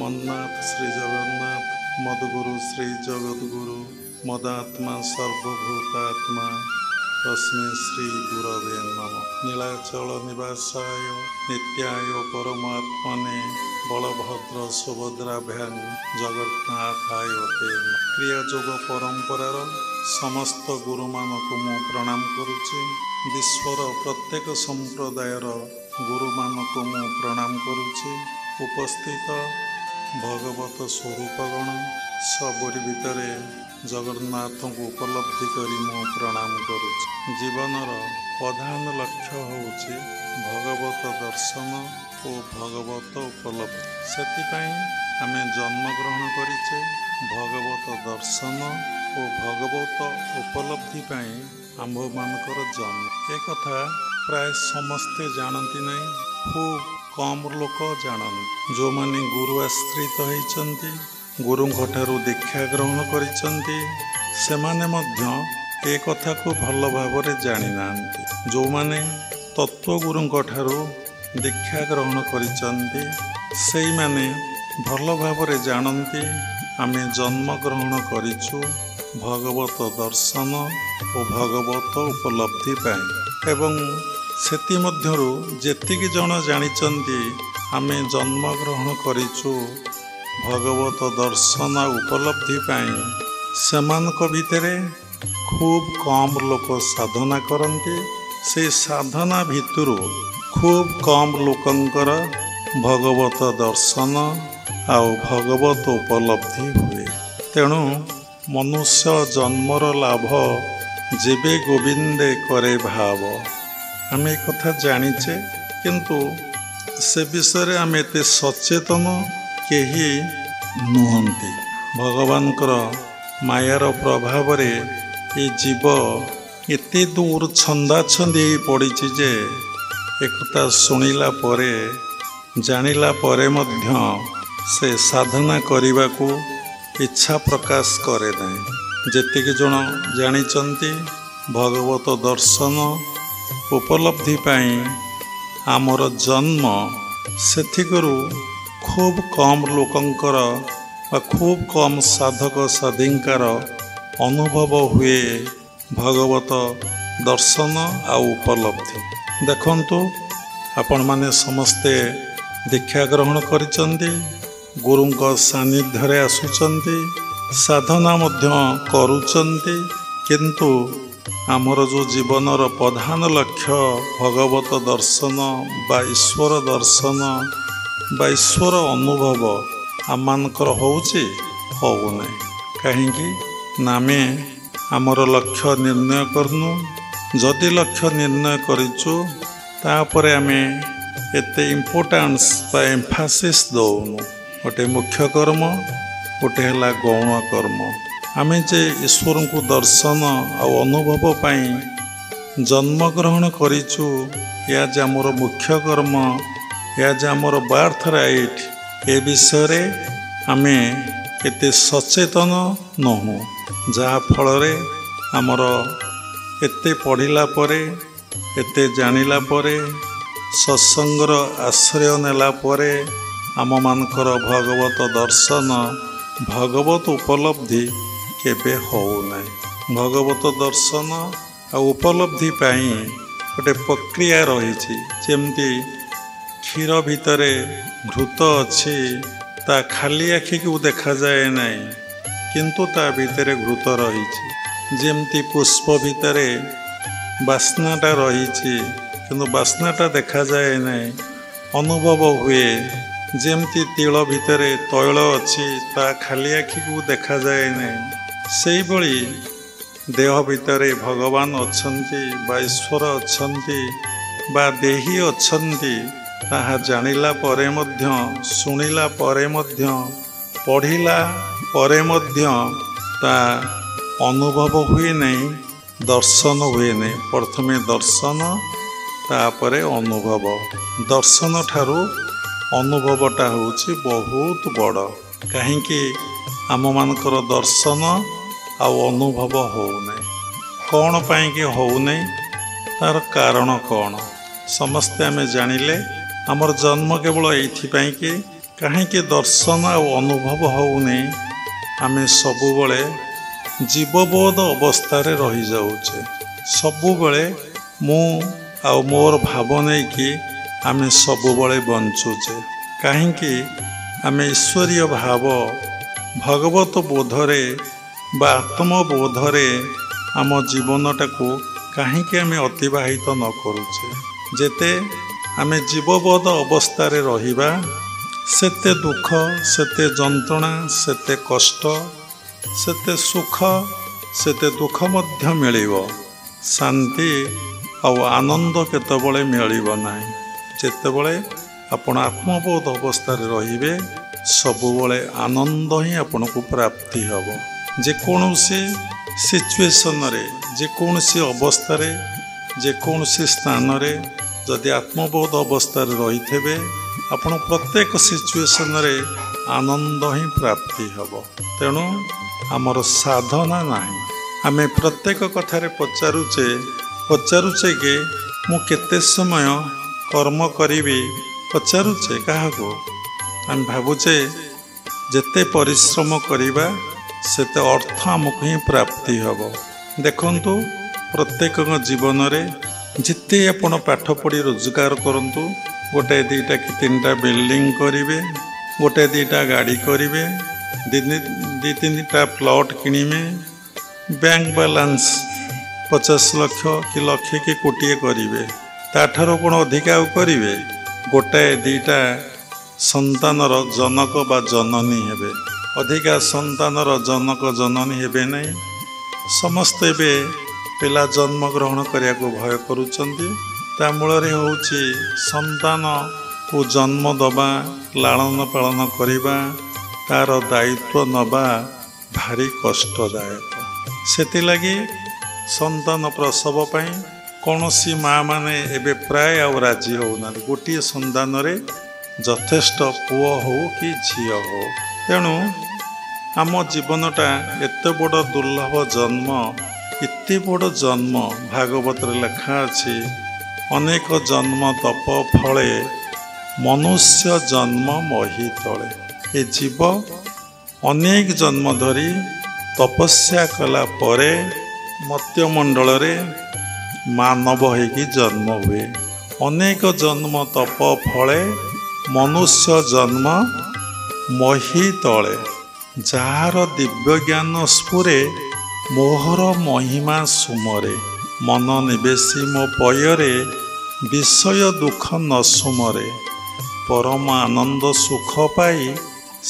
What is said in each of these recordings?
मन्नाथ श्री जगन्नाथ मदगुरु श्री जगद्गुरु मदात्मा सर्वभूतात्मा तस्मै श्री गुरवे नमः। नीलाचल निवासाय नित्याय परमात्मने बलभद्र सुभद्राभ्यां जगन्नाथाय ते नमः। क्रियायोग परंपरार समस्त गुरु मानक मु प्रणाम करुछि। विश्वर प्रत्येक संप्रदायर गुरु मानक मु प्रणाम करुछि। उपस्थित भगवत स्वरूपगण सबरी भितरे जगन्नाथ को उपलब्धि करी मु प्रणाम करुछि। जीवनर प्रधान लक्ष्य होउछि भगवत दर्शन और भगवत उपलब्धि। सेतिपई आमे जन्म ग्रहण करिछे भगवत दर्शन और भगवत उपलब्धि पई आम्भ मानकर जन्म। एक कथा प्राय समस्ते जानती नहीं, खूब कम लोक जानती। जो माने गुरु आश्रित होइचंती, गुरुंक ठारू दीक्षा ग्रहण करिचंती, सेमाने मध्य ए कथा को भल भावरे जानि नांती। जो माने तत्व गुरुंक ठारू दीक्षा ग्रहण करिचंती, सेई माने भल भावरे जानती आमे जन्म ग्रहण करिछु भगवत दर्शन और भगवत उपलब्धि पाई। एवं सेति मध्यरु जेतिकी जन जानिचंती आमे जन्म ग्रहण करिछु भगवत दर्शन उपलब्धि पाई, सेमानक भितरे खूब कम लोक साधना करंती। से साधना भितरु खूब कम लोकंकर भगवत दर्शन आउ भगवत उपलब्धि हुए। तेणु मनुष्य जन्मर लाभ जेबे गोविंदे करे भाव। आम एक कथा जानिचे, किंतु से विषय आम एत सचेतन केही नुहंती। भगवानकर मायार प्रभाव रे ये जीव एते दूर छंदा छंदी पड़ी जे एकता सुनिला परे जानिला परे मध्य से साधना करने को इच्छा प्रकाश करे नहीं। जेतिकी जन जानिचंती भगवत दर्शन उपलब्धि पाई आमर जन्म, सेथिकरु खूब कम लोकंकर खूब कम साधक साधिकार अनुभव हुए भगवत दर्शन आ उपलब्धि। देखंतु आपण माने समस्ते दीक्षा ग्रहण करिचंती, गुरुंक सानिध्य आसुचंती, साधना मध्य करुचंती, किंतु आमर जो जीवनर प्रधान लक्ष्य भगवत दर्शन बा ईश्वर दर्शन बा ईश्वर अनुभव आमनकर होउची होउनै। कहीं नामे आमर लक्ष्य निर्णय करनु। जदि लक्ष्य निर्णय करिचु तापरे आमे एते इम्पोर्टेंस बा एम्फासिस दौनु। गोटे मुख्य कर्म, गोटे हला गौण कर्म। आमे जे ईश्वर को दर्शन आ अनुभव पाई जन्म ग्रहण करिचु, या जे आमर मुख्य कर्म, या जे आमर बार्थ राइट, ए विषय रे आमे एते सचेतन नहु। जहा फल रे आमर एते पढ़िला परे, एते जानिला परे, सत्संगर आश्रय नेला परे आम मानकर भगवत दर्शन भगवत उपलब्धि केबे हो नहीं। भगवत दर्शन आ उपलब्धि पाई गोटे प्रक्रिया रही। जेमती क्षीर भितरे घृत अच्छी, ता खाली आखि को देखा जाए नहीं, किंतु ता भितरे घृत रही। जेमती पुष्प भितरे बास्नाटा रही, किंतु बास्नाटा देखा जाए नहीं, अनुभव हुए। जेमती तिल भितरे तैल अच्छी, ता खाली आखि को देखा जाए नहीं। सेही भली देह भितरे भगवान अच्छन्ति बा ईश्वर अच्छन्ति बा देही अच्छन्ति, ताहा जानिला परे मध्य, सुनिला परे मध्य, पढ़िला परे मध्य ता अनुभव हुए नहीं, दर्शन हुए नहीं। प्रथमे दर्शन, तापरे अनुभव। दर्शन ठारू अनुभवटा होउछि बहुत बड़। कहीं आम मानकर दर्शन आ अनुभव हो नहीं। कौन पाई कि हो नहीं, तार कारण कौन? समस्ते आमे जानिले आमर जन्म केवल एइथि कि କାହିଁକି ଦର୍ଶନ ଆଉ ଅନୁଭବ ହେଉନି? ଆମେ ସବୁବେଳେ ଜୀବବୋଧ ଅବସ୍ଥାରେ ରହିଯାଉଛେ। ସବୁବେଳେ ମୁଁ ଆଉ ମୋର ଭାବ ନେଇକି ଆମେ ସବୁବେଳେ ବଞ୍ଚୁଛେ। କାହିଁକି ଆମେ ଈଶ୍ୱରୀୟ ଭାବ ଭଗବତ ବୋଧରେ ବା ଆତ୍ମବୋଧରେ ଆମ ଜୀବନଟାକୁ କାହିଁକି ଆମେ ଅତିବାହିତ ନ କରୁଛେ? ଯେତେ ଆମେ ଜୀବବୋଧ ଅବସ୍ଥାରେ ରହିବା ସେତେ ଦୁଃଖ, ସେତେ ଯନ୍ତ୍ରଣା, ସେତେ କଷ୍ଟ, ସେତେ ସୁଖ, ସେତେ ଦୁଃଖ ମଧ୍ୟ ମିଳିବ। ଶାନ୍ତି ଆଉ ଆନନ୍ଦ କେତେବେଳେ ମିଳିବ ନାହିଁ। ଯେତେବେଳେ ଆପଣ ଆତ୍ମବୋଧ ଅବସ୍ଥାରେ ରହିବେ ସବୁବେଳେ ଆନନ୍ଦ ହିଁ ଆପଣଙ୍କୁ ପ୍ରାପ୍ତି ହେବ। ଯେକୌଣସି ସିଚୁଏସନରେ, ଯେକୌଣସି ଅବସ୍ଥାରେ, ଯେକୌଣସି ସ୍ଥାନରେ ଯଦି ଆତ୍ମବୋଧ ଅବସ୍ଥାରେ ରହିଥିବେ ଆପଣ ପ୍ରତ୍ୟେକ ସିଚୁଏସନରେ ଆନନ୍ଦ ହିଁ ପ୍ରାପ୍ତି ହେବ। ତେଣୁ ଆମର ସାଧନା ନାହିଁ। ଆମେ ପ୍ରତ୍ୟେକ କଥାରେ ପଚାରୁଛେ କି ମୁଁ କେତେ ସମୟ କର୍ମ କରିବି? ପଚାରୁଛେ କାହାକୁ? ଆମେ ଭାବୁଛେ ଯେତେ ପରିଶ୍ରମ କରିବା ସେତେ ଅର୍ଥ ଆମକୁ ହିଁ ପ୍ରାପ୍ତି ହେବ। ଦେଖନ୍ତୁ ପ୍ରତ୍ୟେକଙ୍କ ଜୀବନରେ ଯେତେ ଆପଣ ପାଠ ପଢ଼ି ରୋଜଗାର କରନ୍ତୁ, ଗୋଟାଏ ଦୁଇଟା କି ତିନିଟା ବିଲ୍ଡିଂ କରିବେ, ଗୋଟାଏ ଦୁଇଟା ଗାଡ଼ି କରିବେ, ଦୁଇ ତିନିଟା ପ୍ଲଟ୍ କିଣିବେ, ବ୍ୟାଙ୍କ ବାଲାନ୍ସ 50 ଲକ୍ଷ କି ଲକ୍ଷେ କି କୋଟିଏ କରିବେ, ତାଠାରୁ କ'ଣ ଅଧିକା ଆଉ କରିବେ? ଗୋଟାଏ ଦୁଇଟା ସନ୍ତାନର ଜନକ ବା ଜନନୀ ହେବେ, ଅଧିକା ସନ୍ତାନର ଜନକ ଜନନୀ ହେବେ ନାହିଁ। ସମସ୍ତେ ଏବେ ପିଲା ଜନ୍ମ ଗ୍ରହଣ କରିବାକୁ ଭୟ କରୁଛନ୍ତି। ତା ମୂଳରେ ହେଉଛି ସନ୍ତାନକୁ ଜନ୍ମ ଦେବା, ଲାଳନ ପାଳନ କରିବା, ତା'ର ଦାୟିତ୍ୱ ନେବା ଭାରି କଷ୍ଟଦାୟକ। ସେଥିଲାଗି ସନ୍ତାନ ପ୍ରସବ ପାଇଁ କୌଣସି ମା ମାନେ ଏବେ ପ୍ରାୟ ଆଉ ରାଜି ହେଉନାହାନ୍ତି। ଗୋଟିଏ ସନ୍ତାନରେ ଯଥେଷ୍ଟ ପୁଅ ହେଉ କି ଝିଅ ହେଉ। ତେଣୁ ଆମ ଜୀବନଟା ଏତେ ବଡ଼ ଦୁର୍ଲଭ ଜନ୍ମ, ଏତେ ବଡ଼ ଜନ୍ମ। ଭାଗବତରେ ଲେଖା ଅଛି ଅନେକ ଜନ୍ମ ତପ ଫଳେ ମନୁଷ୍ୟ ଜନ୍ମ ମହି ତଳେ। ଏ ଜୀବ ଅନେକ ଜନ୍ମ ଧରି ତପସ୍ୟା କଲା ପରେ ମର୍ତ୍ତ୍ୟମଣ୍ଡଳରେ ମାନବ ହେଇକି ଜନ୍ମ ହୁଏ। ଅନେକ ଜନ୍ମ ତପ ଫଳେ ମନୁଷ୍ୟ ଜନ୍ମ ମହି ତଳେ। ଯାହାର ଦିବ୍ୟଜ୍ଞାନ ସ୍ଫୁରେ ମୋହର ମହିମା ସୁମରେ। ମନ ନିବେଶି ମୋ ପୟରେ ବିଷୟ ଦୁଃଖ ନ ସୁମରେ। ପରମ ଆନନ୍ଦ ସୁଖ ପାଇ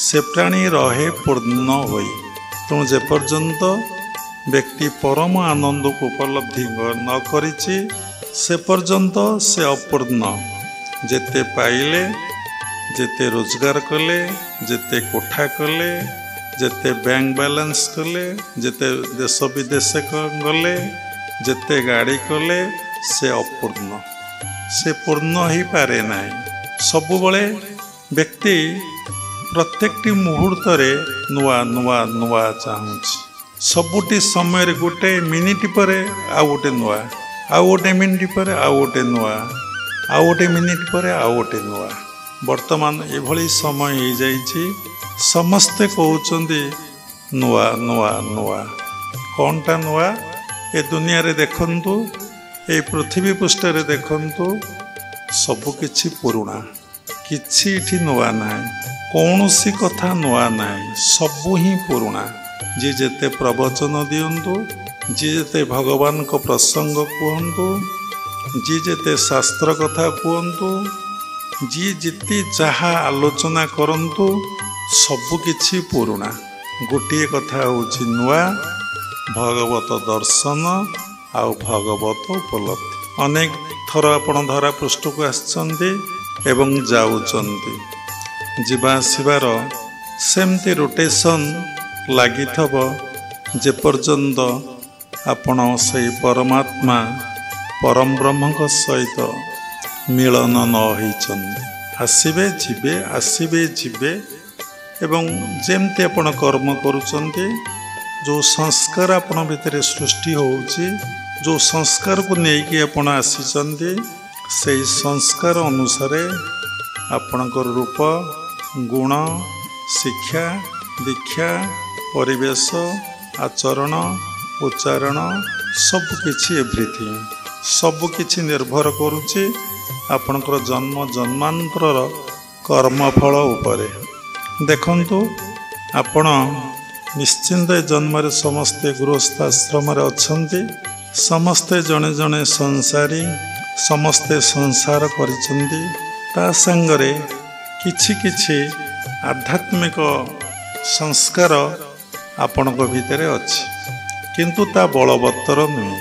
ସେ ପ୍ରାଣୀ ରହେ ପୂର୍ଣ୍ଣ ହୋଇ। ତେଣୁ ଯେପର୍ଯ୍ୟନ୍ତ ବ୍ୟକ୍ତି ପରମ ଆନନ୍ଦକୁ ଉପଲବ୍ଧି ନ କରିଛି ସେ ପର୍ଯ୍ୟନ୍ତ ସେ ଅପୂର୍ଣ୍ଣ। ଯେତେ ପାଇଲେ, ଯେତେ ରୋଜଗାର କଲେ, ଯେତେ କୋଠା କଲେ, ଯେତେ ବ୍ୟାଙ୍କ ବାଲାନ୍ସ କଲେ, ଯେତେ ଦେଶ ବିଦେଶ ଗଲେ, ଯେତେ ଗାଡ଼ି କଲେ, ସେ ଅପୂର୍ଣ୍ଣ। ସେ ପୂର୍ଣ୍ଣ ହେଇପାରେ ନାହିଁ। ସବୁବେଳେ ବ୍ୟକ୍ତି ପ୍ରତ୍ୟେକଟି ମୁହୂର୍ତ୍ତରେ ନୂଆ ନୂଆ ନୂଆ ଚାହୁଁଛି। ସବୁଟି ସମୟରେ ଗୋଟେ ମିନିଟ୍ ପରେ ଆଉ ଗୋଟେ ନୂଆ, ଆଉ ଗୋଟେ ମିନିଟ୍ ପରେ ଆଉ ଗୋଟେ ନୂଆ, ଆଉ ଗୋଟେ ମିନିଟ୍ ପରେ ଆଉ ଗୋଟେ ନୂଆ। ବର୍ତ୍ତମାନ ଏଭଳି ସମୟ ହେଇଯାଇଛି ସମସ୍ତେ କହୁଛନ୍ତି ନୂଆ ନୂଆ ନୂଆ। କ'ଣଟା ନୂଆ? ଏ ଦୁନିଆରେ ଦେଖନ୍ତୁ, ଏ ପୃଥିବୀ ପୃଷ୍ଠରେ ଦେଖନ୍ତୁ, ସବୁକିଛି ପୁରୁଣା। କିଛି ଏଠି ନୂଆ ନାହିଁ। କୌଣସି କଥା ନୂଆ ନାହିଁ। ସବୁ ହିଁ ପୁରୁଣା। ଯିଏ ଯେତେ ପ୍ରବଚନ ଦିଅନ୍ତୁ, ଯିଏ ଯେତେ ଭଗବାନଙ୍କ ପ୍ରସଙ୍ଗ କୁହନ୍ତୁ, ଯିଏ ଯେତେ ଶାସ୍ତ୍ର କଥା କୁହନ୍ତୁ, ଯିଏ ଯେତେ ଯାହା ଆଲୋଚନା କରନ୍ତୁ, ସବୁକିଛି ପୁରୁଣା। ଗୋଟିଏ କଥା ହେଉଛି ନୂଆ, ଭଗବତ ଦର୍ଶନ ଆଉ ଭଗବତ ଉପଲବ୍ଧି। ଅନେକ ଥର ଆପଣ ଧରା ପୃଷ୍ଠକୁ ଆସିଛନ୍ତି ଏବଂ ଯାଉଛନ୍ତି। ଯିବା ଆସିବାର ସେମିତି ରୋଟେସନ୍ ଲାଗିଥିବ ଯେପର୍ଯ୍ୟନ୍ତ ଆପଣ ସେଇ ପରମାତ୍ମା ପରମ ବ୍ରହ୍ମଙ୍କ ସହିତ ମିଳନ ନ ହେଇଛନ୍ତି। ଆସିବେ ଯିବେ, ଆସିବେ ଯିବେ। ଏବଂ ଯେମିତି ଆପଣ କର୍ମ କରୁଛନ୍ତି, ଯେଉଁ ସଂସ୍କାର ଆପଣ ଭିତରେ ସୃଷ୍ଟି ହେଉଛି, ଯେଉଁ ସଂସ୍କାରକୁ ନେଇକି ଆପଣ ଆସିଛନ୍ତି, ସେଇ ସଂସ୍କାର ଅନୁସାରେ ଆପଣଙ୍କର ରୂପ, ଗୁଣ, ଶିକ୍ଷା, ଦୀକ୍ଷା, ପରିବେଶ, ଆଚରଣ, ଉଚ୍ଚାରଣ ସବୁକିଛି ଏଭ୍ରିଥିଙ୍ଗ ସବୁକିଛି ନିର୍ଭର କରୁଛି ଆପଣଙ୍କର ଜନ୍ମ ଜନ୍ମାନ୍ତରର କର୍ମଫଳ ଉପରେ। ଦେଖନ୍ତୁ, ଆପଣ ନିଶ୍ଚିନ୍ତ ଏ ଜନ୍ମରେ ସମସ୍ତେ ଗୃହସ୍ଥାଶ୍ରମରେ ଅଛନ୍ତି। ସମସ୍ତେ ଜଣେ ଜଣେ ସଂସାରୀ, ସମସ୍ତେ ସଂସାର କରିଛନ୍ତି। ତା ସାଙ୍ଗରେ କିଛି କିଛି ଆଧ୍ୟାତ୍ମିକ ସଂସ୍କାର ଆପଣଙ୍କ ଭିତରେ ଅଛି, କିନ୍ତୁ ତା ବଳବତ୍ତର ନୁହେଁ।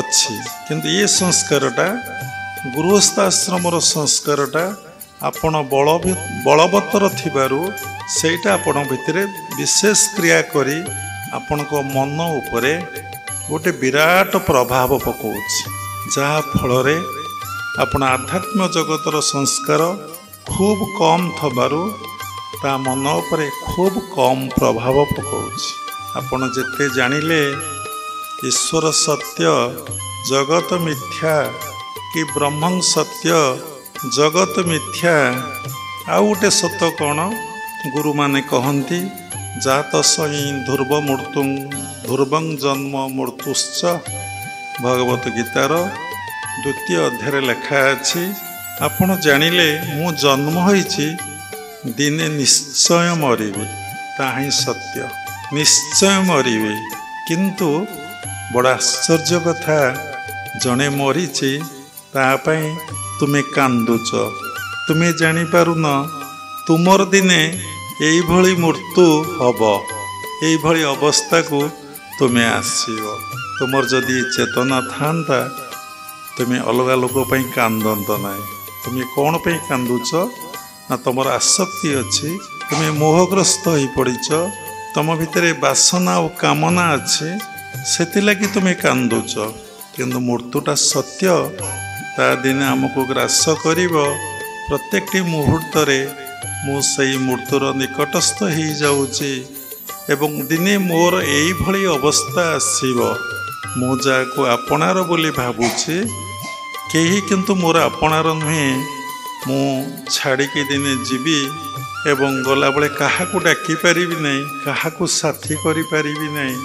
ଅଛି, କିନ୍ତୁ ଏ ସଂସ୍କାରଟା ଗୃହସ୍ଥାଶ୍ରମର ସଂସ୍କାରଟା ଆପଣ ବଳବତ୍ତର ଥିବାରୁ ସେଇଟା ଆପଣଙ୍କ ଭିତରେ ବିଶେଷ କ୍ରିୟା କରି ଆପଣଙ୍କ ମନ ଉପରେ ଗୋଟେ ବିରାଟ ପ୍ରଭାବ ପକାଉଛି, ଯାହା ଫଳରେ ଆପଣ ଆଧ୍ୟାତ୍ମ ଜଗତର ସଂସ୍କାର ଖୁବ୍ କମ୍ ଥିବାରୁ ତା ମନ ଉପରେ ଖୁବ୍ କମ୍ ପ୍ରଭାବ ପକାଉଛି। ଆପଣ ଯେତେ ଜାଣିଲେ ଈଶ୍ୱର ସତ୍ୟ ଜଗତ ମିଥ୍ୟା କି ବ୍ରହ୍ମଂ ସତ୍ୟ ଜଗତ ମିଥ୍ୟା, ଆଉ ଗୋଟେ ସତ କ'ଣ ଗୁରୁମାନେ କହନ୍ତି, ଜାତସଇଁ ଧ୍ରୁବ ମୃତ୍ୟୁଂ ଧ୍ରୁବଂ ଜନ୍ମ ମୃତ୍ୟୁଶ୍ଚ। ଭଗବତ ଗୀତାର 2ୟ ଅଧ୍ୟାୟରେ ଲେଖା ଅଛି, ଆପଣ ଜାଣିଲେ ମୁଁ ଜନ୍ମ ହୋଇଛି, ଦିନେ ନିଶ୍ଚୟ ମରିବି, ତାହା ହିଁ ସତ୍ୟ। ନିଶ୍ଚୟ ମରିବି, କିନ୍ତୁ ବଡ଼ ଆଶ୍ଚର୍ଯ୍ୟ କଥା, ଜଣେ ମରିଛି ତା ପାଇଁ ତୁମେ କାନ୍ଦୁଛ। ତୁମେ ଜାଣିପାରୁନ ତୁମର ଦିନେ ଏଇଭଳି ମୃତ୍ୟୁ ହେବ, ଏଇଭଳି ଅବସ୍ଥାକୁ ତୁମେ ଆସିବ। ତୁମର ଯଦି ଚେତନା ଥାନ୍ତା ତୁମେ ଅଲଗା ଲୋକ ପାଇଁ କାନ୍ଦନ୍ତ ନାହିଁ। ତୁମେ କ'ଣ ପାଇଁ କାନ୍ଦୁଛ ନା ତୁମର ଆସକ୍ତି ଅଛି, ତୁମେ ମୋହଗ୍ରସ୍ତ ହୋଇପଡ଼ିଛ, ତୁମ ଭିତରେ ବାସନା ଓ କାମନା ଅଛି, ସେଥିଲାଗି ତୁମେ କାନ୍ଦୁଛ। କିନ୍ତୁ ମୃତ୍ୟୁଟା ସତ୍ୟ, ତା ଦିନେ ଆମକୁ ଗ୍ରାସ କରିବ। ପ୍ରତ୍ୟେକଟି ମୁହୂର୍ତ୍ତରେ ମୁଁ ସେଇ ମୃତ୍ୟୁର ନିକଟସ୍ଥ ହେଇଯାଉଛି ଏବଂ ଦିନେ ମୋର ଏଇଭଳି ଅବସ୍ଥା ଆସିବ, ମୁଁ ଯାହାକୁ ଆପଣାର ବୋଲି ଭାବୁଛି କେହି କିନ୍ତୁ ମୋର ଆପଣାର ନୁହେଁ। ମୁଁ ଛାଡ଼ିକି ଦିନେ ଯିବି ଏବଂ ଗଲାବେଳେ କାହାକୁ ଡାକି ପାରିବି ନାହିଁ, କାହାକୁ ସାଥୀ କରିପାରିବି ନାହିଁ।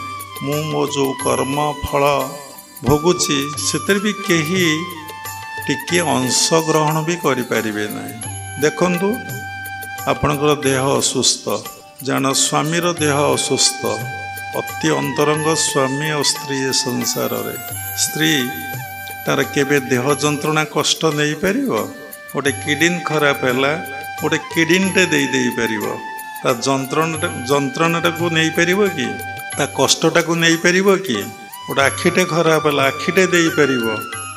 ମୁଁ ମୋ ଯେଉଁ କର୍ମ ଫଳ ଭୋଗୁଛି ସେଥିରେ ବି କେହି ଟିକିଏ ଅଂଶଗ୍ରହଣ ବି କରିପାରିବେ ନାହିଁ। ଦେଖନ୍ତୁ, ଆପଣଙ୍କର ଦେହ ଅସୁସ୍ଥ, ଜାଣ ସ୍ୱାମୀର ଦେହ ଅସୁସ୍ଥ, ଅତି ଅନ୍ତରଙ୍ଗ ସ୍ୱାମୀ ଆଉ ସ୍ତ୍ରୀ ଏ ସଂସାରରେ। ସ୍ତ୍ରୀ ତାର କେବେ ଦେହ ଯନ୍ତ୍ରଣା କଷ୍ଟ ନେଇପାରିବ? ଗୋଟେ କିଡ଼ନୀ ଖରାପ ହେଲା, ଗୋଟେ କିଡ଼ନୀଟେ ଦେଇପାରିବ, ତା ଯନ୍ତ୍ରଣାଟାକୁ ନେଇପାରିବ କି? ତା କଷ୍ଟଟାକୁ ନେଇପାରିବ କି? ଗୋଟେ ଆଖିଟେ ଖରାପ ହେଲା, ଆଖିଟେ ଦେଇପାରିବ,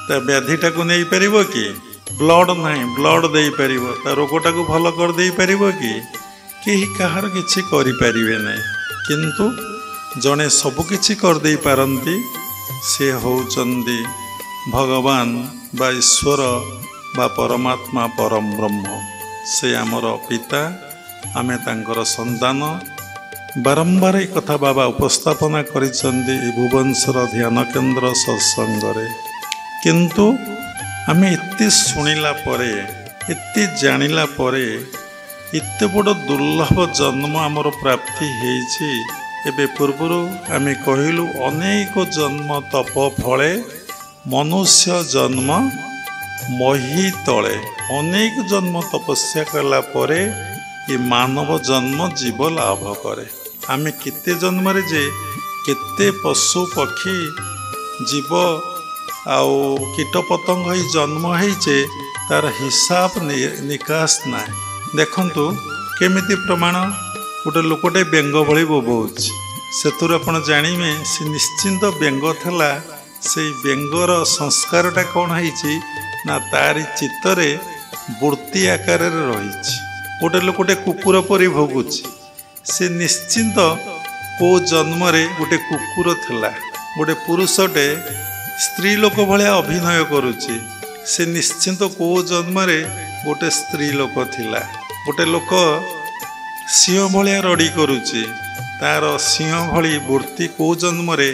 ତା ବ୍ୟାଧିଟାକୁ ନେଇପାରିବ କି? ବ୍ଲଡ଼ ନାହିଁ, ବ୍ଲଡ଼ ଦେଇପାରିବ, ତା ରୋଗଟାକୁ ଭଲ କରିଦେଇପାରିବ କି? କେହି କାହାର କିଛି କରିପାରିବେ ନାହିଁ। କିନ୍ତୁ ଜଣେ ସବୁକିଛି କରିଦେଇ ପାରନ୍ତି, ସେ ହେଉଛନ୍ତି ଭଗବାନ ବା ଈଶ୍ୱର ବା ପରମାତ୍ମା ପରମ ବ୍ରହ୍ମ। ସେ ଆମର ପିତା, ଆମେ ତାଙ୍କର ସନ୍ତାନ। ବାରମ୍ବାର ଏ କଥା ବାବା ଉପସ୍ଥାପନା କରିଛନ୍ତି ଏ ଭୁବନେଶ୍ୱର ଧ୍ୟାନ କେନ୍ଦ୍ର ସତ୍ସଙ୍ଗରେ। କିନ୍ତୁ ଆମେ ଏତେ ଶୁଣିଲା ପରେ, ଏତେ ଜାଣିଲା ପରେ, ଏତେ ବଡ଼ ଦୁର୍ଲଭ ଜନ୍ମ ଆମର ପ୍ରାପ୍ତି ହେଇଛି। ଏବେ ପୂର୍ବରୁ ଆମେ କହିଲୁ ଅନେକ ଜନ୍ମ ତପ ଫଳେ ମନୁଷ୍ୟ ଜନ୍ମ ମହି ତଳେ। ଅନେକ ଜନ୍ମ ତପସ୍ୟା କଲା ପରେ ଏ ମାନବ ଜନ୍ମ ଜୀବ ଲାଭ କରେ। ଆମେ କେତେ ଜନ୍ମରେ ଯେ କେତେ ପଶୁ ପକ୍ଷୀ ଜୀବ ଆଉ କୀଟପତଙ୍ଗ ହେଇ ଜନ୍ମ ହେଇଛେ ତାର ହିସାବ ନିକାଶ ନାହିଁ। ଦେଖନ୍ତୁ କେମିତି ପ୍ରମାଣ, ଗୋଟେ ଲୋକଟେ ବେଙ୍ଗ ଭଳି ବୋବଉଛି, ସେଥିରୁ ଆପଣ ଜାଣିବେ ସେ ନିଶ୍ଚିନ୍ତ ବେଙ୍ଗ ଥିଲା। ସେଇ ବେଙ୍ଗର ସଂସ୍କାରଟା କ'ଣ ହେଇଛି ନା ତାରି ଚିତ୍ତରେ ବୃତ୍ତି ଆକାରରେ ରହିଛି। ଗୋଟେ ଲୋକଟେ କୁକୁର ପରି ଭୋଗୁଛି, ସେ ନିଶ୍ଚିନ୍ତ କେଉଁ ଜନ୍ମରେ ଗୋଟେ କୁକୁର ଥିଲା। ଗୋଟେ ପୁରୁଷଟେ ସ୍ତ୍ରୀ ଲୋକ ଭଳିଆ ଅଭିନୟ କରୁଛି, ସେ ନିଶ୍ଚିନ୍ତ କେଉଁ ଜନ୍ମରେ ଗୋଟେ ସ୍ତ୍ରୀ ଲୋକ ଥିଲା। ଗୋଟେ ଲୋକ ସିଂହ ଭଳିଆ ରଡ଼ି କରୁଛି, ତାର ସିଂହ ଭଳି ବୃତ୍ତି କେଉଁ ଜନ୍ମରେ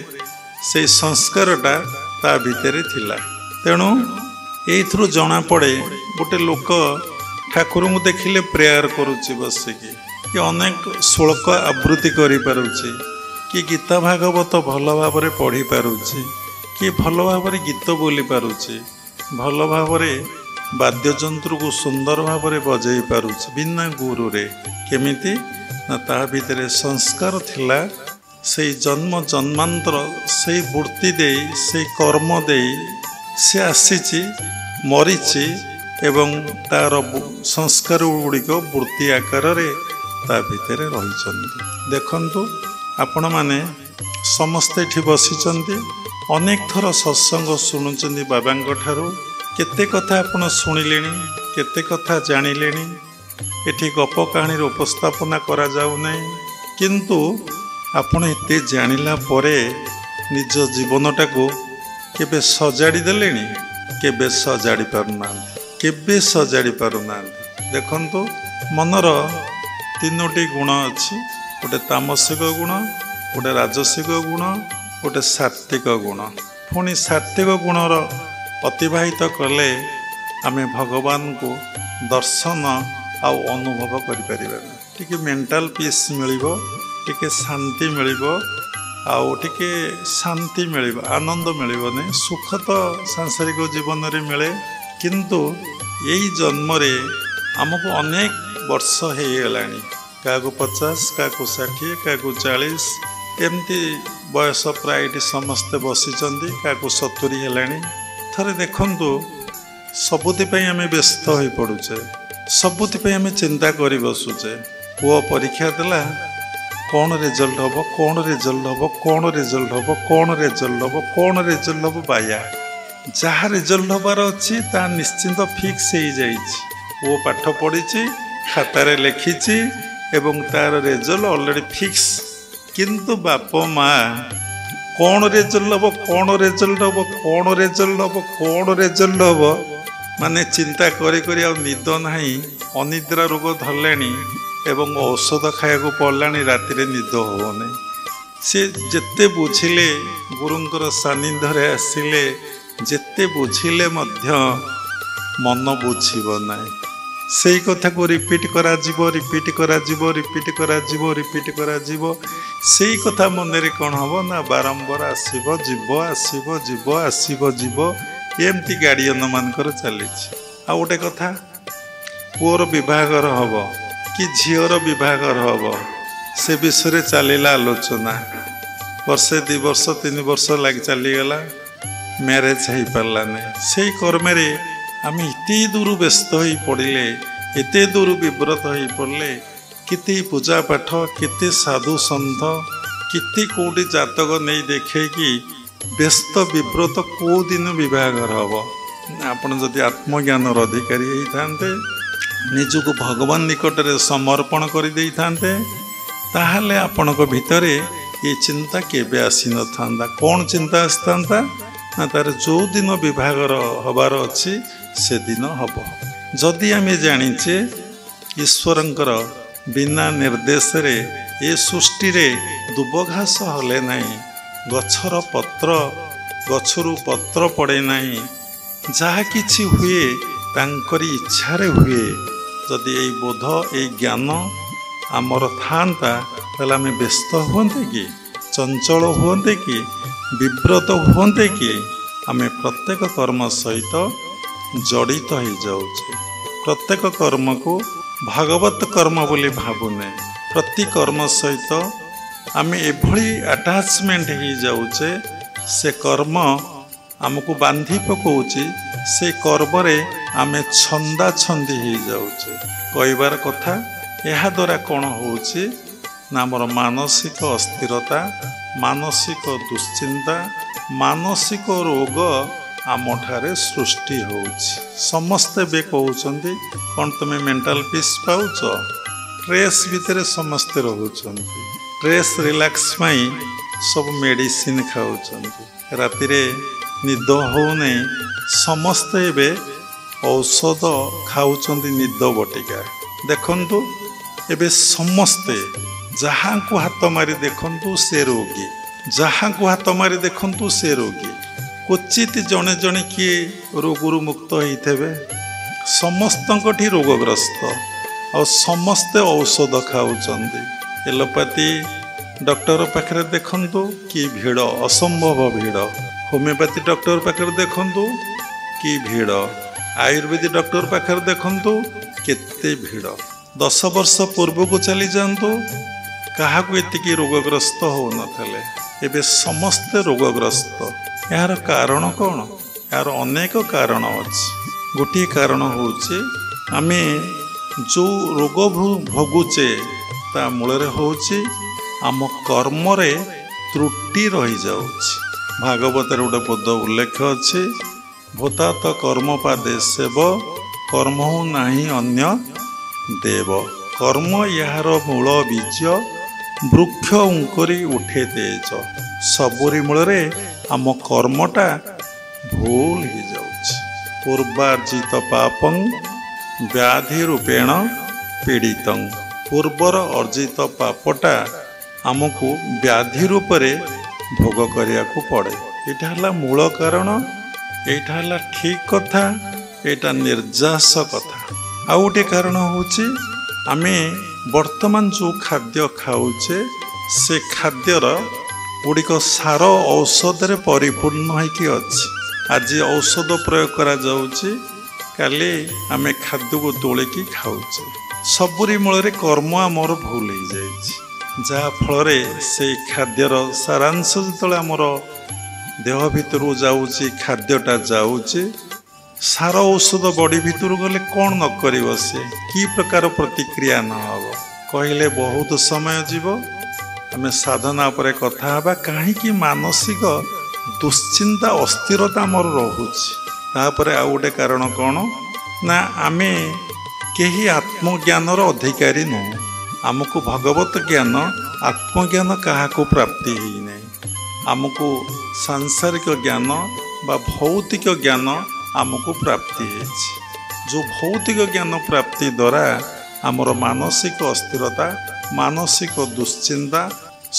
ସେଇ ସଂସ୍କାରଟା ତା ଭିତରେ ଥିଲା। ତେଣୁ ଏଇଥିରୁ ଜଣାପଡ଼େ ଗୋଟେ ଲୋକ ଠାକୁରଙ୍କୁ ଦେଖିଲେ ପ୍ରେୟାର କରୁଛି ବସିକି, କି ଅନେକ ଶ୍ଳୋକ ଆବୃତ୍ତି କରିପାରୁଛି, କି ଗୀତା ଭାଗବତ ଭଲ ଭାବରେ ପଢ଼ିପାରୁଛି, କି ଭଲ ଭାବରେ ଗୀତ ବୋଲି ପାରୁଛି, ଭଲ ଭାବରେ ବାଦ୍ୟଯନ୍ତ୍ରକୁ ସୁନ୍ଦର ଭାବରେ ବଜେଇ ପାରୁଛି ବିନା ଗୁରୁରେ। କେମିତି ନା ତା ଭିତରେ ସଂସ୍କାର ଥିଲା, ସେଇ ଜନ୍ମ ଜନ୍ମାନ୍ତର ସେଇ ବୃତ୍ତି ଦେଇ, ସେଇ କର୍ମ ଦେଇ ସେ ଆସିଛି, ମରିଛି ଏବଂ ତାର ସଂସ୍କାର ଗୁଡ଼ିକ ବୃତ୍ତି ଆକାରରେ ତା ଭିତରେ ରହିଛନ୍ତି। ଦେଖନ୍ତୁ, ଆପଣମାନେ ସମସ୍ତେ ଏଠି ବସିଛନ୍ତି, ଅନେକ ଥର ସତ୍ସଙ୍ଗ ଶୁଣୁଛନ୍ତି ବାବାଙ୍କ ଠାରୁ, କେତେ କଥା ଆପଣ ଶୁଣିଲେଣି, କେତେ କଥା ଜାଣିଲେଣି। ଏଠି ଗପ କାହାଣୀର ଉପସ୍ଥାପନା କରାଯାଉ ନାହିଁ, କିନ୍ତୁ ଆପଣ ଏତେ ଜାଣିଲା ପରେ ନିଜ ଜୀବନଟାକୁ କେବେ ସଜାଡ଼ି ଦେଲେଣି? କେବେ ସଜାଡ଼ି ପାରୁନାହାନ୍ତି, କେବେ ସଜାଡ଼ି ପାରୁନାହାନ୍ତି। ଦେଖନ୍ତୁ, ମନର ତିନୋଟି ଗୁଣ ଅଛି, ଗୋଟେ ତାମସିକ ଗୁଣ, ଗୋଟେ ରାଜସିକ ଗୁଣ, ଗୋଟେ ସାତ୍ତ୍ୱିକ ଗୁଣ। ପୁଣି ସାତ୍ତ୍ୱିକ ଗୁଣର ଅତିବାହିତ କଲେ ଆମେ ଭଗବାନଙ୍କୁ ଦର୍ଶନ ଆଉ ଅନୁଭବ କରିପାରିବାନି। ଟିକେ ମେଣ୍ଟାଲ ପିସ୍ ମିଳିବ, ଟିକେ ଶାନ୍ତି ମିଳିବ, ଆଉ ଟିକେ ଶାନ୍ତି ମିଳିବ, ଆନନ୍ଦ ମିଳିବନି। ସୁଖ ତ ସାଂସାରିକ ଜୀବନରେ ମିଳେ, କିନ୍ତୁ ଏଇ ଜନ୍ମରେ ଆମକୁ ଅନେକ ବର୍ଷ ହେଇଗଲାଣି, କାହାକୁ 50, କାହାକୁ 60, କାହାକୁ 40, ଏମିତି ବୟସ ପ୍ରାୟ ଏଠି ସମସ୍ତେ ବସିଛନ୍ତି, କାହାକୁ 70 ହେଲାଣି। ଥରେ ଦେଖନ୍ତୁ, ସବୁଥିପାଇଁ ଆମେ ବ୍ୟସ୍ତ ହୋଇପଡ଼ୁଛେ, ସବୁଥିପାଇଁ ଆମେ ଚିନ୍ତା କରି ବସୁଛେ। ପୁଅ ପରୀକ୍ଷା ଦେଲା, କ'ଣ ରେଜଲ୍ଟ ହେବ, କ'ଣ ରେଜଲ୍ଟ ହେବ, କ'ଣ ରେଜଲ୍ଟ ହେବ, କ'ଣ ରେଜଲ୍ଟ ହେବ, କ'ଣ ରେଜଲ୍ଟ ହେବ, ବାୟା। ଯାହା ରେଜଲ୍ଟ ହେବାର ଅଛି ତାହା ନିଶ୍ଚିନ୍ତ ଫିକ୍ସ ହେଇଯାଇଛି। ପୁଅ ପାଠ ପଢ଼ିଛି, ଖାତାରେ ଲେଖିଛି ଏବଂ ତାର ରେଜଲ୍ଟ ଅଲରେଡ଼ି ଫିକ୍ସ। କିନ୍ତୁ ବାପ ମା କ'ଣ ରେଜଲ୍ଟ ହେବ, କ'ଣ ରେଜଲ୍ଟ ହେବ, କ'ଣ ରେଜଲ୍ଟ ହେବ, କ'ଣ ରେଜଲ୍ଟ ହେବ ମାନେ ଚିନ୍ତା କରି କରି ଆଉ ନିଦ ନାହିଁ, ଅନିଦ୍ରା ରୋଗ ଧରିଲାଣି ଏବଂ ଔଷଧ ଖାଇବାକୁ ପଡ଼ିଲାଣି, ରାତିରେ ନିଦ ହେଉନି। ସେ ଯେତେ ବୁଝିଲେ, ଗୁରୁଙ୍କର ସାନ୍ନିଧ୍ୟରେ ଆସିଲେ ଯେତେ ବୁଝିଲେ ମଧ୍ୟ ମନ ବୁଝିବ ନାହିଁ। ସେଇ କଥାକୁ ରିପିଟ୍ କରାଯିବ, ରିପିଟ୍ କରାଯିବ, ରିପିଟ୍ କରାଯିବ, ରିପିଟ୍ କରାଯିବ। ସେଇ କଥା ମନରେ କ'ଣ ହେବ ନା ବାରମ୍ବାର ଆସିବ, ଯିବ, ଆସିବ, ଯିବ, ଆସିବ, ଯିବ, ଏମିତି ଗାର୍ଡ଼ିଆନମାନଙ୍କର ଚାଲିଛି। ଆଉ ଗୋଟେ କଥା, ପୁଅର ବିବାହଘର ହେବ କି ଝିଅର ବିବାହଘର ହେବ, ସେ ବିଷୟରେ ଚାଲିଲା ଆଲୋଚନା। ବର୍ଷେ, 2 ବର୍ଷ, 3 ବର୍ଷ ଲାଗି ଚାଲିଗଲା, ମ୍ୟାରେଜ୍ ହେଇପାରିଲାନି। ସେଇ କର୍ମରେ ଆମେ ଏତେ ଦୂର ବ୍ୟସ୍ତ ହୋଇ ପଡ଼ିଲେ, ଏତେ ଦୂର ବିବ୍ରତ ହୋଇ ପଡ଼ିଲେ, କେତେ ପୂଜା ପାଠ, କେତେ ସାଧୁ ସନ୍ଥ, କେତେ କେଉଁଠି ଜାତକ ନେଇ ଦେଖେଇକି ବ୍ୟସ୍ତ ବିବ୍ରତ। କେଉଁ ଦିନ ବିବାହଘର ହେବ? ଆପଣ ଯଦି ଆତ୍ମଜ୍ଞାନର ଅଧିକାରୀ ହେଇଥାନ୍ତେ, ନିଜକୁ ଭଗବାନ ନିକଟରେ ସମର୍ପଣ କରିଦେଇଥାନ୍ତେ, ତାହେଲେ ଆପଣଙ୍କ ଭିତରେ ଏ ଚିନ୍ତା କେବେ ଆସିନଥାନ୍ତା। କ'ଣ ଚିନ୍ତା ଆସିଥାନ୍ତା ନା ତାର ଯେଉଁ ଦିନ ବିବାହଘର ହେବାର ଅଛି ସେଦିନ ହେବ। ଯଦି ଆମେ ଜାଣିଛେ ଈଶ୍ୱରଙ୍କର ବିନା ନିର୍ଦ୍ଦେଶରେ ଏ ସୃଷ୍ଟିରେ ଦୁବ ଘାସ ହଲେ ନାହିଁ, ଗଛର ପତ୍ର, ଗଛରୁ ପତ୍ର ପଡ଼େ ନାହିଁ, ଯାହା କିଛି ହୁଏ ତାଙ୍କରି ଇଚ୍ଛାରେ ହୁଏ। ଯଦି ଏଇ ବୋଧ, ଏଇ ଜ୍ଞାନ ଆମର ଥାନ୍ତା, ତାହେଲେ ଆମେ ବ୍ୟସ୍ତ ହୁଅନ୍ତେ କି, ଚଞ୍ଚଳ ହୁଅନ୍ତେ କି, ବିବ୍ରତ ହୁଅନ୍ତେ କି? ଆମେ ପ୍ରତ୍ୟେକ କର୍ମ ସହିତ ଜଡ଼ିତ ହେଇଯାଉଛେ। ପ୍ରତ୍ୟେକ କର୍ମକୁ ଭାଗବତ କର୍ମ ବୋଲି ଭାବୁନେ। ପ୍ରତି କର୍ମ ସହିତ ଆମେ ଏଭଳି ଆଟାଚମେଣ୍ଟ ହେଇଯାଉଛେ, ସେ କର୍ମ ଆମକୁ ବାନ୍ଧି ପକାଉଛି, ସେ କର୍ମରେ ଆମେ ଛନ୍ଦାଛନ୍ଦି ହେଇଯାଉଛେ। କହିବାର କଥା, ଏହାଦ୍ୱାରା କ'ଣ ହେଉଛି ନା ଆମର ମାନସିକ ଅସ୍ଥିରତା, ମାନସିକ ଦୁଶ୍ଚିନ୍ତା, ମାନସିକ ରୋଗ ଆମଠାରେ ସୃଷ୍ଟି ହେଉଛି। ସମସ୍ତେ ଏବେ କହୁଛନ୍ତି, କ'ଣ ତୁମେ ମେଣ୍ଟାଲ ପିସ୍ ପାଉଛ? ଷ୍ଟ୍ରେସ୍ ଭିତରେ ସମସ୍ତେ ରହୁଛନ୍ତି। ଷ୍ଟ୍ରେସ୍ ରିଲାକ୍ସ ପାଇଁ ସବୁ ମେଡ଼ିସିନ ଖାଉଛନ୍ତି, ରାତିରେ ନିଦ ହେଉନି, ସମସ୍ତେ ଏବେ ଔଷଧ ଖାଉଛନ୍ତି, ନିଦ ବଟିକା। ଦେଖନ୍ତୁ, ଏବେ ସମସ୍ତେ ଯାହାଙ୍କୁ ହାତ ମାରି ଦେଖନ୍ତୁ ସେ ରୋଗୀ, ଯାହାଙ୍କୁ ହାତ ମାରି ଦେଖନ୍ତୁ ସେ ରୋଗୀ। କ୍ୱଚିତ ଜଣେ ଜଣେ କିଏ ରୋଗରୁ ମୁକ୍ତ ହେଇଥିବେ, ସମସ୍ତଙ୍କଠି ରୋଗଗ୍ରସ୍ତ ଆଉ ସମସ୍ତେ ଔଷଧ ଖାଉଛନ୍ତି। ଏଲୋପାଥି ଡକ୍ଟର ପାଖରେ ଦେଖନ୍ତୁ କି ଭିଡ଼, ଅସମ୍ଭବ ଭିଡ଼। ହୋମିଓପାଥି ଡକ୍ଟର ପାଖରେ ଦେଖନ୍ତୁ କି ଭିଡ଼। ଆୟୁର୍ବେଦିକ ଡକ୍ଟର ପାଖରେ ଦେଖନ୍ତୁ କେତେ ଭିଡ଼। 10 ବର୍ଷ ପୂର୍ବକୁ ଚାଲି ଯାଆନ୍ତୁ, କାହାକୁ ଏତିକି ରୋଗଗ୍ରସ୍ତ ହେଉନଥିଲେ। ଏବେ ସମସ୍ତେ ରୋଗଗ୍ରସ୍ତ। ଏହାର କାରଣ କ'ଣ? ଏହାର ଅନେକ କାରଣ ଅଛି। ଗୋଟିଏ କାରଣ ହେଉଛି ଆମେ ଯେଉଁ ରୋଗ ଭୋଗୁଛେ ତା ମୂଳରେ ହେଉଛି ଆମ କର୍ମରେ ତ୍ରୁଟି ରହିଯାଉଛି। ଭାଗବତରେ ଗୋଟେ ପଦ ଉଲ୍ଲେଖ ଅଛି, ଭୂତାତ କର୍ମ ପାଦେ ସେବ କର୍ମହୁ ନାହିଁ ଅନ୍ୟ ଦେବ। କର୍ମ ଏହାର ମୂଳ ବୀଜ, ବୃକ୍ଷ ଉଙ୍କରି ଉଠେ ତେଜ। ସବୁରି ମୂଳରେ ଆମ କର୍ମଟା ଭୁଲ ହେଇଯାଉଛି। ପୂର୍ବାର୍ଜିତ ପାପଂ ବ୍ୟାଧି ରୂପେଣ ପୀଡ଼ିତଂ। ପୂର୍ବର ଅର୍ଜିତ ପାପଟା ଆମକୁ ବ୍ୟାଧି ରୂପରେ ଭୋଗ କରିବାକୁ ପଡ଼େ। ଏଇଟା ହେଲା ମୂଳ କାରଣ। ଏଇଟା ହେଲା ଠିକ୍ କଥା, ଏଇଟା ନିର୍ଯାସ କଥା। ଆଉ ଗୋଟେ କାରଣ ହେଉଛି ଆମେ ବର୍ତ୍ତମାନ ଯେଉଁ ଖାଦ୍ୟ ଖାଉଛେ ସେ ଖାଦ୍ୟର ଗୁଡ଼ିକ ସାର ଔଷଧରେ ପରିପୂର୍ଣ୍ଣ ହୋଇକି ଅଛି। ଆଜି ଔଷଧ ପ୍ରୟୋଗ କରାଯାଉଛି, କାଲି ଆମେ ଖାଦ୍ୟକୁ ତୋଳିକି ଖାଉଛେ। ସବୁରି ମୂଳରେ କର୍ମ ଆମର ଭୁଲ ହେଇଯାଇଛି, ଯାହାଫଳରେ ସେଇ ଖାଦ୍ୟର ସାରାଂଶ ଯେତେବେଳେ ଆମର ଦେହ ଭିତରୁ ଯାଉଛି, ଖାଦ୍ୟଟା ଯାଉଛି, ସାର ଔଷଧ ବଡ଼ି ଭିତରୁ ଗଲେ କ'ଣ ନ କରିବ, ସେ କି ପ୍ରକାର ପ୍ରତିକ୍ରିୟା ନ ହେବ କହିଲେ ବହୁତ ସମୟ ଯିବ। ଆମେ ସାଧନା ଉପରେ କଥା ହେବା। କାହିଁକି ମାନସିକ ଦୁଶ୍ଚିନ୍ତା ଅସ୍ଥିରତା ଆମର ରହୁଛି? ତାପରେ ଆଉ ଗୋଟେ କାରଣ କ'ଣ ନା, ଆମେ କେହି ଆତ୍ମଜ୍ଞାନର ଅଧିକାରୀ ନୁହଁ। ଆମକୁ ଭଗବତ ଜ୍ଞାନ, ଆତ୍ମଜ୍ଞାନ କାହାକୁ ପ୍ରାପ୍ତି ହେଇନାହିଁ। ଆମକୁ ସାଂସାରିକ ଜ୍ଞାନ ବା ଭୌତିକ ଜ୍ଞାନ ଆମକୁ ପ୍ରାପ୍ତି ହେଇଛି। ଯେଉଁ ଭୌତିକ ଜ୍ଞାନ ପ୍ରାପ୍ତି ଦ୍ୱାରା ଆମର ମାନସିକ ଅସ୍ଥିରତା, ମାନସିକ ଦୁଶ୍ଚିନ୍ତା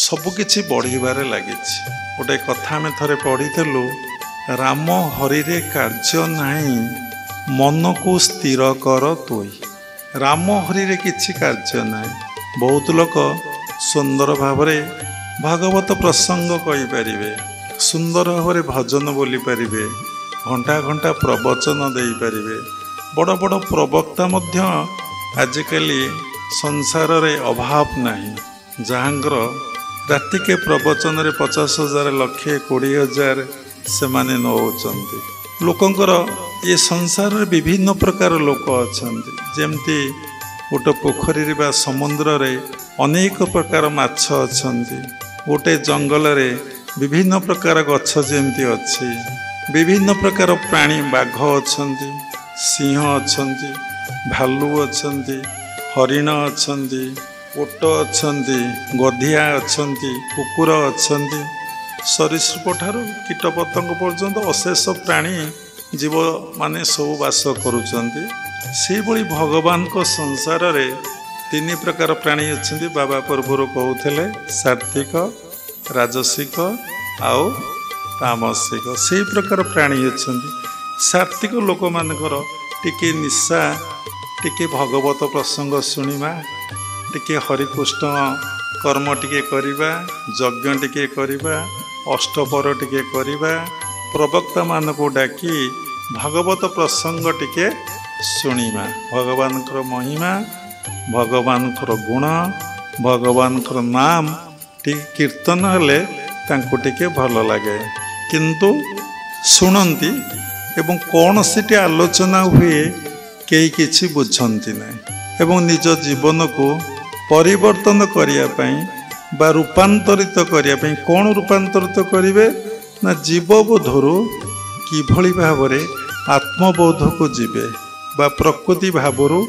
ସବୁକିଛି ବଢ଼ିବାରେ ଲାଗିଛି। ଗୋଟେ କଥା ଆମେ ଥରେ ପଢ଼ିଥିଲୁ, ରାମ ହରିରେ କାର୍ଯ୍ୟ ନାହିଁ ମନକୁ ସ୍ଥିର କର ତୁଇ। ରାମ ହରିରେ କିଛି କାର୍ଯ୍ୟ ନାହିଁ। ବହୁତ ଲୋକ ସୁନ୍ଦର ଭାବରେ ଭାଗବତ ପ୍ରସଙ୍ଗ କହିପାରିବେ, ସୁନ୍ଦର ଭାବରେ ଭଜନ ବୋଲିପାରିବେ, ଘଣ୍ଟା ଘଣ୍ଟା ପ୍ରବଚନ ଦେଇପାରିବେ। ବଡ଼ ବଡ଼ ପ୍ରବକ୍ତା ମଧ୍ୟ ଆଜିକାଲି ସଂସାରରେ ଅଭାବ ନାହିଁ, ଯାହାଙ୍କର ରାତିକେ ପ୍ରବଚନରେ 50,000, 1,20,000 ସେମାନେ ନେଉଛନ୍ତି। ଲୋକଙ୍କର ଏ ସଂସାରରେ ବିଭିନ୍ନ ପ୍ରକାର ଲୋକ ଅଛନ୍ତି। ଯେମିତି ଗୋଟେ ପୋଖରୀରେ ବା ସମୁଦ୍ରରେ ଅନେକ ପ୍ରକାର ମାଛ ଅଛନ୍ତି, ଗୋଟେ ଜଙ୍ଗଲରେ ବିଭିନ୍ନ ପ୍ରକାର ଗଛ ଯେମିତି ଅଛି, ବିଭିନ୍ନ ପ୍ରକାର ପ୍ରାଣୀ, ବାଘ ଅଛନ୍ତି, ସିଂହ ଅଛନ୍ତି, ଭାଲୁ ଅଛନ୍ତି, ହରିଣ ଅଛନ୍ତି, ଓଟ ଅଛନ୍ତି, ଗଧିଆ ଅଛନ୍ତି, କୁକୁର ଅଛନ୍ତି, ସରୀସୃପ ଠାରୁ କୀଟପତଙ୍ଗ ପର୍ଯ୍ୟନ୍ତ ଅଶେଷ ପ୍ରାଣୀ ଜୀବମାନେ ସବୁ ବାସ କରୁଛନ୍ତି। ସେହିଭଳି ଭଗବାନଙ୍କ ସଂସାରରେ 3 ପ୍ରକାର ପ୍ରାଣୀ ଅଛନ୍ତି। ବାବା ପୂର୍ବରୁ କହୁଥିଲେ, ସାତ୍ଵିକ, ରାଜସିକ ଆଉ ତାମସିକ। ସେହି ପ୍ରକାର ପ୍ରାଣୀ ଅଛନ୍ତି। ସାତ୍ଵିକ ଲୋକମାନଙ୍କର ଟିକେ ନିଶା, ଟିକେ ଭଗବତ ପ୍ରସଙ୍ଗ ଶୁଣିବା, ଟିକେ ହରିକୃଷ୍ଣ କର୍ମ ଟିକେ କରିବା, ଯଜ୍ଞ ଟିକେ କରିବା, ଅଷ୍ଟପର ଟିକେ କରିବା, ପ୍ରବକ୍ତାମାନଙ୍କୁ ଡାକି ଭଗବତ ପ୍ରସଙ୍ଗ ଟିକେ ଶୁଣିବା, ଭଗବାନଙ୍କର ମହିମା, ଭଗବାନଙ୍କର ଗୁଣ, ଭଗବାନଙ୍କର ନାମ ଟିକେ କୀର୍ତ୍ତନ ହେଲେ ତାଙ୍କୁ ଟିକେ ଭଲ ଲାଗେ। କିନ୍ତୁ ଶୁଣନ୍ତି ଏବଂ କ'ଣ ସେଠି ଆଲୋଚନା ହୁଏ କେହି କିଛି ବୁଝନ୍ତି ନାହିଁ। ଏବଂ ନିଜ ଜୀବନକୁ ପରିବର୍ତ୍ତନ କରିବା ପାଇଁ ବା ରୂପାନ୍ତରିତ କରିବା ପାଇଁ କ'ଣ ରୂପାନ୍ତରିତ କରିବେ ନା, ଜୀବବୋଧରୁ କିଭଳି ଭାବରେ ଆତ୍ମବୋଧକୁ ଯିବେ ବା ପ୍ରକୃତି ଭାବରୁ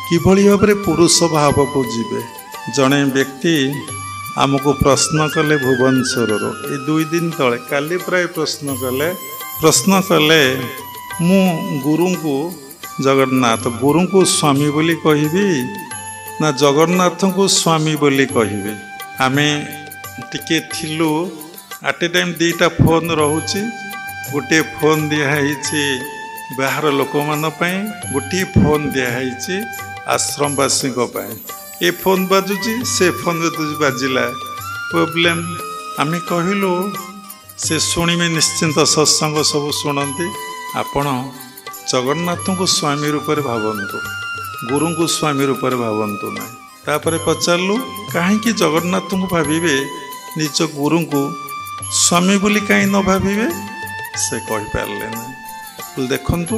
କିଭଳି ଭାବରେ ପୁରୁଷ ଭାବକୁ ଯିବେ। ଜଣେ ବ୍ୟକ୍ତି ଆମକୁ ପ୍ରଶ୍ନ କଲେ ଭୁବନେଶ୍ୱରରୁ, ଏଇ 2 ଦିନ ତଳେ, କାଲି ପ୍ରାୟ ପ୍ରଶ୍ନ କଲେ ମୁଁ ଗୁରୁଙ୍କୁ ଗୁରୁଙ୍କୁ ସ୍ୱାମୀ ବୋଲି କହିବି ନା ଜଗନ୍ନାଥଙ୍କୁ ସ୍ୱାମୀ ବୋଲି କହିବି? ଆମେ ଟିକେ ଥିଲୁ, ଆଟ୍ ଏ ଟାଇମ୍ 2ଟା ଫୋନ୍ ରହୁଛି। ଗୋଟିଏ ଫୋନ୍ ଦିଆହେଇଛି ବାହାର ଲୋକମାନଙ୍କ ପାଇଁ ଗୋଟିଏ ଫୋନ୍ ଦିଆହେଇଛି ଆଶ୍ରମବାସୀଙ୍କ ପାଇଁ। ଏ ଫୋନ୍ ବାଜୁଛି, ସେ ଫୋନ୍ ଯଦି ବାଜିଲା ପ୍ରୋବ୍ଲେମ୍। ଆମେ କହିଲୁ ସେ ଶୁଣିବେ ନିଶ୍ଚିନ୍ତ, ସତ୍ସଙ୍ଗ ସବୁ ଶୁଣନ୍ତି। ଆପଣ ଜଗନ୍ନାଥଙ୍କୁ ସ୍ୱାମୀ ରୂପରେ ଭାବନ୍ତୁ, ଗୁରୁଙ୍କୁ ସ୍ୱାମୀ ରୂପରେ ଭାବନ୍ତୁ ନାହିଁ। ତାପରେ ପଚାରିଲୁ କାହିଁକି ଜଗନ୍ନାଥଙ୍କୁ ଭାବିବେ, ନିଜ ଗୁରୁଙ୍କୁ ସ୍ୱାମୀ ବୋଲି କାହିଁ ନ ଭାବିବେ? ସେ କହିପାରିଲେ ନାହିଁ। ଦେଖନ୍ତୁ,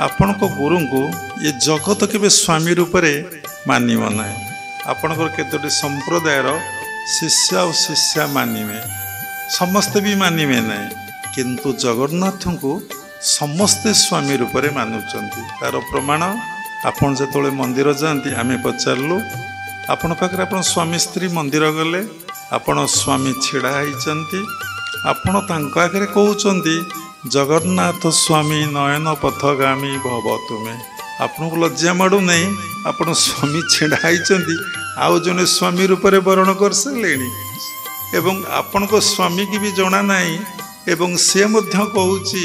ଆପଣଙ୍କ ଗୁରୁଙ୍କୁ ଏ ଜଗତ କେବେ ସ୍ୱାମୀ ରୂପରେ ମାନିବ ନାହିଁ। ଆପଣଙ୍କର କେତୋଟି ସମ୍ପ୍ରଦାୟର ଶିଷ୍ୟ ଆଉ ଶିଷ୍ୟା ମାନିବେ, ସମସ୍ତେ ବି ମାନିବେ ନାହିଁ। କିନ୍ତୁ ଜଗନ୍ନାଥଙ୍କୁ ସମସ୍ତେ ସ୍ୱାମୀ ରୂପରେ ମାନୁଛନ୍ତି। ତାର ପ୍ରମାଣ, ଆପଣ ଯେତେବେଳେ ମନ୍ଦିର ଯାଆନ୍ତି, ଆମେ ପଚାରିଲୁ ଆପଣ ପାଖରେ ଆପଣ ସ୍ୱାମୀ ସ୍ତ୍ରୀ ମନ୍ଦିର ଗଲେ, ଆପଣ ସ୍ୱାମୀ ଛିଡ଼ା ହେଇଛନ୍ତି, ଆପଣ ତାଙ୍କ ଆଗରେ କହୁଛନ୍ତି ଜଗନ୍ନାଥ ସ୍ୱାମୀ ନୟନ ପଥଗାମୀ ଭବ ତୁମେ। ଆପଣଙ୍କୁ ଲଜ୍ଜା ମାଡ଼ୁନାହିଁ? ଆପଣ ସ୍ୱାମୀ ଛିଡ଼ା ହେଇଛନ୍ତି, ଆଉ ଜଣେ ସ୍ୱାମୀ ରୂପରେ ବରଣ କରିସାରିଲେଣି ଏବଂ ଆପଣଙ୍କ ସ୍ୱାମୀକି ବି ଜଣା ନାହିଁ, ଏବଂ ସେ ମଧ୍ୟ କହୁଛି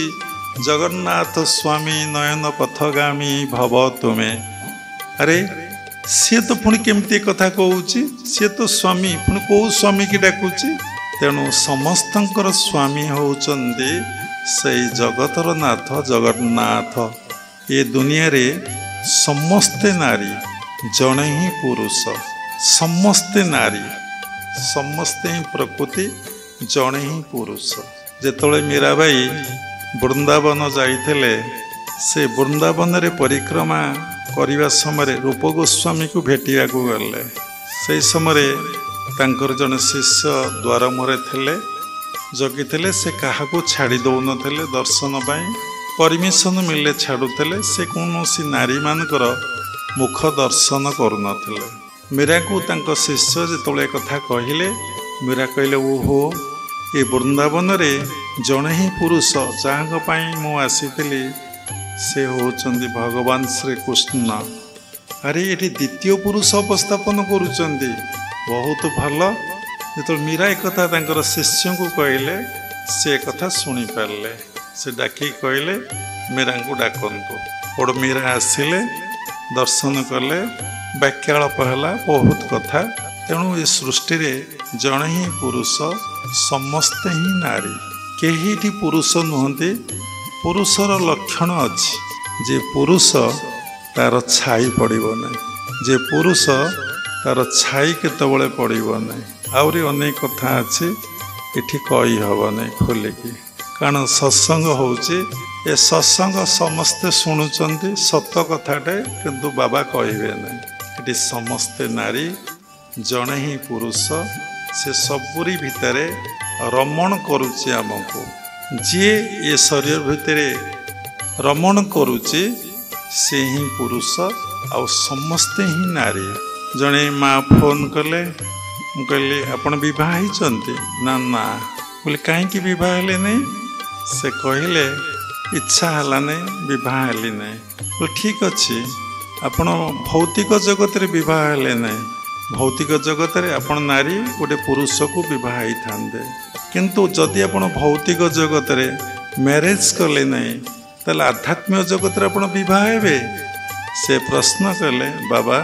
ଜଗନ୍ନାଥ ସ୍ୱାମୀ ନୟନ ପଥଗାମୀ ଭବ ତୁମେ। ଆରେ ସିଏ ତ ପୁଣି କେମିତି କଥା କହୁଛି? ସିଏ ତ ସ୍ୱାମୀ, ପୁଣି କେଉଁ ସ୍ୱାମୀକି ଡାକୁଛି? ତେଣୁ ସମସ୍ତଙ୍କର ସ୍ୱାମୀ ହେଉଛନ୍ତି ସେଇ ଜଗତର ନାଥ ଜଗନ୍ନାଥ। ଏ ଦୁନିଆରେ ସମସ୍ତେ ନାରୀ, ଜଣେ ହିଁ ପୁରୁଷ। ସମସ୍ତେ ନାରୀ, ସମସ୍ତେ ହିଁ ପ୍ରକୃତି, ଜଣେ ହିଁ ପୁରୁଷ। ଯେତେବେଳେ ମୀରାବାଇ ବୃନ୍ଦାବନ ଯାଇଥିଲେ, ସେ ବୃନ୍ଦାବନରେ ପରିକ୍ରମା କରିବା ସମୟରେ ରୂପ ଗୋସ୍ୱାମୀକୁ ଭେଟିବାକୁ ଗଲେ। ସେହି ସମୟରେ ତାଙ୍କର ଜଣେ ଶିଷ୍ୟ ଦ୍ୱାର ମୁହଁରେ ଥିଲେ, ଜଗିଥିଲେ। ସେ କାହାକୁ ଛାଡ଼ି ଦେଉନଥିଲେ ଦର୍ଶନ ପାଇଁ, ପରମିଶନ ମିଳିଲେ ଛାଡ଼ୁଥିଲେ। ସେ କୌଣସି ନାରୀମାନଙ୍କର ମୁଖ ଦର୍ଶନ କରୁନଥିଲେ। ମୀରାକୁ ତାଙ୍କ ଶିଷ୍ୟ ଯେତେବେଳେ କଥା କହିଲେ, ମୀରା କହିଲେ ଓହୋ, ଏ ବୃନ୍ଦାବନରେ ଜଣେ ହିଁ ପୁରୁଷ ଯାହାଙ୍କ ପାଇଁ ମୁଁ ଆସିଥିଲି, ସେ ହେଉଛନ୍ତି ଭଗବାନ ଶ୍ରୀକୃଷ୍ଣ। ଆରେ ଏଠି ଦ୍ୱିତୀୟ ପୁରୁଷ ଉପସ୍ଥାପନ କରୁଛନ୍ତି, ବହୁତ ଭଲ। ଯେତେବେଳେ ମୀରା ଏକଥା ତାଙ୍କର ଶିଷ୍ୟଙ୍କୁ କହିଲେ, ସେ କଥା ଶୁଣିପାରିଲେ। ସେ ଡାକିକି କହିଲେ ମୀରାଙ୍କୁ ଡାକନ୍ତୁ। ବଡ଼ ମୀରା ଆସିଲେ, ଦର୍ଶନ କଲେ, ବାକ୍ୟାଳାପ ହେଲା, ବହୁତ କଥା। ତେଣୁ ଏ ସୃଷ୍ଟିରେ ଜଣେ ହିଁ ପୁରୁଷ, ସମସ୍ତେ ହିଁ ନାରୀ। କେହି ଏଠି ପୁରୁଷ ନୁହନ୍ତି। ପୁରୁଷର ଲକ୍ଷଣ ଅଛି, ଯେ ପୁରୁଷ ତାର ଛାଇ ପଡ଼ିବ ନାହିଁ, ଯେ ପୁରୁଷ ତାର ଛାଇ କେତେବେଳେ ପଡ଼ିବ ନାହିଁ। ଆହୁରି ଅନେକ କଥା ଅଛି, ଏଠି କହିହେବ ନାହିଁ ଖୋଲିକି, କାରଣ ସତ୍ସଙ୍ଗ ହେଉଛି, ଏ ସତ୍ସଙ୍ଗ ସମସ୍ତେ ଶୁଣୁଛନ୍ତି, ସତ କଥାଟେ, କିନ୍ତୁ ବାବା କହିବେ ନାହିଁ। ଏଠି ସମସ୍ତେ ନାରୀ, ଜଣେ ହିଁ ପୁରୁଷ। ସେ ସବୁରି ଭିତରେ ରମଣ କରୁଛି ଆମକୁ। ଯିଏ ଏ ଶରୀର ଭିତରେ ରମଣ କରୁଛି, ସେ ହିଁ ପୁରୁଷ, ଆଉ ସମସ୍ତେ ହିଁ ନାରୀ। ଜଣେ ମା ଫୋନ୍ କଲେ, ମୁଁ କହିଲି ଆପଣ ବିବାହ ହେଇଛନ୍ତି? ନା ନା। ବୋଲେ କାହିଁକି ବିବାହ ହେଲେ ନାହିଁ? ସେ କହିଲେ ଇଚ୍ଛା ହେଲା ନାହିଁ, ବିବାହ ହେଲି ନାହିଁ। ବୋଲେ ଠିକ୍ ଅଛି, ଆପଣ ଭୌତିକ ଜଗତରେ ବିବାହ ହେଲେ ନାହିଁ। ଭୌତିକ ଜଗତରେ ଆପଣ ନାରୀ ଗୋଟେ ପୁରୁଷକୁ ବିବାହ ହେଇଥାନ୍ତେ। କିନ୍ତୁ ଯଦି ଆପଣ ଭୌତିକ ଜଗତରେ ମ୍ୟାରେଜ୍ କଲେ ନାହିଁ, ତାହେଲେ ଆଧ୍ୟାତ୍ମିକ ଜଗତରେ ଆପଣ ବିବାହ ହେବେ? ସେ ପ୍ରଶ୍ନ କଲେ ବାବା,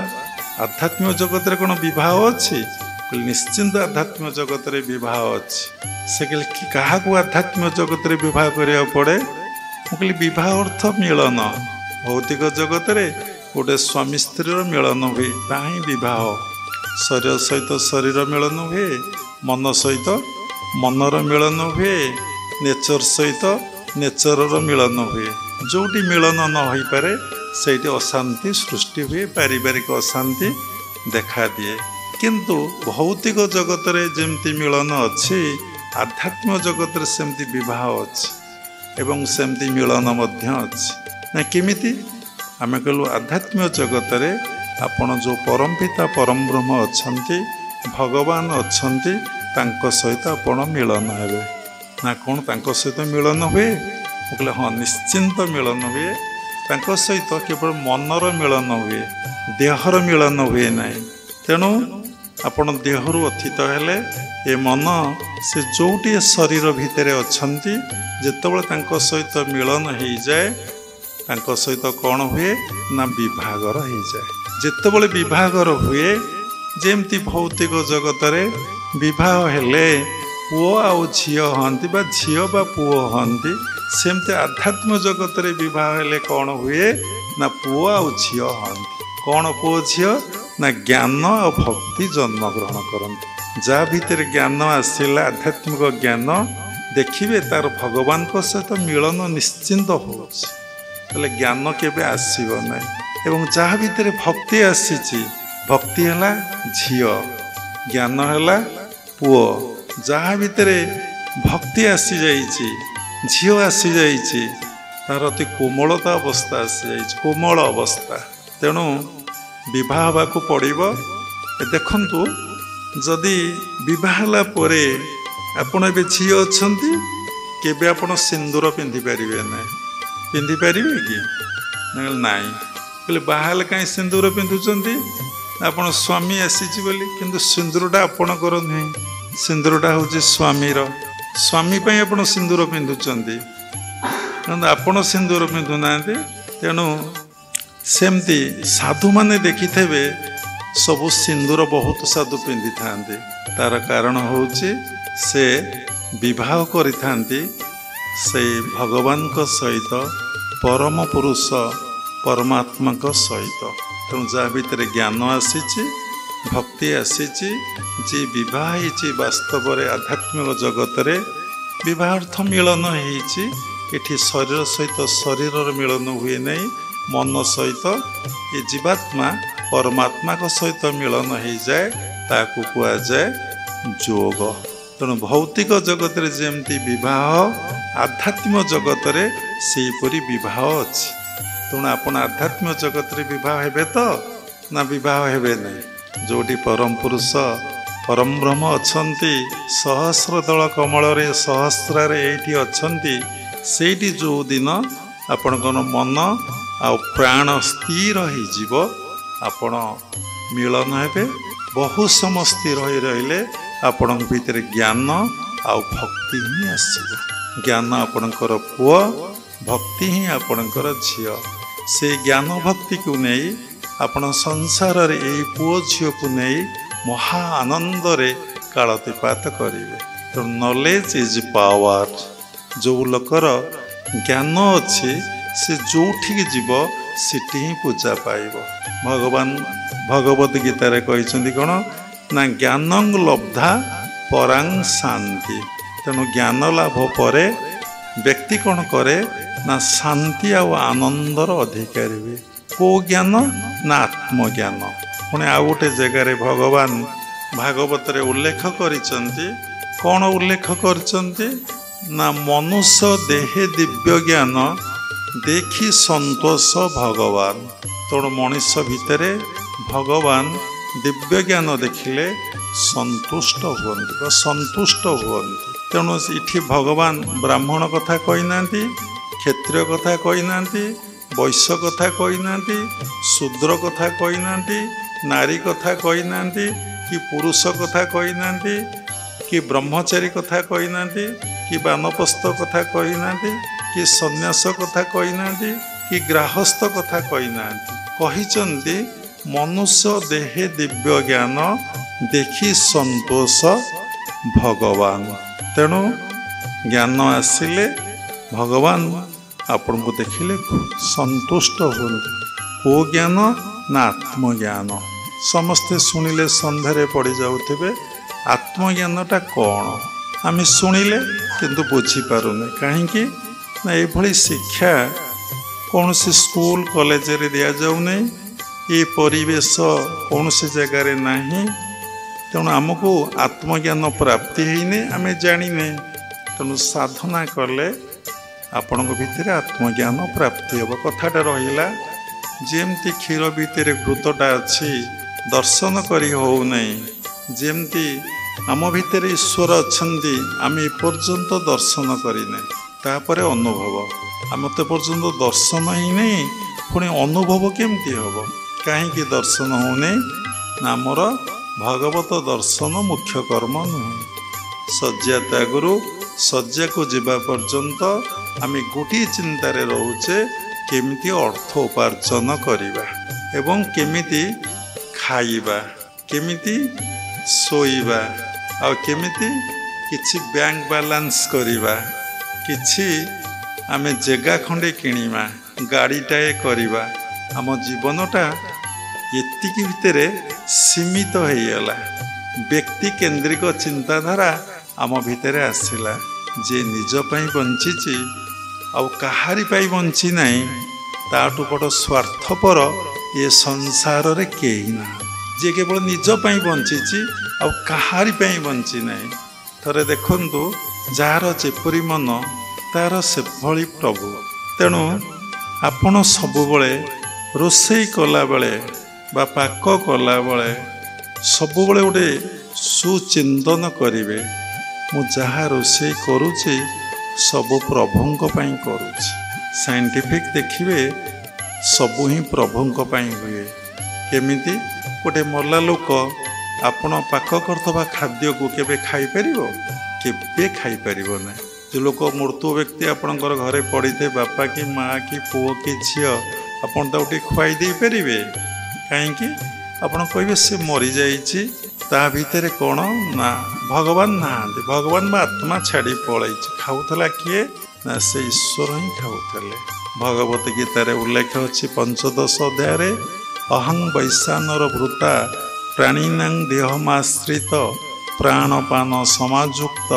ଆଧ୍ୟାତ୍ମିକ ଜଗତରେ କ'ଣ ବିବାହ ଅଛି? କହିଲେ ନିଶ୍ଚିନ୍ତ ଆଧ୍ୟାତ୍ମିକ ଜଗତରେ ବିବାହ ଅଛି। ସେ କହିଲେ କି କାହାକୁ ଆଧ୍ୟାତ୍ମିକ ଜଗତରେ ବିବାହ କରିବାକୁ ପଡ଼େ? ମୁଁ କହିଲି ବିବାହ ଅର୍ଥ ମିଳନ। ଭୌତିକ ଜଗତରେ ଗୋଟେ ସ୍ୱାମୀ ସ୍ତ୍ରୀର ମିଳନ ହୁଏ, ତାହା ହିଁ ବିବାହ। ଶରୀର ସହିତ ଶରୀର ମିଳନ ହୁଏ, ମନ ସହିତ ମନର ମିଳନ ହୁଏ, ନେଚର ସହିତ ନେଚରର ମିଳନ ହୁଏ। ଯେଉଁଠି ମିଳନ ନ ହୋଇପାରେ ସେଇଠି ଅଶାନ୍ତି ସୃଷ୍ଟି ହୁଏ, ପାରିବାରିକ ଅଶାନ୍ତି ଦେଖାଦିଏ। କିନ୍ତୁ ଭୌତିକ ଜଗତରେ ଯେମିତି ମିଳନ ଅଛି, ଆଧ୍ୟାତ୍ମିକ ଜଗତରେ ସେମିତି ବିବାହ ଅଛି ଏବଂ ସେମିତି ମିଳନ ମଧ୍ୟ ଅଛି। ନା କେମିତି? ଆମେ କହିଲୁ ଆଧ୍ୟାତ୍ମିକ ଜଗତରେ ଆପଣ ଯେଉଁ ପରମ ପିତା ପରମ ବ୍ରହ୍ମ ଅଛନ୍ତି, ଭଗବାନ ଅଛନ୍ତି, ତାଙ୍କ ସହିତ ଆପଣ ମିଳନ ହେବେ। ନା କ'ଣ ତାଙ୍କ ସହିତ ମିଳନ ହୁଏ? ମୁଁ କହିଲେ ହଁ, ନିଶ୍ଚିନ୍ତ ମିଳନ ହୁଏ। ତାଙ୍କ ସହିତ କେବଳ ମନର ମିଳନ ହୁଏ, ଦେହର ମିଳନ ହୁଏ ନାହିଁ। ତେଣୁ ଆପଣ ଦେହରୁ ଅତୀତ ହେଲେ, ଏ ମନ ସେ ଯେଉଁଠି ଶରୀର ଭିତରେ ଅଛନ୍ତି, ଯେତେବେଳେ ତାଙ୍କ ସହିତ ମିଳନ ହେଇଯାଏ, ତାଙ୍କ ସହିତ କ'ଣ ହୁଏ ନା ବିଭାଘର ହେଇଯାଏ। ଯେତେବେଳେ ବିଭାଘର ହୁଏ, ଯେମିତି ଭୌତିକ ଜଗତରେ ବିବାହ ହେଲେ ପୁଅ ଆଉ ଝିଅ ହୁଅନ୍ତି ବା ଝିଅ ବା ପୁଅ ହୁଅନ୍ତି, ସେମିତି ଆଧ୍ୟାତ୍ମ ଜଗତରେ ବିବାହ ହେଲେ କ'ଣ ହୁଏ ନା ପୁଅ ଆଉ ଝିଅ ହୁଅନ୍ତି। କ'ଣ ପୁଅ ଝିଅ ନା ଜ୍ଞାନ ଆଉ ଭକ୍ତି ଜନ୍ମଗ୍ରହଣ କରନ୍ତି। ଯାହା ଭିତରେ ଜ୍ଞାନ ଆସିଲା, ଆଧ୍ୟାତ୍ମିକ ଜ୍ଞାନ, ଦେଖିବେ ତାର ଭଗବାନଙ୍କ ସହିତ ମିଳନ ନିଶ୍ଚିନ୍ତ ହେଉଛି। ହେଲେ ଜ୍ଞାନ କେବେ ଆସିବ ନାହିଁ। ଏବଂ ଯାହା ଭିତରେ ଭକ୍ତି ଆସିଛି, ଭକ୍ତି ହେଲା ଝିଅ, ଜ୍ଞାନ ହେଲା ପୁଅ। ଯାହା ଭିତରେ ଭକ୍ତି ଆସିଯାଇଛି, ଝିଅ ଆସିଯାଇଛି, ତାର ଅତି କୋମଳତା ଅବସ୍ଥା ଆସିଯାଇଛି, କୋମଳ ଅବସ୍ଥା। ତେଣୁ ବିବାହ ହେବାକୁ ପଡ଼ିବ। ଦେଖନ୍ତୁ, ଯଦି ବିବାହ ହେଲା ପରେ ଆପଣ ଏବେ ଝିଅ ଅଛନ୍ତି, କେବେ ଆପଣ ସିନ୍ଦୁର ପିନ୍ଧିପାରିବେ ନାହିଁ। ପିନ୍ଧିପାରିବେ କି? ନାହିଁ। କହିଲେ ବାହା ହେଲେ କାହିଁ ସିନ୍ଦୁର ପିନ୍ଧୁଛନ୍ତି? ଆପଣ ସ୍ୱାମୀ ଆସିଛି ବୋଲି। କିନ୍ତୁ ସିନ୍ଦୁରଟା ଆପଣଙ୍କର ନୁହେଁ, ସିନ୍ଦୁରଟା ହେଉଛି ସ୍ୱାମୀର। ସ୍ୱାମୀ ପାଇଁ ଆପଣ ସିନ୍ଦୁର ପିନ୍ଧୁଛନ୍ତି, କିନ୍ତୁ ଆପଣ ସିନ୍ଦୁର ପିନ୍ଧୁନାହାନ୍ତି। ତେଣୁ ସେମିତି ସାଧୁମାନେ ଦେଖିଥିବେ ସବୁ ସିନ୍ଦୁର ବହୁତ ସାଧୁ ପିନ୍ଧିଥାନ୍ତି। ତାର କାରଣ ହେଉଛି ସେ ବିବାହ କରିଥାନ୍ତି ସେଇ ଭଗବାନଙ୍କ ସହିତ, ପରମ ପୁରୁଷ ପରମାତ୍ମାଙ୍କ ସହିତ। ତେଣୁ ଯାହା ଭିତରେ ଜ୍ଞାନ ଆସିଛି, ଭକ୍ତି ଆସିଛି, ଯିଏ ବିବାହ ହେଇଛି ବାସ୍ତବରେ ଆଧ୍ୟାତ୍ମିକ ଜଗତରେ ବିବାହାର୍ଥ ମିଳନ ହେଇଛି। ଏଠି ଶରୀର ସହିତ ଶରୀରର ମିଳନ ହୁଏ ନାହିଁ, ମନ ସହିତ ଏ ଜୀବାତ୍ମା ପରମାତ୍ମାଙ୍କ ସହିତ ମିଳନ ହେଇଯାଏ, ତାକୁ କୁହାଯାଏ ଯୋଗ। ତେଣୁ ଭୌତିକ ଜଗତରେ ଯେମିତି ବିବାହ, ଆଧ୍ୟାତ୍ମିକ ଜଗତରେ ସେହିପରି ବିବାହ ଅଛି। ତେଣୁ ଆପଣ ଆଧ୍ୟାତ୍ମିକ ଜଗତରେ ବିବାହ ହେବେ ତ ନା ବିବାହ ହେବେ ନାହିଁ? ଯେଉଁଠି ପରମ ପୁରୁଷ ପରମ ବ୍ରହ୍ମ ଅଛନ୍ତି, ସହସ୍ର ଦଳ କମଳରେ ସହସ୍ରାରେ ଏଇଠି ଅଛନ୍ତି, ସେଇଠି ଯେଉଁ ଦିନ ଆପଣଙ୍କର ମନ ଆଉ ପ୍ରାଣ ସ୍ଥିର ହେଇଯିବ, ଆପଣ ମିଳନ ହେବେ। ବହୁ ସମୟ ସ୍ଥିର ହୋଇ ରହିଲେ ଆପଣଙ୍କ ଭିତରେ ଜ୍ଞାନ ଆଉ ଭକ୍ତି ହିଁ ଆସିବ। ଜ୍ଞାନ ଆପଣଙ୍କର ପୁଅ, ଭକ୍ତି ହିଁ ଆପଣଙ୍କର ଝିଅ। ସେ ଜ୍ଞାନ ଭକ୍ତିକୁ ନେଇ ଆପଣ ସଂସାରରେ ଏଇ ପୁଅ ଝିଅକୁ ନେଇ ମହା ଆନନ୍ଦରେ କାଳତିପାତ କରିବେ। ତେଣୁ ନଲେଜ ଇଜ୍ ପାୱାର। ଯେଉଁ ଲୋକର ଜ୍ଞାନ ଅଛି, ସେ ଯେଉଁଠିକି ଯିବ ସେଠି ହିଁ ପୂଜା ପାଇବ। ଭଗବାନ ଭଗବତ ଗୀତାରେ କହିଛନ୍ତି କ'ଣ ନା ଜ୍ଞାନଂ ଲବ୍ଧା ପରାଂ ଶାନ୍ତି। ତେଣୁ ଜ୍ଞାନ ଲାଭ ପରେ ବ୍ୟକ୍ତି କ'ଣ କରେ ନା ଶାନ୍ତି ଆଉ ଆନନ୍ଦର ଅଧିକାରୀ ହୁଏ। କେଉଁ ଜ୍ଞାନ ନା ଆତ୍ମଜ୍ଞାନ। ପୁଣି ଆଉ ଗୋଟେ ଜାଗାରେ ଭଗବାନ ଭାଗବତରେ ଉଲ୍ଲେଖ କରିଛନ୍ତି, କ'ଣ ଉଲ୍ଲେଖ କରିଛନ୍ତି ନା ମନୁଷ୍ୟ ଦେହେ ଦିବ୍ୟ ଜ୍ଞାନ ଦେଖି ସନ୍ତୋଷ ଭଗବାନ। ତେଣୁ ମଣିଷ ଭିତରେ ଭଗବାନ ଦିବ୍ୟ ଜ୍ଞାନ ଦେଖିଲେ ସନ୍ତୁଷ୍ଟ ହୁଅନ୍ତି ବା ସନ୍ତୁଷ୍ଟ ହୁଅନ୍ତି। ତେଣୁ ଏଠି ଭଗବାନ ବ୍ରାହ୍ମଣ କଥା କହିନାହାନ୍ତି, କ୍ଷତ୍ରିୟ କଥା କହିନାହାନ୍ତି, ବୈଶ୍ୟ କଥା କହିନାହାନ୍ତି, ଶୂଦ୍ର କଥା କହିନାହାନ୍ତି, ନାରୀ କଥା କହିନାହାନ୍ତି, କି ପୁରୁଷ କଥା କହିନାହାନ୍ତି, କି ବ୍ରହ୍ମଚାରୀ କଥା କହିନାହାନ୍ତି, କି ବାନପ୍ରସ୍ଥ କଥା କହିନାହାନ୍ତି, କି ସନ୍ନ୍ୟାସ କଥା କହିନାହାନ୍ତି, କି ଗ୍ରାହସ୍ଥ କଥା କହିନାହାନ୍ତି। କହିଛନ୍ତି ମନୁଷ୍ୟ ଦେହେ ଦିବ୍ୟ ଜ୍ଞାନ ଦେଖି ସନ୍ତୋଷ ଭଗବାନ। ତେଣୁ ଜ୍ଞାନ ଆସିଲେ ଭଗବାନ ଆପଣଙ୍କୁ ଦେଖିଲେ ସନ୍ତୁଷ୍ଟ ହୁଅନ୍ତି। କେଉଁ ଜ୍ଞାନ ନା ଆତ୍ମଜ୍ଞାନ। ସମସ୍ତେ ଶୁଣିଲେ ସନ୍ଧ୍ୟାରେ ପଡ଼ିଯାଉଥିବେ ଆତ୍ମଜ୍ଞାନଟା କ'ଣ? ଆମେ ଶୁଣିଲେ କିନ୍ତୁ ବୁଝିପାରୁନେ। କାହିଁକି ନା ଏଭଳି ଶିକ୍ଷା କୌଣସି ସ୍କୁଲ କଲେଜରେ ଦିଆଯାଉନାହିଁ, ଏ ପରିବେଶ କୌଣସି ଜାଗାରେ ନାହିଁ। ତେଣୁ ଆମକୁ ଆତ୍ମଜ୍ଞାନ ପ୍ରାପ୍ତି ହେଇନି, ଆମେ ଜାଣିନେ। ତେଣୁ ସାଧନା କଲେ ଆପଣଙ୍କ ଭିତରେ ଆତ୍ମଜ୍ଞାନ ପ୍ରାପ୍ତି ହେବ। କଥାଟା ରହିଲା, ଯେମିତି କ୍ଷୀର ଭିତରେ ଘୃତଟା ଅଛି, ଦର୍ଶନ କରି ହେଉନାହିଁ, ଯେମିତି ଆମ ଭିତରେ ଈଶ୍ୱର ଅଛନ୍ତି, ଆମେ ଏପର୍ଯ୍ୟନ୍ତ ଦର୍ଶନ କରିନେ, ତାପରେ ଅନୁଭବ। ଆମେ ତ ଏପର୍ଯ୍ୟନ୍ତ ଦର୍ଶନ ହିଁ ନାହିଁ, ପୁଣି ଅନୁଭବ କେମିତି ହେବ? କାହିଁକି ଦର୍ଶନ ହେଉନାହିଁ ନା ଆମର ଭଗବତ ଦର୍ଶନ ମୁଖ୍ୟ କର୍ମ ନୁହେଁ। ଶଯ୍ୟା ତ୍ୟାଗରୁ ଶଯ୍ୟାକୁ ଯିବା ପର୍ଯ୍ୟନ୍ତ ଆମେ ଗୋଟିଏ ଚିନ୍ତାରେ ରହୁଛେ केमिति अर्थ उपार्जन करिबा एवं केमिति खाइबा केमिति सोइबा आ केमिति किछि बैंक बैलेंस करिबा किछि आमे जगह खंडे किनिबा गाड़ीटाए करिबा आम जीवनटा एतिकी भितरे सीमित हो गला व्यक्ति केंद्रिक चिंताधारा आम भितरे आसिला जे निज पई बंचिची आ कहारी पई बंची नाही ताटू बड़ स्वार्थपर ये संसार रे केही ना जे केवल निज पई बंचिची आ कहारी पई बंची नाही थरे देखंतु जार जेपरी मन तार से भली प्रभु तेणु आपण सबुबले रोषेई कला बेले बा पाक कला बेले सबुबले गोटे सुचिंतन करिवे मु जहा रोषेई करूची सबु प्रभुंक पई करूची साइंटिफिक देखिए सबु ही प्रभुंक पई हुए केमिति गोटे मरला लोक आपण पाक करथबा खाद्य को केबे खाई परिबो केबे खाई परिबो ना जो लोक मृत्यु व्यक्ति आपणकर घरे पड़ी थे बापा कि माँ कि पुओ कि झील आपन तो खुआई दे पारे कहीं आपड़ कहे से मरी जाइए ता भितर कौन ना भगवान नहांती भगवान बा आत्मा छाड़ी पलि खाऊला किए ना से ईश्वर ही खाऊले भगवत गीतार उल्लेख अच्छी 15 अध्याय अहं वैशानर भृता प्राणीनां देहमाश्रित प्राणपान समाजुक्त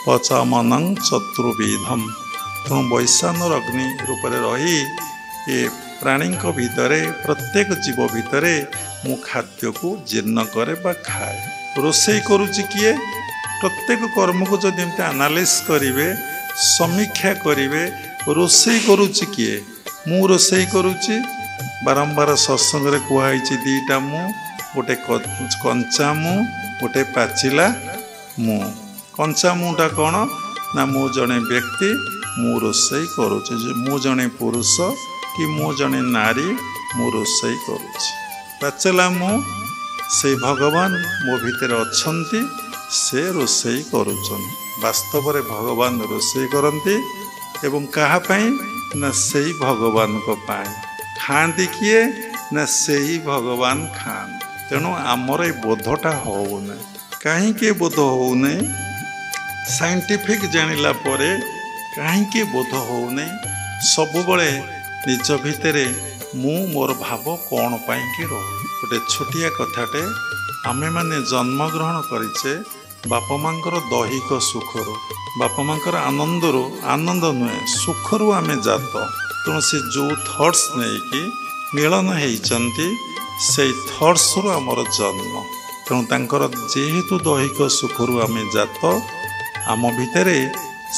पचामनं चतुर्विधम तेणु वैशानर अग्नि रूप रही ये प्राणी भितरे प्रत्येक जीव भितरे मु खाद्य को जीर्ण करे बा खाए रोषेई करुची किए प्रत्येक कर्म को जब एमती एनालिसिस करिवे समीक्षा करिवे रोषेई करुची किए मु रोषेई करुची बारंबार सत्संग रे कुहाई दीटा मु गोटे कंचा मु गोटे पाचिला मु कंचा मुटा कौन ना मु जने व्यक्ति मु रोषेई करुचे मु जने पुरुष कि मु जने नारी मु रोषेई करुची पाचला मु से भगवान मो भितर अछंती से रोषेई करुचन वास्तव रे भगवान रोषेई करंती एवं कहा पाई ना सेही भगवान को पाई खाती किए ना सेही भगवान खान तेणु आमर ए बोधटा होउने कहीं बोध होउने साइंटिफिक जानिला परे कहीं बोध होउने सबुबले निज भितरे मु मोर भाव कौन पाई कि रही गोटे छोटिया कथाटे आमे माने जन्म ग्रहण करिचे बापा मांकर दैहिक सुखर बापा मांकर आनंदरू आनंद नुहे सुखरू आमे जात तेणु से जो थट्स नहीं कि मिलन होती से थट्स रु आमर जन्म तेणु तांकर जेहेतु दैहिक सुखरू आमे जात आम भितरे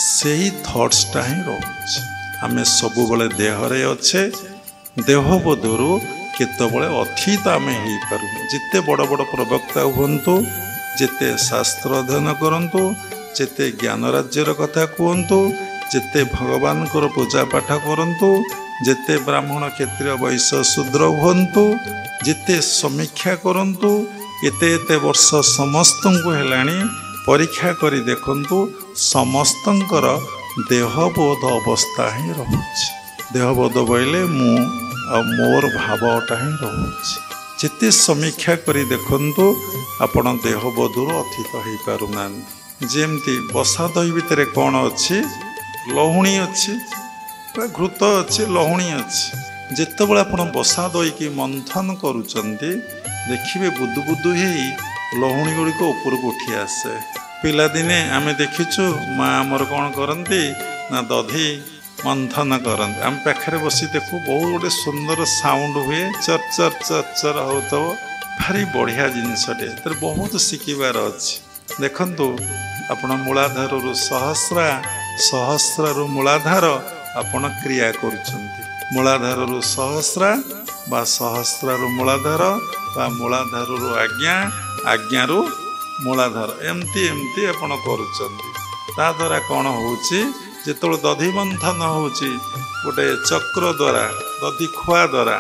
से ही थट्सटा ही रोचे आमे सबुबले देहरे अच्छे देहबोधरू केतबले अतीत आमे हो पार जिते बड़ बड़ प्रवक्ता हुंतु जिते शास्त्र अध्ययन करंतु जिते ज्ञान राज्यर कथा कहतु जिते भगवान पूजा पाठ करंतु जिते ब्राह्मण क्षत्रिय वैश्य शूद्र हुंतु जिते समीक्षा करंतु एते एते वर्ष समस्त को हेलानी परीक्षा करी देखंतु समस्तंकर देहबोध अवस्था ही रहुछि देहबोध बोले मु आ मोर भावटा ही रहुछि जिते समीक्षा करी देखंतु आपण देहबोधर अतीत हो पारुना जेमती बसा दही भितर कौन अच्छी लहुणी अच्छी घृत अच्छी लहुणी अच्छी जितेबाला आप बसा दही की मंथन करुचंती देखिए बुदु बुदु ही लहुणी गुड़िक उपरको उठी आसे पिलादिने आमे देखीचु माँ आमर कौन करती ना दधी मंथन करते आम पाखे बसी देखु बहुत गोटे सुंदर साउंड हुए चर चर चर चर हो भारी बढ़िया जिनसटे तर बहुत शिखबार अच्छी देखंतु आपण मूलाधार सहस्रा सहस्र मूलाधार आपण क्रिया करुछंती मूलाधार सहस्रा बा सहस्र मूलाधार बा मूलाधार आज्ञा आज्ञारू मूलाधार एमती एमती आपण करुछंती ता द्वारा कौन होउची जेतोल दधी मंथन होउची गोटे चक्र द्वारा दधी खुआ द्वारा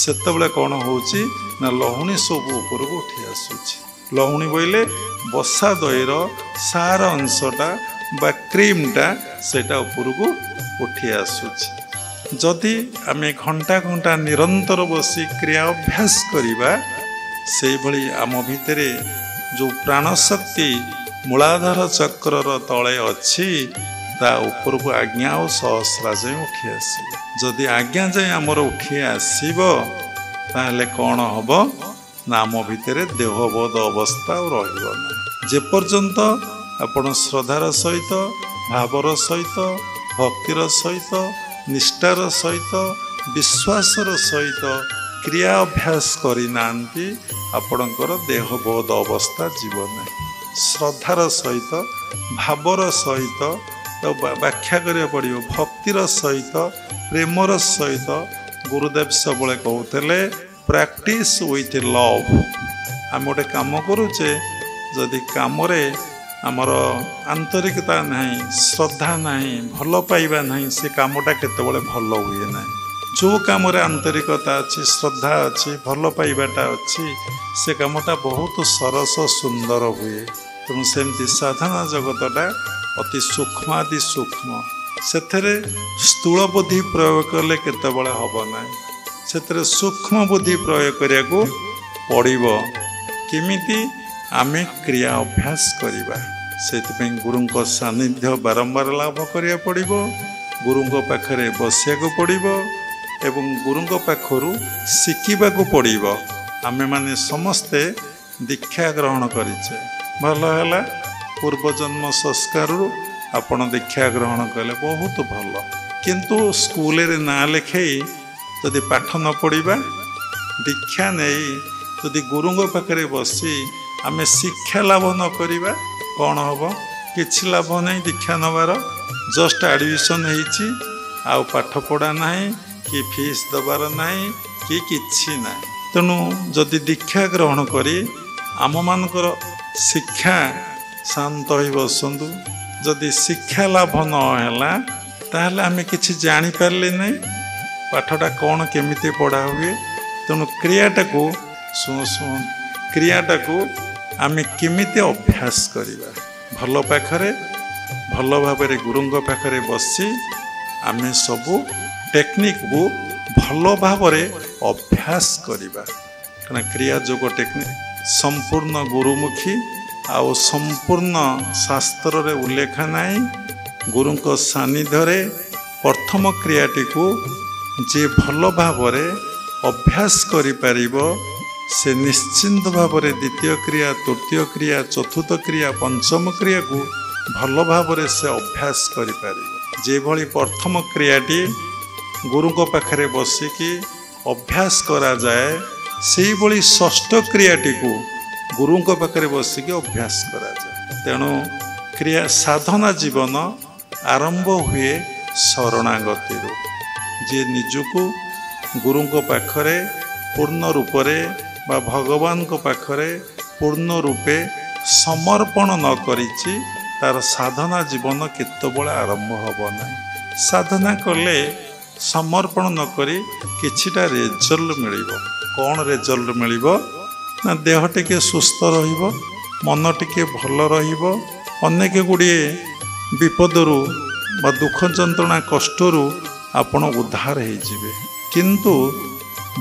सेतबले कौन होउची ना लहुणी सब ऊपर को उठी आसुची लहुणी बोले बसा दहीर सार अंशटा बा क्रीमटा सेटा ऊपर को उठी आसुची जदि आमे घंटा घंटा निरंतर बसी क्रिया अभ्यास करिबा से भली आम भितरे जो प्राणशक्ति मूलाधार चक्रर तले अच्छी ता ऊपर को आज्ञा और सहस्रा जाए उठी आस जदि आज्ञा जाए आमर उठी आसब ताहले कौन हम ना आम भितर देहबोध अवस्था रहा जेपर्यंत आपण श्रद्धार सहित भावर सहित भक्तिर सहित निष्ठार सहित विश्वासर सहित क्रिया अभ्यास करना आपणकर देहबोध अवस्था जीवन श्रद्धार सहित भावर सहित तो व्याख्या करिया पड़ियो भक्तिर सहित प्रेमर सहित गुरुदेव सब कहते प्रैक्टिस विथ लव आम गोटे काम करुचे जदि कम आमर आंतरिकता नहीं श्रद्धा नहीं भल पाइबा नहीं से कामटा केतबेले भल हुए ना जो कम आंतरिकता अच्छी श्रद्धा अच्छी भल पाइबाटा अच्छी से कामटा बहुत सरस सुंदर हुए तेणु सेमती साधना जगतटा अति सूक्ष्म आदि सूक्ष्म से स्थूल बुद्धि प्रयोग कले केतबेले हब ना से सूक्ष्म बुद्धि प्रयोग करिया को पड़िबो केमिति आमे क्रिया अभ्यास करिबा से गुरुंको सानिध्य बारंबार लाभ करिया पड़िबो गुरुंको पाखरे बसिया पड़िबो एवं गुरुंको पाखरु शिखिबा को पड़िबो आमे माने समस्ते दीक्षा ग्रहण करिचे भल हैला पूर्व जन्म संस्कार आपण दीक्षा ग्रहण कले बहुत भल किंतु स्कूल रे ना लिखई जदि पाठ न पढ़ा दीक्षा नहीं जदि गुरुंग पाखे बसी आमे शिक्षा लाभ न करिबा कौन हम किछि लाभ नहीं दीक्षा नबार जस्ट एडमिशन होइछि आउ पाठ पढ़ा नहीं कि फीस दबार नहीं कि किछि ना तेणु जदि दीक्षा ग्रहण करी आम मानकर शिक्षा शांत हो बसंतु जदि शिक्षा लाभ नहला ताहले आमे किछि जानि पारले नहीं पाठटा कौन केमिति पढ़ा हुए तेणु क्रियाटा को क्रियाटा को आमे केमिति अभ्यास करिबा भल पाखरे भल भाबरे गुरुंग पाखरे बसी आमे सबू टेक्निक को भल भाबरे अभ्यास करिबा कारण क्रिया जोग टेक्निक संपूर्ण गुरुमुखी आउ संपूर्ण शास्त्र रे उल्लेख नाई गुरुंक सानिध्य प्रथम क्रियाटी को जे भल भावरे अभ्यास करि पारिबो से निश्चिंत भावरे द्वितीय क्रिया तृतीय क्रिया चतुर्थ क्रिया पंचम क्रिया को भल भावरे से अभ्यास करि पारिबो जे भली प्रथम क्रियाटी गुरु को पाखरे बसिकी अभ्यास करा जाए से भली षष्ठ क्रियाटी को गुरु को पाखरे बसिकी अभ्यास करा जाए तेणु क्रिया साधना जीवन आरंभ हुए शरणागति जे निजको गुरु को पाखरे पूर्ण रूपरे बा भगवान को पाखरे पूर्ण रूपे समर्पण न करिछि तार साधना जीवन केतबेले आरंभ हब ना साधना कले समर्पण न करी किछिटा रिजल्ट मिलिबो कौन रिजल्ट मिलिबो ना देह टिके सुस्थ रहिबो मन टिके भल रहिबो अनेक गुड़िए विपदरू बा दुख जंत्रणा कष्टरू आपण उद्धार हो किंतु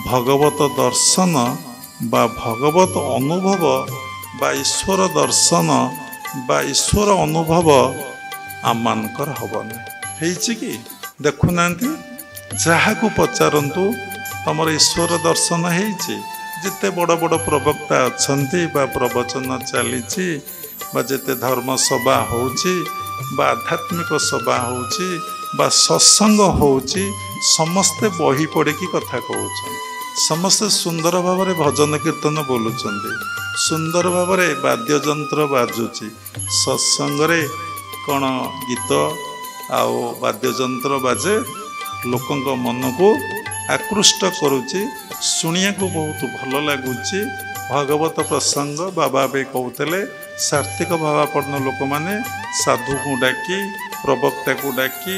भगवत दर्शन बा भगवत अनुभव बा ईश्वर दर्शन बा ईश्वर अनुभव आम मानकर हबना कि देखुना जहाँ को पचारतु तुम ईश्वर दर्शन होती जिते बड़ बड़ प्रवक्ता अच्छा बा प्रवचन चली जिते धर्म सभा होची बा आध्यात्मिक सभा होची बा सत्संग होची समस्ते बही पढ़ी कथा कहते समस्ते सुंदर भाव में भजन कीर्तन बोलुंट सुंदर भाव में वाद्ययंत्र बाजुची सत्संग कौन गीत आउ वाद्ययंत्र बाजे लोकंक मन को आकृष्ट करुच्ची शुणिया को बहुत भल लगुच भागवत प्रसंग बाबा भी कहते सात्विक भावापन्न लोक मैंने साधु को डाकी प्रवक्ता को डाकी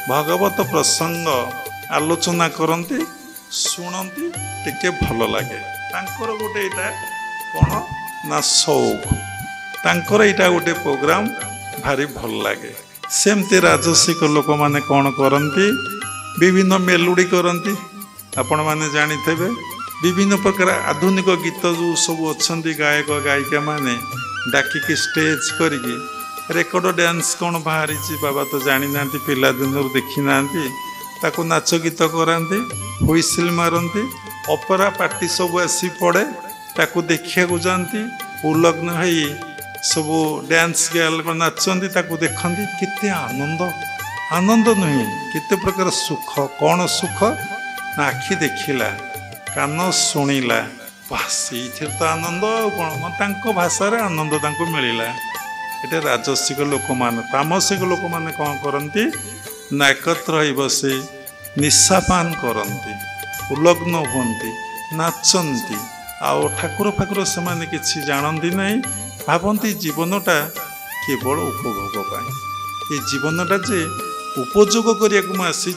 भागवत प्रसंग आलोचना करती शुणती टिके भल लगे तांकर गोटे इटा कौन ना शौक तांकर इटा गोटे प्रोग्राम भारी भल लगे सेमती राजसिक लोक मैंने कौन करती विभिन्न मेलोडी करती आपण मैंने जानिथे विभिन्न प्रकार आधुनिक गीत जो सब अच्छा गायक गायिका माने डाकिकी स्टेज करिकी रेकर्ड डांस कौन बाहरी बाबा तो जानी ना पिला दिन देखी ना ताको नाच गीत कराती हुइसिल मारती ऑपेरा पार्टी सब आसी पड़े ताको देखिया जाती उलग्न है सब डांस गर्ल नाचती ताको देखती केते आनंद आनंद नुहे केते प्रकार सुख कौन सुख ना आखि देखिला कान शुणिला बास ये तो आनंद कौन तांको भाषा आनंद तांको मिलिला। ये राजसिक लोक मैंने तामसिक लोक मैंने कौन करती ना एकत्र बसे निशापान करती उलग्न हुंती नाचती आउ ठाकुर फाकुर से माने किछि जानती नहीं भावती जीवनटा केवल उपभोग पाई ये जीवनटा जे उपयोग करने आसी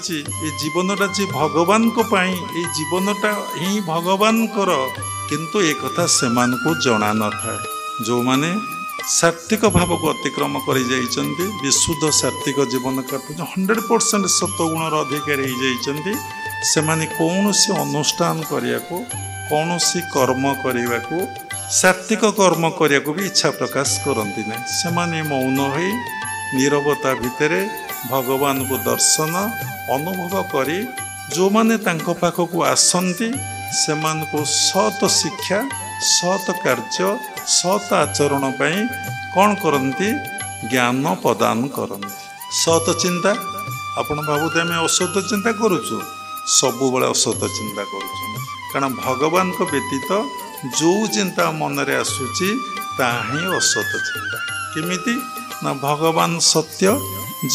जीवनटा जे भगवान को पाई ये जीवनटा ही भगवान कर किंतु एक कथा से जना न था जो माने सात्विक भाव को अतिक्रम कर विशुद्ध सात्विक जीवन काटू 100% सत्वगुणर अधिकारी से कौन सी अनुष्ठान करने को कौन सी कर्म करने को सात्विक कर्म करने को भी इच्छा प्रकाश करती नहीं से मौन हो नीरवता भितर भगवान को दर्शन अनुभव करी जो माने तांको पाखक आसंती से सत शिक्षा सत कार्य सत आचरण पाई कौन करती ज्ञान प्रदान करती सत चिंता आपण भावुते आम असत चिंता करुचु सब बड़े असत चिंता करुचु कारण भगवान को व्यतीत जो चिंता मन रे आसुची ताही असत चिंता केमिति ना भगवान सत्य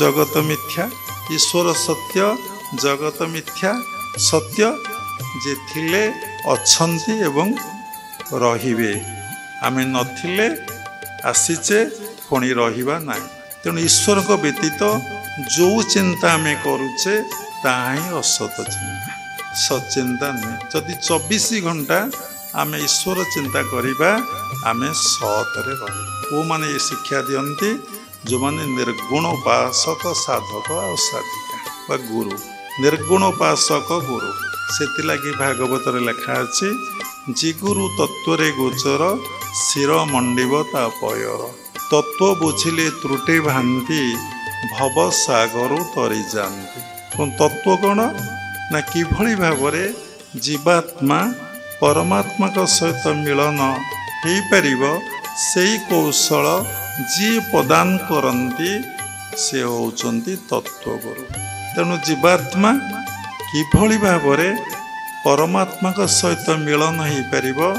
जगत मिथ्या ईश्वर सत्य जगत मिथ्या सत्य जे थिले अछंती एवं रहिबे आमे नथिले आसीचे पुणी रहिबा नाही तेणु ईश्वर को व्यतीत जो चिंता आमे करूचे ताही असत चिंता सचिंता नहीं जदि 24 घंटा आमे ईश्वर चिंता करिबा आमे सतरे रही वो माने ये शिक्षा दियंती जो माने निर्गुण उपासक साधक और साधिका व गुरु निर्गुण उपासक गुरु से लगी भागवत लिखा अच्छे जिगुरु तत्व गोचर शिर मंडिब तापयर तत्व बुझिले त्रुटि भांति भव सागर तरी जाती तत्व कौन ना किभली भावरे जीवात्मा परमात्मा सहित मिलन हो पारिबो सेई कौशल जी प्रदान करती से होचंती तत्वगुरु तेणु जीवात्मा किभली भावरे परमात्मा सहित मिलन हो पारिबो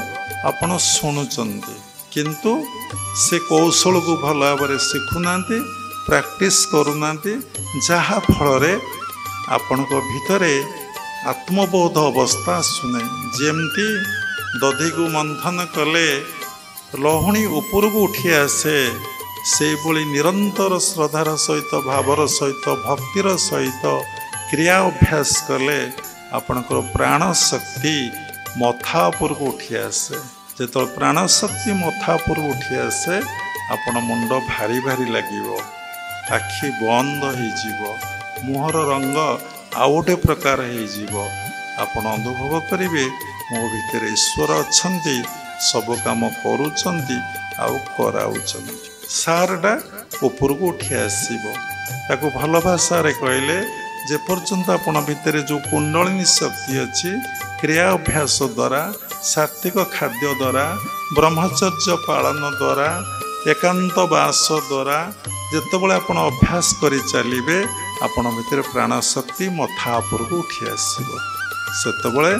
आपण शुणुचंती किंतु से कौशल को भल भाव शिखुना प्रैक्टिस करूना जहा फल आपण भितरे आत्मबोध अवस्था आसुना जमती दधि को मंथन कले लहुणी ऊपर को उठी आसे से भली निरंतर श्रद्धार सहित भावर सहित भक्तिर सहित क्रिया अभ्यास कले आपणकर प्राण शक्ति मथा उपर को उठी आसे जो प्राण शक्ति मथा उपर को उठी आसे आपण मुंड भारी भारी लगे आखि बंद हो मुहर रंग आउ गोटे प्रकार हो आपण अनुभव करेंगे मो भितर ईश्वर अच्छा सब काम करुँच सारटा ऊपर को उठी आसो भल भाषा कहले जेपर्यंत आपण भितर जो कुंडलिनी शक्ति अच्छी क्रिया अभ्यास द्वारा सात्विक खाद्य द्वारा ब्रह्मचर्य पालन द्वारा एकांत वास द्वारा जितेबाला आपण अभ्यास कर चलिए आपण भितर प्राण शक्ति मथा उपर को उठी आसो सेतबले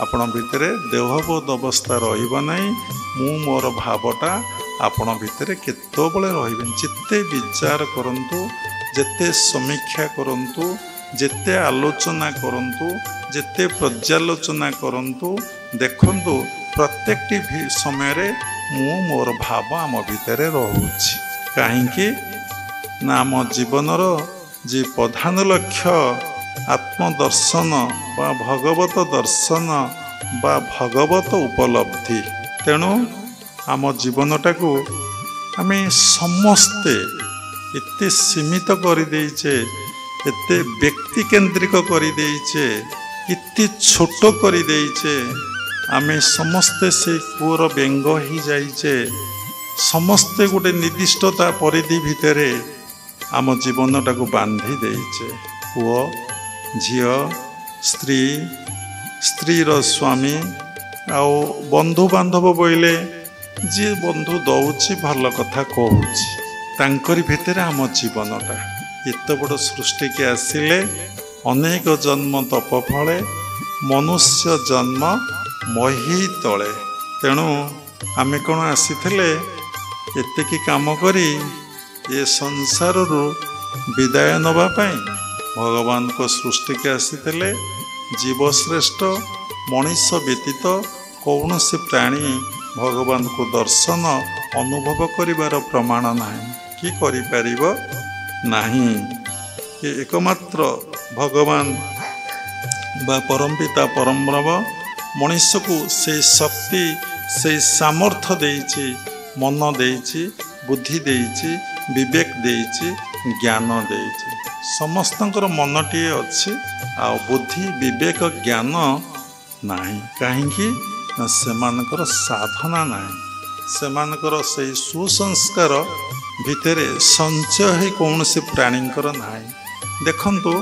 आपण भितर देहबोध अवस्था रहिबा नहीं मु मोर भावटा आपण भितर केतबले रहिबे जिते विचार करंतु जिते समीक्षा करंतु जिते आलोचना करंतु जिते पर्यालोचना करंतु देखंतु प्रत्येक समय रे मु मोर भाव आम भितर रहुछि काहेकि ना आम जीवनर जे प्रधान लक्ष्य आत्मदर्शन बा भगवत दर्शन बा भगवत उपलब्धि तेणु आम जीवनटा को आम समस्ते एते सीमित कर देचे एते व्यक्ति केन्द्रिक करि देइछे इति छोट करि देइछे आमे समस्ते से कूर व्यंग ही जाइछे समस्ते गोटे निर्दिष्टता परिधि भितरे आम जीवनटा को बांधी देइछे पुओ झियो स्त्री स्त्रीर स्वामी आउ बंधु बांधव बोले जी बंधु दौची भल कथा कहूची तांकरी भितर आम जीवनटा एत बड़ सृष्टि के आसिले अनेक जन्म तप फले मनुष्य जन्म मही तले तेणु आमे कौन आसीथिले एतिकी काम करी ये संसार रु विदाय नवा पाई भगवान को सृष्टि के आसीथिले जीवश्रेष्ठ मनीष व्यतीत कौन से प्राणी भगवान को दर्शन अनुभव करिवार प्रमाण नहीं कि करिपारिबो नहीं कि एकमात्र भगवान बा परमपिता परम ब्रह्म मनीष को से शक्ति से सामर्थ्य देइछि मन देइछि बुद्धि देइछि विवेक देइछि ज्ञान देइछि समस्तंकर मनटी अछि आ बुद्धि विवेक ज्ञान नहीं कहीं सेमानकर साधना नहीं सेमानकर से सुसंस्कार भितरे संचय ही कौन से प्राणींकर नहीं देखंतु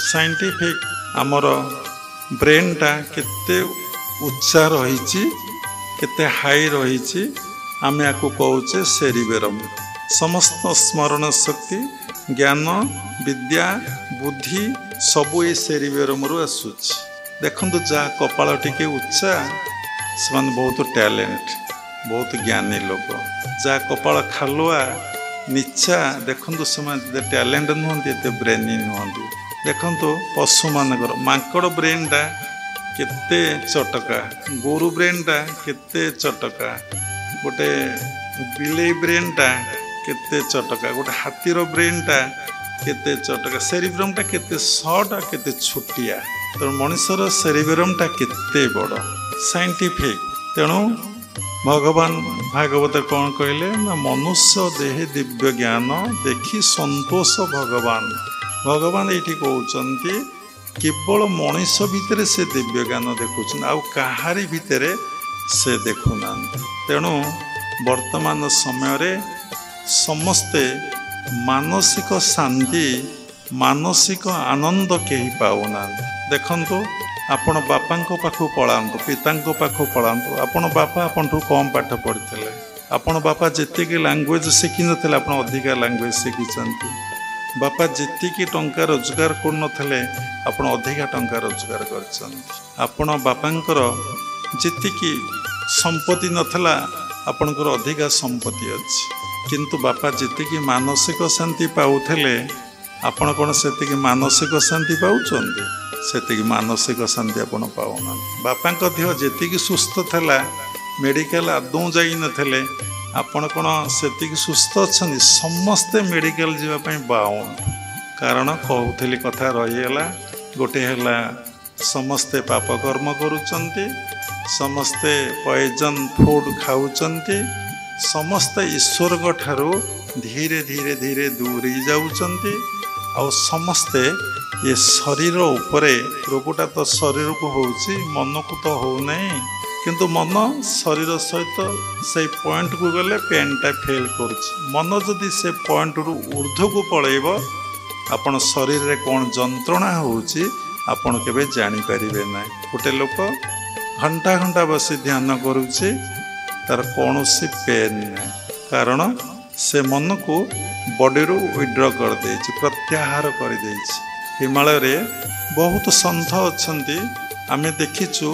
साइंटिफिक आमर ब्रेनटा केते उच्चा रही केते हाई रही आम या कहे सेरिबेरम समस्त स्मरण शक्ति ज्ञान विद्या बुद्धि सबू ये सेरिबेरम रु आसुच देखंतु जा कपाल टिके उच्चा से बहुत टैलेंट बहुत ज्ञानी लोग जा कपाल खालुआ नीचा देखंतु से टैलेंट नुहति एते ब्रेनी नुहति देखंतु पशु मानकर मांकड़ ब्रेनटा केते चटका गोरु ब्रेनटा केते चटका गोटे बिलेई ब्रेनटा केते चटका गोटे हाथीर ब्रेनटा केते चटका सेरिब्रमटा केते शॉर्ट आ केते छोटिया तो मनुष्यर सेरिब्रमटा केते बड़ साइंटिफिक तेणु भगवान भागवत कौन कहले ना मनुष्य देहे दिव्य ज्ञान देखी संतोष भगवान भगवान ये कहते केवल मनुष भितर से दिव्य ज्ञान देखुन आउ कहारी भितर से देखुना तेणु वर्तमान समय रे समस्ते मानसिक शांति मानसिक आनंद कहीं पाऊना देखंतु आपण बापा पाखु पलांतु पिता पाखु पलांतु आपण बापा आपन कम पाठ पढ़ते आपण बापा जेतिकी लैंग्वेज शिखि नथिले आपण अधिका लैंग्वेज शिखिचंती बापा जेतिकी टंका रोजगार करनथिले आपण अधिका टंका रोजगार करचंती आपण बापांकर जेतिकी संपत्ति नथला आपणकर अधिका संपत्ति अछि किंतु बापा जेतिकी मानसिक शांति पाउथले आपण कोन सेतिकी मानसिक शांति पाउचंती सेतिकी मानसिक शांति आपण पाउना बापांक देह जेतिकी सुस्थ थला मेडिकल आदौ जाई नथले आपण कोन सेतिकी सुस्थ अछनी समस्ते मेडिकल जीवा पई बाउन कारण कहउथली कथा रहिला गोटे हला समस्ते पाप कर्म करूचंती समस्ते पॉइजन फूड खाउचंती समस्त ईश्वर ठारू धीरे धीरे धीरे दूरी जाउचंती और समस्ते ये शरीर उपरे रोगटा तो शरीर को होउची मन को तो हो नहीं किंतु मन शरीर सहित से पॉइंट को गले पेनटा फेल करुची मन जदि से पॉइंट रु ऊर्ध्व को पळेबो आपण शरीर रे कोन जंत्रणा होउची आपण केबे जानि परिबे ना गोटे लोक घंटा घंटा बसी ध्यान करुची तार कौनसी पेन नहीं कारण से मन को बॉडी रू विड्रॉ कर देछि प्रत्याहार कर देछि हिमालय रे बहुत संत अछंती आमे देखिछु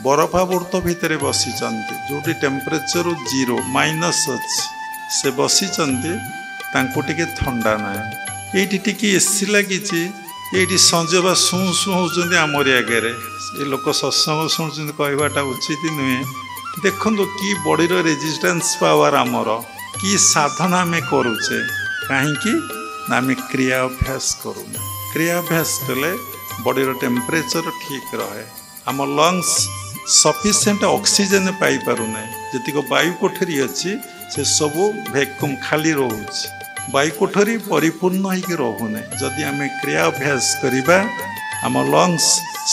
बरफावृत भितर बसी जोटी टेम्परेचर 0 माइनस अच्छी से बसी टिके थंडा ना ये टिके एसी लगी ये संजय शु शु होती आमरी आगे ये लोक सत्संग शुणुं कहवाटा उचित नुहे देखो कि बॉडीर रेजिस्टेंस पावर आमर कि साधना आम करुचे कहीं आम क्रिया अभ्यास करूना क्रिया अभ्यास कले बॉडीर टेम्परेचर ठीक रहे आम लंग्स सफिशिएंट ऑक्सीजन पाई पारुना जी वायु कोठरी अच्छी से सब वैक्यूम खाली रोचे ବାୟୁକୋଠରୀ ପରିପୂର୍ଣ୍ଣ ହେଇକି ରହୁନି। ଯଦି ଆମେ କ୍ରିୟା ଅଭ୍ୟାସ କରିବା ଆମ ଲଙ୍ଗସ୍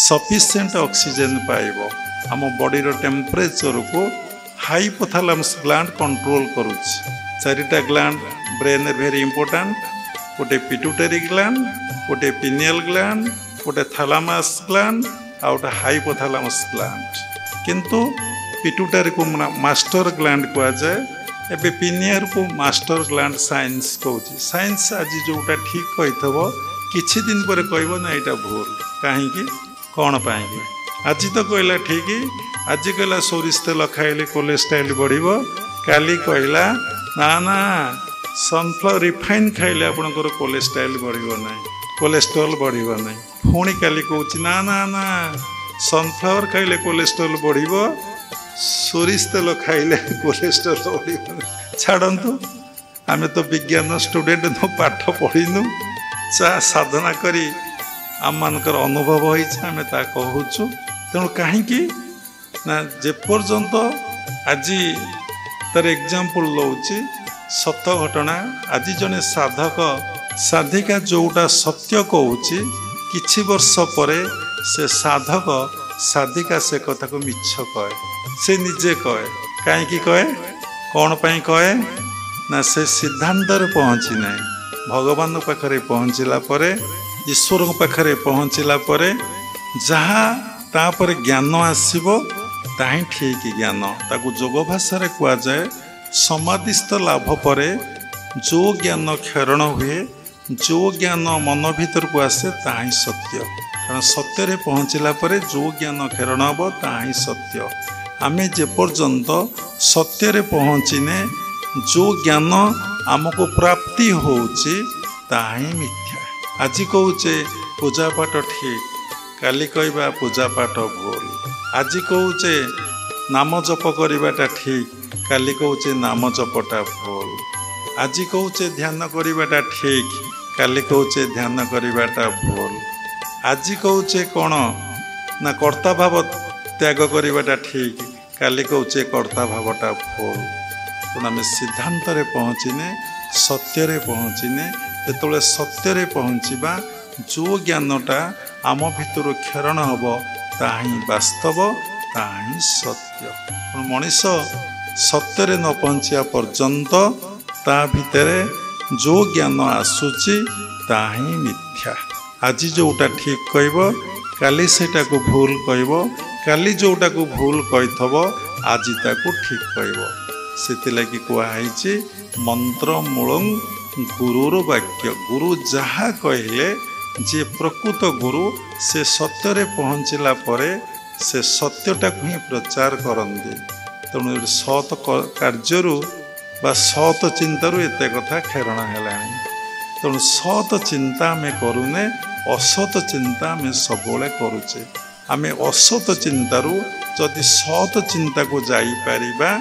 ସଫିସିଏଣ୍ଟ ଅକ୍ସିଜେନ୍ ପାଇବ। ଆମ ବଡ଼ିର ଟେମ୍ପରେଚରକୁ ହାଇପୋଥାଲାମସ୍ ଗ୍ଲାଣ୍ଡ କଣ୍ଟ୍ରୋଲ୍ କରୁଛି। 4ଟା ଗ୍ଲାଣ୍ଡ ବ୍ରେନ୍ ଭେରି ଇମ୍ପୋର୍ଟାଣ୍ଟ। ଗୋଟେ ପିଟ୍ୟୁଟାରୀ ଗ୍ଲାଣ୍ଡ, ଗୋଟେ ପିନିୟଲ ଗ୍ଲାଣ୍ଡ, ଗୋଟେ ଥାଲାମାସ୍ ଗ୍ଲାଣ୍ଡ ଆଉ ଗୋଟେ ହାଇପୋଥାଲାମସ୍ ଗ୍ଲାଣ୍ଡ। କିନ୍ତୁ ପିଟ୍ୟୁଟାରୀକୁ ମାଷ୍ଟର ଗ୍ଲାଣ୍ଡ କୁହାଯାଏ। ଏବେ ପିନିୟରକୁ ମାଷ୍ଟର ଗ୍ଲାଣ୍ଡ ସାଇନ୍ସ କହୁଛି। ସାଇନ୍ସ ଆଜି ଯେଉଁଟା ଠିକ୍ କହିଥିବ କିଛି ଦିନ ପରେ କହିବ ନା ଏଇଟା ଭୁଲ। କାହିଁକି କ'ଣ ପାଇଁକି? ଆଜି ତ କହିଲା ଠିକ୍, ଆଜି କହିଲା ସୋରିଷ ତେଲ ଖାଇଲେ କୋଲେଷ୍ଟ୍ରଲ୍ ବଢ଼ିବ, କାଲି କହିଲା ନା ନା ସନଫ୍ଲାୱାର ରିଫାଇନ୍ ଖାଇଲେ ଆପଣଙ୍କର କୋଲେଷ୍ଟ୍ରଲ୍ ବଢ଼ିବ ନାହିଁ, କୋଲେଷ୍ଟ୍ରଲ୍ ବଢ଼ିବ ନାହିଁ। ପୁଣି କାଲି କହୁଛି ନା ନା ନା ସନଫ୍ଲାୱାର ଖାଇଲେ କୋଲେଷ୍ଟ୍ରଲ୍ ବଢ଼ିବ, ସୋରିଷ ତେଲ ଖାଇଲେ କୋଲେଷ୍ଟ୍ରଲ୍ ବଢ଼ିବ। ଛାଡ଼ନ୍ତୁ, ଆମେ ତ ବିଜ୍ଞାନ ଷ୍ଟୁଡେଣ୍ଟ ପାଠ ପଢ଼ିନୁ, ଯାହା ସାଧନା କରି ଆମମାନଙ୍କର ଅନୁଭବ ହେଇଛି ଆମେ ତାହା କହୁଛୁ। ତେଣୁ କାହିଁକି ନା ଯେପର୍ଯ୍ୟନ୍ତ ଆଜି ତାର ଏକ୍ଜାମ୍ପଲ୍ ଦେଉଛି ସତ ଘଟଣା। ଆଜି ଜଣେ ସାଧକ ସାଧିକା ଯେଉଁଟା ସତ୍ୟ କହୁଛି କିଛି ବର୍ଷ ପରେ ସେ ସାଧକ ସାଧିକା ସେ କଥାକୁ ମିଛ କହେ। ସେ ନିଜେ କହେ। କାହିଁକି କହେ? କ'ଣ ପାଇଁ କହେ? ନା ସେ ସିଦ୍ଧାନ୍ତରେ ପହଞ୍ଚି ନାହିଁ। ଭଗବାନଙ୍କ ପାଖରେ ପହଞ୍ଚିଲା ପରେ, ଈଶ୍ୱରଙ୍କ ପାଖରେ ପହଞ୍ଚିଲା ପରେ ଯାହା ତାପରେ ଜ୍ଞାନ ଆସିବ ତାହା ହିଁ ଠିକ୍ ଜ୍ଞାନ। ତାକୁ ଯୋଗ ଭାଷାରେ କୁହାଯାଏ ସମାଧିସ୍ଥ ଲାଭ ପରେ ଯେଉଁ ଜ୍ଞାନ କ୍ଷରଣ ହୁଏ, ଯେଉଁ ଜ୍ଞାନ ମନ ଭିତରକୁ ଆସେ ତାହା ହିଁ ସତ୍ୟ। କାରଣ ସତ୍ୟରେ ପହଞ୍ଚିଲା ପରେ ଯେଉଁ ଜ୍ଞାନ କ୍ଷରଣ ହେବ ତାହା ହିଁ ସତ୍ୟ। ଆମେ ଯେପର୍ଯ୍ୟନ୍ତ ସତ୍ୟରେ ପହଞ୍ଚିନେ ଯେଉଁ ଜ୍ଞାନ ଆମକୁ ପ୍ରାପ୍ତି ହେଉଛି ତାହା ହିଁ ମିଥ୍ୟା। ଆଜି କହୁଛେ ପୂଜାପାଠ ଠିକ୍, କାଲି କହିବା ପୂଜାପାଠ ଭୁଲ। ଆଜି କହୁଛେ ନାମ ଜପ କରିବାଟା ଠିକ୍, କାଲି କହୁଛେ ନାମ ଜପଟା ଭୁଲ। ଆଜି କହୁଛେ ଧ୍ୟାନ କରିବାଟା ଠିକ୍, କାଲି କହୁଛେ ଧ୍ୟାନ କରିବାଟା ଭୁଲ। ଆଜି କହୁଛେ କ'ଣ ନା କର୍ତ୍ତା ଭାବ ତ୍ୟାଗ କରିବାଟା ଠିକ୍, କାଲି କହୁଛେ କର୍ତ୍ତା ଭାବଟା ଭୁଲ। ତେଣୁ ଆମେ ସିଦ୍ଧାନ୍ତରେ ପହଞ୍ଚିନେ, ସତ୍ୟରେ ପହଞ୍ଚିନେ, ଯେତେବେଳେ ସତ୍ୟରେ ପହଞ୍ଚିବା ଯେଉଁ ଜ୍ଞାନଟା ଆମ ଭିତରୁ କ୍ଷରଣ ହେବ ତାହା ହିଁ ବାସ୍ତବ, ତାହା ହିଁ ସତ୍ୟ। ତେଣୁ ମଣିଷ ସତ୍ୟରେ ନ ପହଞ୍ଚିବା ପର୍ଯ୍ୟନ୍ତ ତା ଭିତରେ ଯେଉଁ ଜ୍ଞାନ ଆସୁଛି ତାହା ହିଁ ମିଥ୍ୟା। ଆଜି ଯେଉଁଟା ଠିକ୍ କହିବ କାଲି ସେଇଟାକୁ ଭୁଲ କହିବ, କାଲି ଯେଉଁଟାକୁ ଭୁଲ କହିଥିବ ଆଜି ତାକୁ ଠିକ୍ କହିବ। ସେଥିଲାଗି କୁହାହେଇଛି ମନ୍ତ୍ର ମୂଳଂ ଗୁରୁର ବାକ୍ୟ। ଗୁରୁ ଯାହା କହିଲେ, ଯିଏ ପ୍ରକୃତ ଗୁରୁ ସେ ସତ୍ୟରେ ପହଞ୍ଚିଲା ପରେ ସେ ସତ୍ୟଟାକୁ ହିଁ ପ୍ରଚାର କରନ୍ତି। ତେଣୁ ସତ୍ କାର୍ଯ୍ୟରୁ ବା ସତ୍ ଚିନ୍ତାରୁ ଏତେ କଥା କ୍ଷରଣ ହେଲାଣି। ତେଣୁ ସତ୍ ଚିନ୍ତା ଆମେ କରୁନେ, ଅସତ୍ ଚିନ୍ତା ଆମେ ସବୁବେଳେ କରୁଛେ। ଆମେ ଅସତ୍ ଚିନ୍ତାରୁ ଯଦି ସତ୍ ଚିନ୍ତାକୁ ଯାଇପାରିବା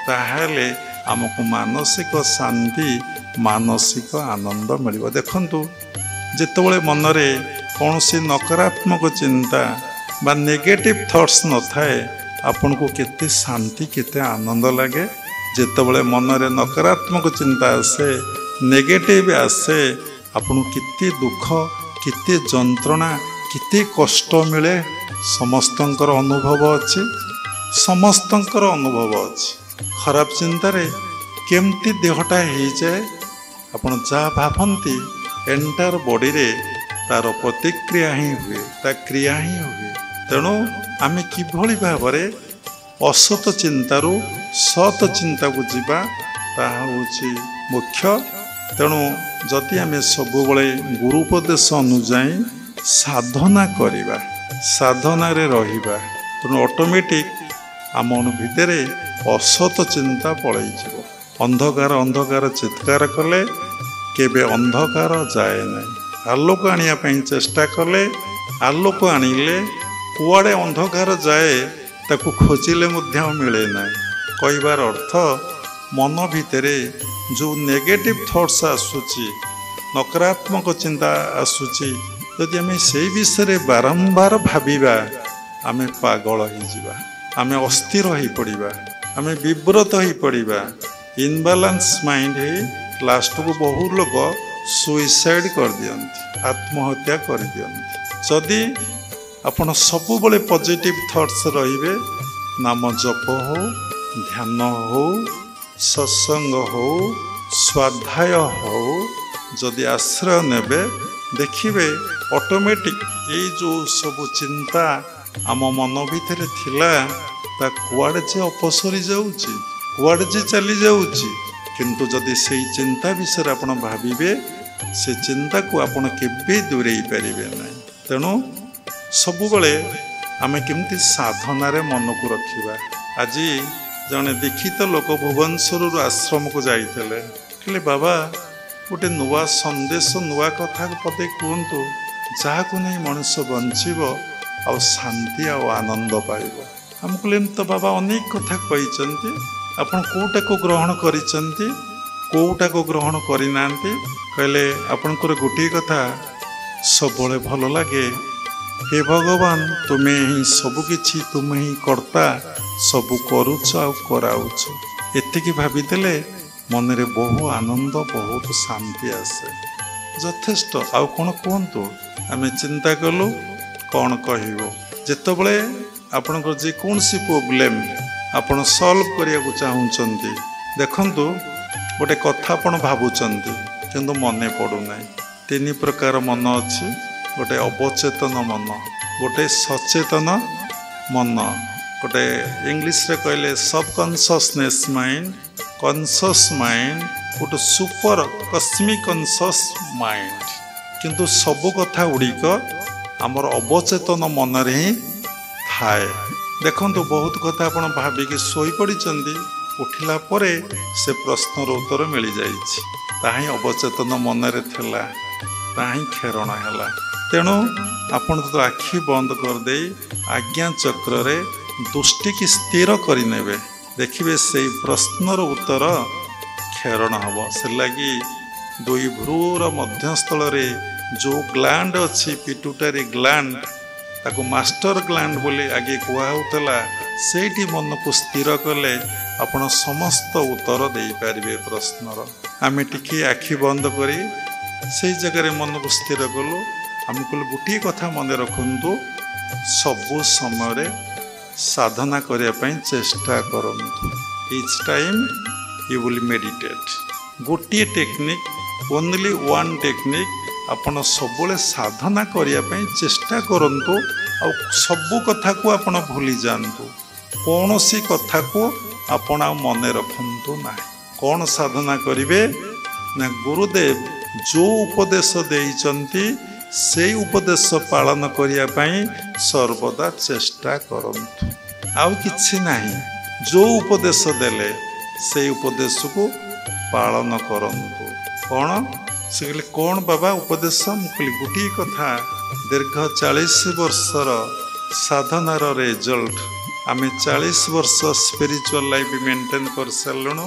ତାହେଲେ ଆମକୁ ମାନସିକ ଶାନ୍ତି, ମାନସିକ ଆନନ୍ଦ ମିଳିବ। ଦେଖନ୍ତୁ, ଯେତେବେଳେ ମନରେ କୌଣସି ନକାରାତ୍ମକ ଚିନ୍ତା ବା ନେଗେଟିଭ୍ ଥଟ୍ସ ନଥାଏ ଆପଣଙ୍କୁ କେତେ ଶାନ୍ତି, କେତେ ଆନନ୍ଦ ଲାଗେ। ଯେତେବେଳେ ମନରେ ନକାରାତ୍ମକ ଚିନ୍ତା ଆସେ, ନେଗେଟିଭ୍ ଆସେ, ଆପଣଙ୍କୁ କେତେ ଦୁଃଖ, କେତେ ଯନ୍ତ୍ରଣା, କେତେ କଷ୍ଟ ମିଳେ। ସମସ୍ତଙ୍କର ଅନୁଭବ ଅଛି, ସମସ୍ତଙ୍କର ଅନୁଭବ ଅଛି। ଖରାପ ଚିନ୍ତାରେ କେମିତି ଦେହଟା ହେଇଯାଏ, ଆପଣ ଯାହା ଭାବନ୍ତି ଏଣ୍ଟାର ବଡ଼ିରେ ତାର ପ୍ରତିକ୍ରିୟା ହିଁ ହୁଏ, ତା କ୍ରିୟା ହିଁ ହୁଏ। ତେଣୁ ଆମେ କିଭଳି ଭାବରେ ଅସତ ଚିନ୍ତାରୁ ସତ ଚିନ୍ତାକୁ ଯିବା ତାହା ହେଉଛି ମୁଖ୍ୟ। ତେଣୁ ଯଦି ଆମେ ସବୁବେଳେ ଗୁରୁ ଉପଦେଶ ଅନୁଯାୟୀ ସାଧନା କରିବା, ସାଧନାରେ ରହିବା, ତେଣୁ ଅଟୋମେଟିକ୍ ଆମ ଭିତରେ ଅସତ ଚିନ୍ତା ପଳେଇଯିବ। ଅନ୍ଧକାର ଅନ୍ଧକାର ଚିତ୍କାର କଲେ କେବେ ଅନ୍ଧକାର ଯାଏ ନାହିଁ। ଆଲୋକ ଆଣିବା ପାଇଁ ଚେଷ୍ଟା କଲେ ଆଲୋକ ଆଣିଲେ କୁଆଡ଼େ ଅନ୍ଧକାର ଯାଏ ତାକୁ ଖୋଜିଲେ ମଧ୍ୟ ମିଳେ ନାହିଁ। କହିବାର ଅର୍ଥ ମନ ଭିତରେ ଯେଉଁ ନେଗେଟିଭ୍ ଥଟ୍ସ ଆସୁଛି, ନକାରାତ୍ମକ ଚିନ୍ତା ଆସୁଛି, ଯଦି ଆମେ ସେଇ ବିଷୟରେ ବାରମ୍ବାର ଭାବିବା ଆମେ ପାଗଳ ହେଇଯିବା, ଆମେ ଅସ୍ଥିର ହୋଇପଡ଼ିବା, ଆମେ ବିବ୍ରତ ହୋଇପଡ଼ିବା। ଇନବାଲାନ୍ସ ମାଇଣ୍ଡ ହେଇ लास्ट को बहु लोग सुइसाइड कर दियंती, आत्महत्या कर दियंती। जदि आपण सब बड़े पॉजिटिव थॉट्स रहिबे, नाम जप हो, ध्यान हो, सत्संग हो, स्वाध्याय हो, जदि आश्रय नेबे देखिबे ऑटोमेटिक ये जो सब चिंता आम मन भीतर थिला ता कुआड़े जे अपसरी जाउची, कुआड़े जे चली जाउची। किंतु जदि से चिंता विषय आपण भाविबे से चिंता को आपण केबे दूरेई परिबे नै। तेणु सबुबले आमे केमती साधनारे मन को रखिबा। आज जने दीक्षित लोक भुवनेश्वर आश्रम को जाइतले, कहले बाबा गोटे नुआ संदेश नुआ कथा पदे कहतु जहाँ को नहीं मनुष्य बंचब आ शांति आनंद पाइब। हम कहले तो बाबा अनेक कथा कहते, आपन कोटा को ग्रहण करिसेंती, कोटा को ग्रहण करिना। कहले आपनकर गोटे कथा सब भल लगे, हे भगवान तुम्हें ही सबकि तुम्हें ही कर्ता, सबू करुच आ कराउच। एतिकी भाविदेले मन रे बहु आनंद बहुत शांति आसे। यथेष्ट आउ कौन कहतु आम चिंता कलु कौन कहबो। जेतबले आपनकर जे कोनसी प्रॉब्लम आपण सॉल्व करिया को चाहुचंती, देखंतु गोटे कथा आपण भाबुचंती किंतु मने पडु नै। तीन प्रकार मन अछि, गोटे अवचेतन मन, गोटे सचेतन मन, गोटे इंग्लिश रे कहले सबकॉन्शियसनेस माइंड, कॉन्शियस माइंड, गोटे सुपर कस्मिक कॉन्शियस माइंड। किंतु सब कथा गुड़िक आमर अवचेतन मन रे ही थाए। देखंतु बहुत कथा आपण भाबिकी सोई पड़िचंदी, उठिला परे से प्रश्नर उत्तर मिल जाइछि, ताही अवचेतन मन रे थिला, ताही खेरण हैला। तेणु आपण तो आखि बंद कर दे आज्ञा चक्र रे दृष्टि की स्थिर करिनेबे, देखिबे से प्रश्नर उत्तर खेरण हब। से लगी दुई भ्रूर मध्यस्थल रे जो ग्लैंड अच्छी पिट्यूटरी ग्लैंड, ताको मास्टर ग्लैंड बोली आगे कहउतला, सेठी मन को स्थिर कले आपण समस्त उत्तर दे पारिबे प्रश्नर। आमे टिके आखि बंद करी से जगह मन को स्थिर कलु। आम कहलु गोटे कथा मन रखु, सबु समय साधना करने पई चेष्टा करंतु। Each time you will meditate. गोटे टेक्निक, ओनली वन टेक्निक, आपण सबले साधना करने पई चेष्टा करंतु। आ सबु कथा को आपण भूली जानतु, कौन सी कथा को आपण मन रखंतु ना। कौन साधना करिवे ना, गुरुदेव जो उपदेश देइचंती से उपदेश पालन करिया पई सर्वदा चेष्टा करंतु। आउ किछि नाही, जो उपदेश देले से उपदेश को पालन करंतु। कौन से कहले कौन बाबा उपदेश? मुकली गोटे कथा, दीर्घ 40 वर्षर साधनार रिजल्ट आमे 40 वर्ष स्पिरिचुअल लाइफ मेंटेन कर सारलुणु।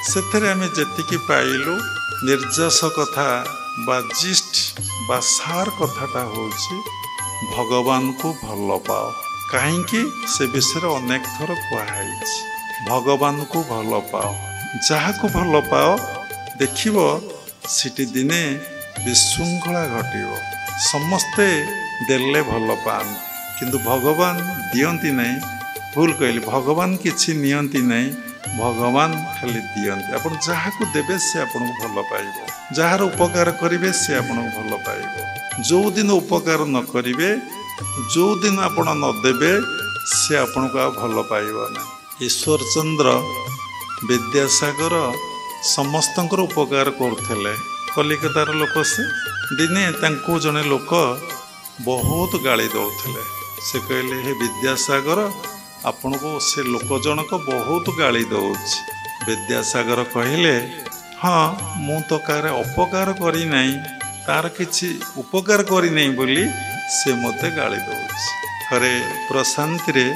सेथरे आमे जेतिकी पाइलु निर्जास कथा बा जिस्ट बा सार कथाटा होची भगवान को भल पाओ। कहीं से विषय अनेक थर कहुई, भगवान को भल पाओ, जहाँ को भल पाओ देखिब सिटी दिने विशृंखला घटिव। समस्ते देले भल पान, किंतु भगवान दियंती नहीं। भूल कहली, भगवान किछि नियंती नहीं, भगवान खाली दियंती। आपण जहाँ को देबे से आपण को भल पाइबो, जार उपकार करिवे से आपण को भल पाइबो। जो दिन उपकार न करिवे, जो दिन आपण न देबे से आपण को भल पाइबो ना। ईश्वर चंद्र विद्यासागर समस्तंकर उपकार करथिले। कलिकतार लोक से दिने तांको जने लोक बहुत गाली दौथिले। से कहले, हे विद्यासागर आपण को से लोक जनक बहुत गाली दौछि। विद्यासागर कहले, हाँ मु तो कार अपकार करी नहीं, तार किछि उपकार करी नहीं बोली से मते गाली दौछि। थरे प्रशांति रे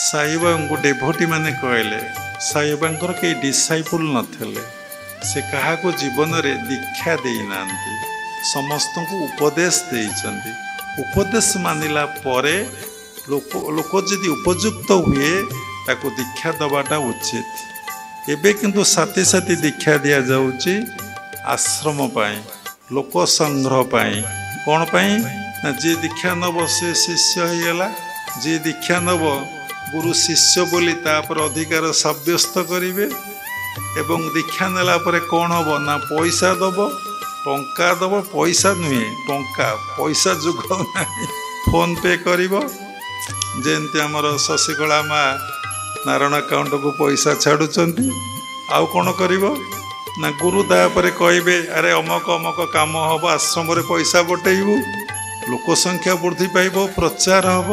साईबा को डेभोटी माने कहले, साईबांकर के डिसाइपल नथिले, से कहा को जीवन रे दीक्षा देई नांती, समस्त को उपदेश देइचंती। उपदेश मानिला परे लोक जदि उपयुक्त हुए ताको दीक्षा दबाटा उचित। एबे किंतु साथी साथी दीक्षा दिया जाउची, आश्रम पाई लोक संग्रह पाई कौन पाई ना जी दीक्षा नब से शिष्य होगला जी दीक्षा नब गुरु शिष्य बोली तापर अधिकार सब्यस्त करेंगे एवं दीक्षा नेला परे कौन हम ना पैसा दब टंका दब पैसा नुहे टंका पैसा जुग ना फोन पे करिवो जेमती आमर शशिकला माँ नारायण अकाउंट को पैसा छाड़ुंट आउ कौन करिवो ना गुरु तापर कहे अरे अमक अमक काम हम आश्रम पैसा बटेबू लोक संख्या वृद्धि पाइब प्रचार हम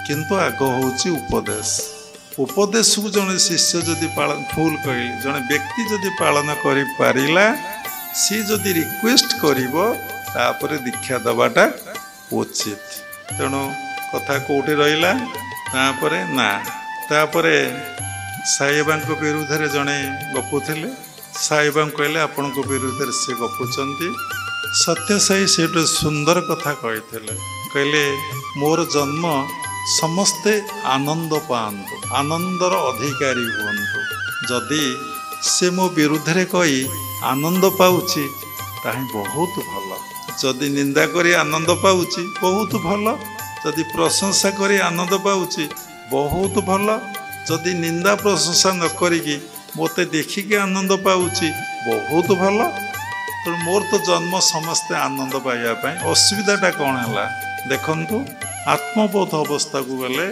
किंतु आग हूँ उपदेश उपदेश को जड़े शिष्य जदि पालन फुल कहली जड़े व्यक्ति जदि पालन कर पारिला सी जदि रिक्वेस्ट कर दीक्षा दबाटा उचित तेणु कथा कौटे रहा ना तापरे साईबाबा विरुद्ध में जड़े गपुले साईबाबा कहले आपण विरुद्ध से गपुंट सत्य साई से सुंदर कथा कहले मोर जन्म समस्ते आनंद पातु आनंदर अधिकारी हूँ जदि से मो विरुद्ध रे कही आनंद पाउची ताही बहुत भल जदि निंदा करी आनंद पाउची बहुत भल जदि प्रशंसा करी आनंद पाउची बहुत भल जदि निंदा प्रशंसा न करी मते देखिकी आनंद पाउची बहुत भल तो मोर तो जन्म समस्ते आनंद पाइबा असुविधाटा कौन है देखंतु आत्मबोध अवस्था को गले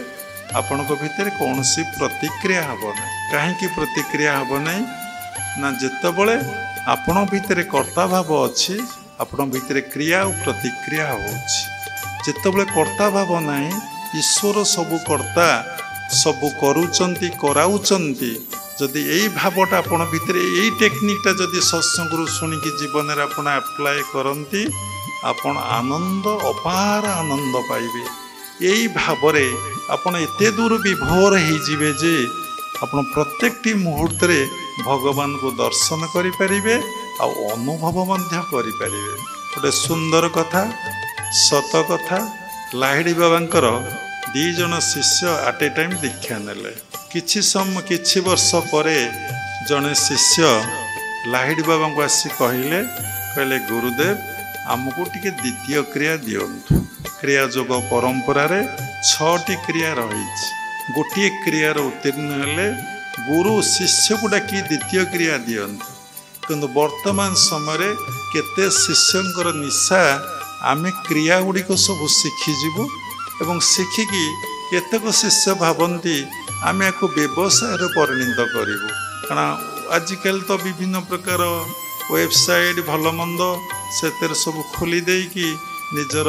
आपण भितर कौन सी प्रतिक्रिया हम ना कहीं प्रतिक्रिया हम ना ना जितेबले आपण भितर कर्ता भाव अच्छी आपण भितर क्रिया और प्रतिक्रिया होतेबले कर्ता भाव ना ईश्वर सबू कर्ता सबू करुचंती कराउचंती जदि यही भावटा आपण भितर यही टेक्निकटा जदि सत्संग शुणिकी जीवन में आपण अप्लाय करती आपण आनंद अपार आनंद पाइबे यही भाव आपण एते दूर विभोर होइजिबे जे आपण प्रत्येकटी मुहूर्त रे भगवान को दर्शन करें आ अनुभव करें गोटे सुंदर कथा सत कथा लाहिड़ी बाबांकर 2 जन शिष्य आट ए टाइम दीक्षा नेले किछि वर्ष परे जने शिष्य लाहिड़ी बाबा को आसी कहले गुरुदेव आमको टिके द्वितीय क्रिया दियंतु क्रिया जोग परंपरा रे 6टी क्रिया रही गोटे क्रियार उत्तीर्ण हेले गुरु शिष्य को डाकी द्वितीय क्रिया दियंतु किंतु वर्तमान समय केते शिष्यंकर निशा आमे क्रिया गुड़िक सब शिखिजु एवं शिखिकी केतक शिष्य भावती आमे आपको व्यवसाय परिणत करूँ कारण आजिकल तो विभिन्न प्रकार वेबसाइट भल मंद से सब खोली देकी निजर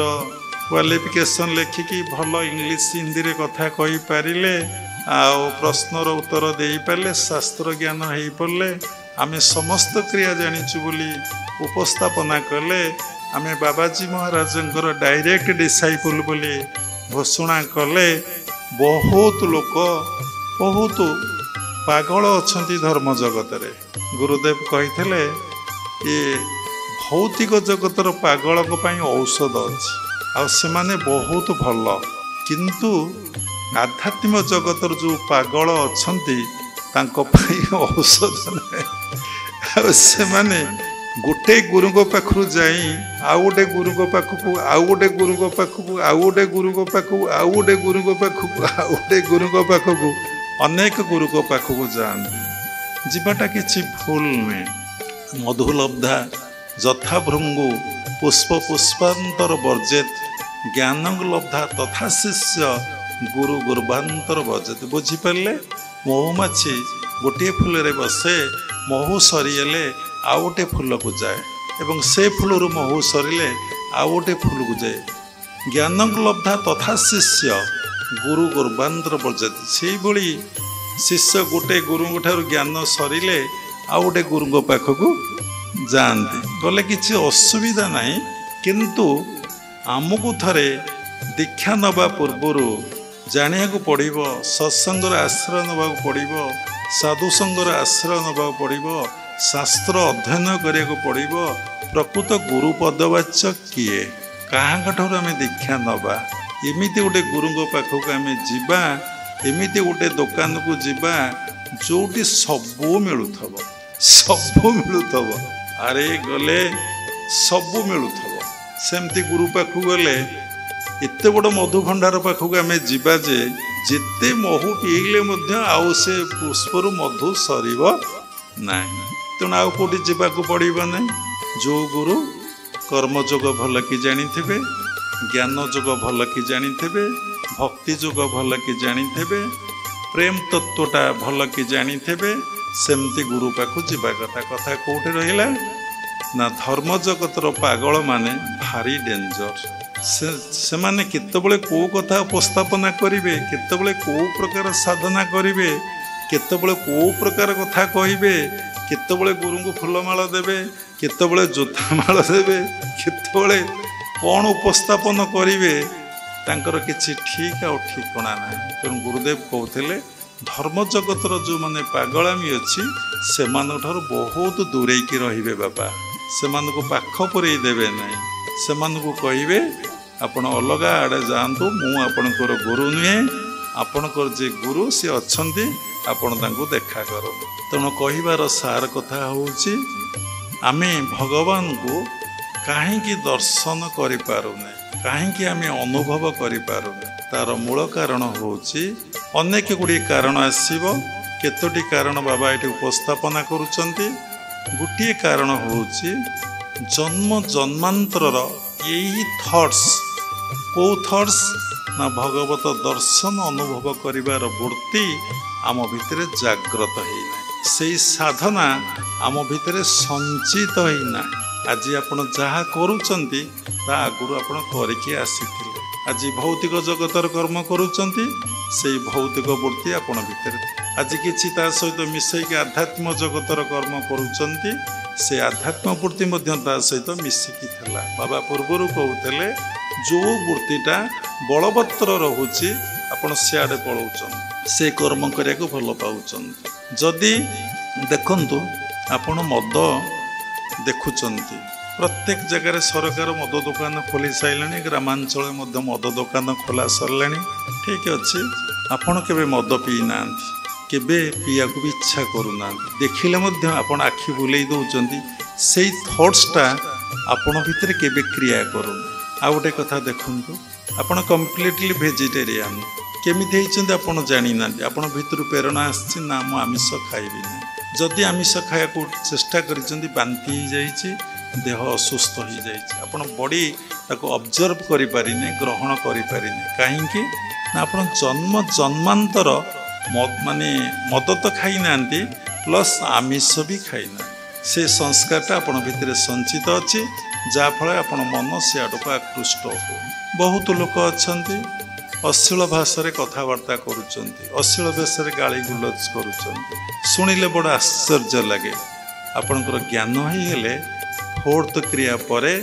क्वालिफिकेशन लेखिकी भल इंग्लिश हिंदी रे कथा कही पारिले आउ प्रश्नर उत्तर दे पारे शास्त्र ज्ञान हो पड़े आमे समस्त क्रिया जानिचु बोली उपस्थापना कले आमे बाबाजी महाराजंकर डायरेक्ट डिसाइपल बोली घोषणा कले बहुत लोक बहुत पागल अच्छा धर्म जगत रे गुरुदेव कही ये भौतिक जगतर पागल औषध अच्छी से माने बहुत भल किंतु आध्यात्मिक जगतर जो पागल अच्छा औषध से माने गोटे गुरु पाखु जाई आउ गोटे गुरु पाखक आउ गोटे गुरु पाखक आउ गोटे गुरु पाखक आउ गोटे गुरु पाखक आउ गोटे गुरु पाखक अनेक गुरु पाखक जाती जीवाटा किसी भूल नुहे मधुलब्धा जथा भृंगु पुष्प पुष्पांतर वर्जित ज्ञान लब्धा तथा शिष्य गुरु गुर्बांतर वर्जित बुझीपारे महुमाछी गोटे फूल बसे महू सरीगले आउ गोटे फूल को जाए एवं से फूल महू सरिले आउ गोटे फूल को जाए ज्ञान लब्धा तथा शिष्य गुरु गुर्बांतर वर्जित से भली शिष्य गोटे गुरु ठार ज्ञान सरिले आउ गोटे गुरु पाखक जाती गले किसी असुविधा नहीं किंतु आमको थरे दीक्षा नवा पूर्वर जानिया पड़ो सत्संगर आश्रय नवा पड़ो साधुसंगर आश्रय नवा पड़ो शास्त्र अध्ययन करिया पड़ो प्रकृत गुरु पदवाच्य किए काहाठार आम दीक्षा नवा एमती गोटे गुरु पाखक आम जा एमती गोटे दुकान को जा जोटी सबू मिलुथब ଆରେ ଗଲେ ସବୁ ମିଳୁଥିବ। ସେମିତି ଗୁରୁ ପାଖକୁ ଗଲେ ଏତେ ବଡ଼ ମଧୁ ଭଣ୍ଡାର ପାଖକୁ ଆମେ ଯିବା ଯେ ଯେତେ ମହୁ ପିଇଲେ ମଧ୍ୟ ଆଉ ସେ ପୁଷ୍ପରୁ ମଧୁ ସରିବ ନାହିଁ। ତେଣୁ ଆଉ କେଉଁଠି ଯିବାକୁ ପଡ଼ିବ ନାହିଁ। ଯେଉଁ ଗୁରୁ କର୍ମଯୋଗ ଭଲ କି ଜାଣିଥିବେ, ଜ୍ଞାନ ଯୋଗ ଭଲ କି ଜାଣିଥିବେ, ଭକ୍ତି ଯୋଗ ଭଲ କି ଜାଣିଥିବେ, ପ୍ରେମ ତତ୍ତ୍ୱଟା ଭଲ କି ଜାଣିଥିବେ, ସେମିତି ଗୁରୁ ପାଖକୁ ଯିବା କଥା। କଥା କେଉଁଠି ରହିଲା ନା ଧର୍ମ ଜଗତର ପାଗଳମାନେ ଭାରି ଡେଞ୍ଜର। ସେମାନେ କେତେବେଳେ କେଉଁ କଥା ଉପସ୍ଥାପନା କରିବେ, କେତେବେଳେ କେଉଁ ପ୍ରକାର ସାଧନା କରିବେ, କେତେବେଳେ କେଉଁ ପ୍ରକାର କଥା କହିବେ, କେତେବେଳେ ଗୁରୁଙ୍କୁ ଫୁଲମାଳ ଦେବେ, କେତେବେଳେ ଜୋତାମାଳ ଦେବେ, କେତେବେଳେ କ'ଣ ଉପସ୍ଥାପନ କରିବେ, ତାଙ୍କର କିଛି ଠିକ୍ ଆଉ ଠିକଣା ନାହିଁ। ତେଣୁ ଗୁରୁଦେବ କହୁଥିଲେ ଧର୍ମ ଜଗତର ଯେଉଁମାନେ ପାଗଳାମୀ ଅଛି ସେମାନଙ୍କଠାରୁ ବହୁତ ଦୂରେଇକି ରହିବେ ବାପା। ସେମାନଙ୍କୁ ପାଖ ପୁରେଇ ଦେବେ ନାହିଁ। ସେମାନଙ୍କୁ କହିବେ ଆପଣ ଅଲଗା ଆଡ଼େ ଯାଆନ୍ତୁ, ମୁଁ ଆପଣଙ୍କର ଗୁରୁ ନୁହେଁ, ଆପଣଙ୍କର ଯେ ଗୁରୁ ସେ ଅଛନ୍ତି, ଆପଣ ତାଙ୍କୁ ଦେଖା କରନ୍ତୁ। ତେଣୁ କହିବାର ସାର କଥା ହେଉଛି ଆମେ ଭଗବାନଙ୍କୁ କାହିଁକି ଦର୍ଶନ କରିପାରୁନେ, କାହିଁକି ଆମେ ଅନୁଭବ କରିପାରୁନେ, ତାର ମୂଳ କାରଣ ହେଉଛି ଅନେକ ଗୁଡ଼ିଏ କାରଣ ଆସିବ। କେତୋଟି କାରଣ ବାବା ଏଠି ଉପସ୍ଥାପନା କରୁଛନ୍ତି। ଗୋଟିଏ କାରଣ ହେଉଛି ଜନ୍ମ ଜନ୍ମାନ୍ତରର ଏହି ଥଟ୍ସ। କେଉଁ ଥଟ୍ସ ନା ଭଗବତ ଦର୍ଶନ ଅନୁଭବ କରିବାର ବୃତ୍ତି ଆମ ଭିତରେ ଜାଗ୍ରତ ହେଇନାହିଁ। ସେଇ ସାଧନା ଆମ ଭିତରେ ସଞ୍ଚିତ ହେଇନାହିଁ। ଆଜି ଆପଣ ଯାହା କରୁଛନ୍ତି ତା ଆଗରୁ ଆପଣ କରିକି ଆସିଥିଲେ। ଆଜି ଭୌତିକ ଜଗତର କର୍ମ କରୁଛନ୍ତି, ସେଇ ଭୌତିକ ବୃତ୍ତି ଆପଣ ଭିତରେ। ଆଜି କିଛି ତା ସହିତ ମିଶେଇକି ଆଧ୍ୟାତ୍ମ ଜଗତର କର୍ମ କରୁଛନ୍ତି, ସେ ଆଧ୍ୟାତ୍ମ ବୃତ୍ତି ମଧ୍ୟ ତା ସହିତ ମିଶିକି ଥିଲା। ବାବା ପୂର୍ବରୁ କହୁଥିଲେ ଯେଉଁ ବୃତ୍ତିଟା ବଳବତ୍ତର ରହୁଛି ଆପଣ ସିଆଡ଼େ ପଳାଉଛନ୍ତି, ସେ କର୍ମ କରିବାକୁ ଭଲ ପାଉଛନ୍ତି। ଯଦି ଦେଖନ୍ତୁ ଆପଣ ମଦ ଦେଖୁଛନ୍ତି, ପ୍ରତ୍ୟେକ ଜାଗାରେ ସରକାର ମଦ ଦୋକାନ ଖୋଲି ସାରିଲେଣି, ଗ୍ରାମାଞ୍ଚଳରେ ମଧ୍ୟ ମଦ ଦୋକାନ ଖୋଲା ସରିଲାଣି। ଠିକ୍ ଅଛି, ଆପଣ କେବେ ମଦ ପିଇନାହାନ୍ତି, କେବେ ପିଇବାକୁ ବି ଇଚ୍ଛା କରୁନାହାନ୍ତି, ଦେଖିଲେ ମଧ୍ୟ ଆପଣ ଆଖି ବୁଲେଇ ଦେଉଛନ୍ତି। ସେଇ ଥଟ୍ସଟା ଆପଣ ଭିତରେ କେବେ କ୍ରିୟା କରୁନି। ଆଉ ଗୋଟେ କଥା ଦେଖନ୍ତୁ, ଆପଣ କମ୍ପ୍ଲିଟଲି ଭେଜିଟେରିଆନ୍, କେମିତି ହେଇଛନ୍ତି ଆପଣ ଜାଣିନାହାନ୍ତି। ଆପଣ ଭିତରୁ ପ୍ରେରଣା ଆସିଛି ନା ମୁଁ ଆମିଷ ଖାଇବିନି। ଯଦି ଆମିଷ ଖାଇବାକୁ ଚେଷ୍ଟା କରିଛନ୍ତି, ବାନ୍ତି ହେଇଯାଇଛି, ଦେହ ଅସୁସ୍ଥ ହେଇଯାଇଛି, ଆପଣ ବଡ଼ି ତାକୁ ଅବଜର୍ଭ କରିପାରିନି, ଗ୍ରହଣ କରିପାରିନି। କାହିଁକି ନା ଆପଣ ଜନ୍ମ ଜନ୍ମାନ୍ତର ମାନେ ମଦ ତ ଖାଇନାହାନ୍ତି, ପ୍ଲସ୍ ଆମିଷ ବି ଖାଇନାହାନ୍ତି। ସେ ସଂସ୍କାରଟା ଆପଣ ଭିତରେ ସଞ୍ଚିତ ଅଛି, ଯାହାଫଳରେ ଆପଣ ମନ ସିଆଡ଼କୁ ଆକୃଷ୍ଟ ହବ। ବହୁତ ଲୋକ ଅଛନ୍ତି ଅଶ୍ଳୀଳ ଭାଷାରେ କଥାବାର୍ତ୍ତା କରୁଛନ୍ତି, ଅଶ୍ଳୀଳ ଭାଷାରେ ଗାଳି ଗୁଲଜ କରୁଛନ୍ତି। ଶୁଣିଲେ ବଡ଼ ଆଶ୍ଚର୍ଯ୍ୟ ଲାଗେ। ଆପଣଙ୍କର ଜ୍ଞାନ ହେଇଗଲେ ଫୋର୍ଥ କ୍ରିୟା ପରେ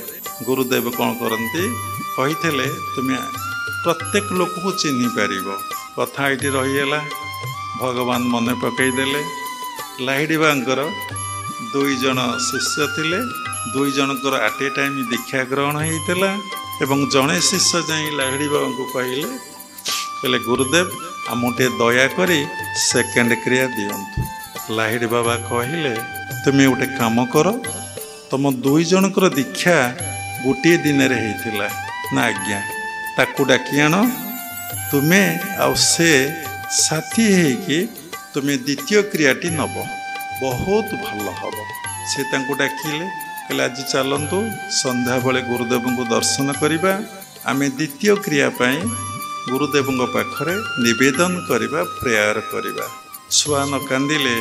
ଗୁରୁଦେବ କ'ଣ କରନ୍ତି କହିଥିଲେ, ତୁମେ ପ୍ରତ୍ୟେକ ଲୋକକୁ ଚିହ୍ନି ପାରିବ। କଥା ଏଇଠି ରହିଗଲା। ଭଗବାନ ମନେ ପକାଇଦେଲେ ଲାହିଡ଼ି ବାଙ୍କର 2 ଜଣ ଶିଷ୍ୟ ଥିଲେ, 2 ଜଣଙ୍କର ଆଟ୍ ଏ ଟାଇମ୍ ଦୀକ୍ଷା ଗ୍ରହଣ ହେଇଥିଲା। ଏବଂ ଜଣେ ଶିଷ୍ୟ ଯାଇ ଲାହିଡ଼ି ବାବାଙ୍କୁ କହିଲେ ଗୁରୁଦେବ ଆମକୁ ଟିକେ ଦୟାକରି ସେକେଣ୍ଡ କ୍ରିୟା ଦିଅନ୍ତୁ। ଲାହିଡ଼ି ବାବା କହିଲେ ତୁମେ ଗୋଟେ କାମ କର, ତମ 2 ଜଣଙ୍କର ଦୀକ୍ଷା ଗୋଟିଏ ଦିନରେ ହେଇଥିଲା ନା? ଆଜ୍ଞା। ତାକୁ ଡାକି ଆଣ, ତୁମେ ଆଉ ସେ ସାଥୀ ହେଇକି ତୁମେ ଦ୍ୱିତୀୟ କ୍ରିୟାଟି ନେବ, ବହୁତ ଭଲ ହେବ। ସେ ତାଙ୍କୁ ଡାକିଲେ, କହିଲେ ଆଜି ଚାଲନ୍ତୁ ସନ୍ଧ୍ୟାବେଳେ ଗୁରୁଦେବଙ୍କୁ ଦର୍ଶନ କରିବା, ଆମେ ଦ୍ୱିତୀୟ କ୍ରିୟା ପାଇଁ ଗୁରୁଦେବଙ୍କ ପାଖରେ ନିବେଦନ କରିବା, ପ୍ରେୟାର କରିବା। ଛୁଆ ନ କାନ୍ଦିଲେ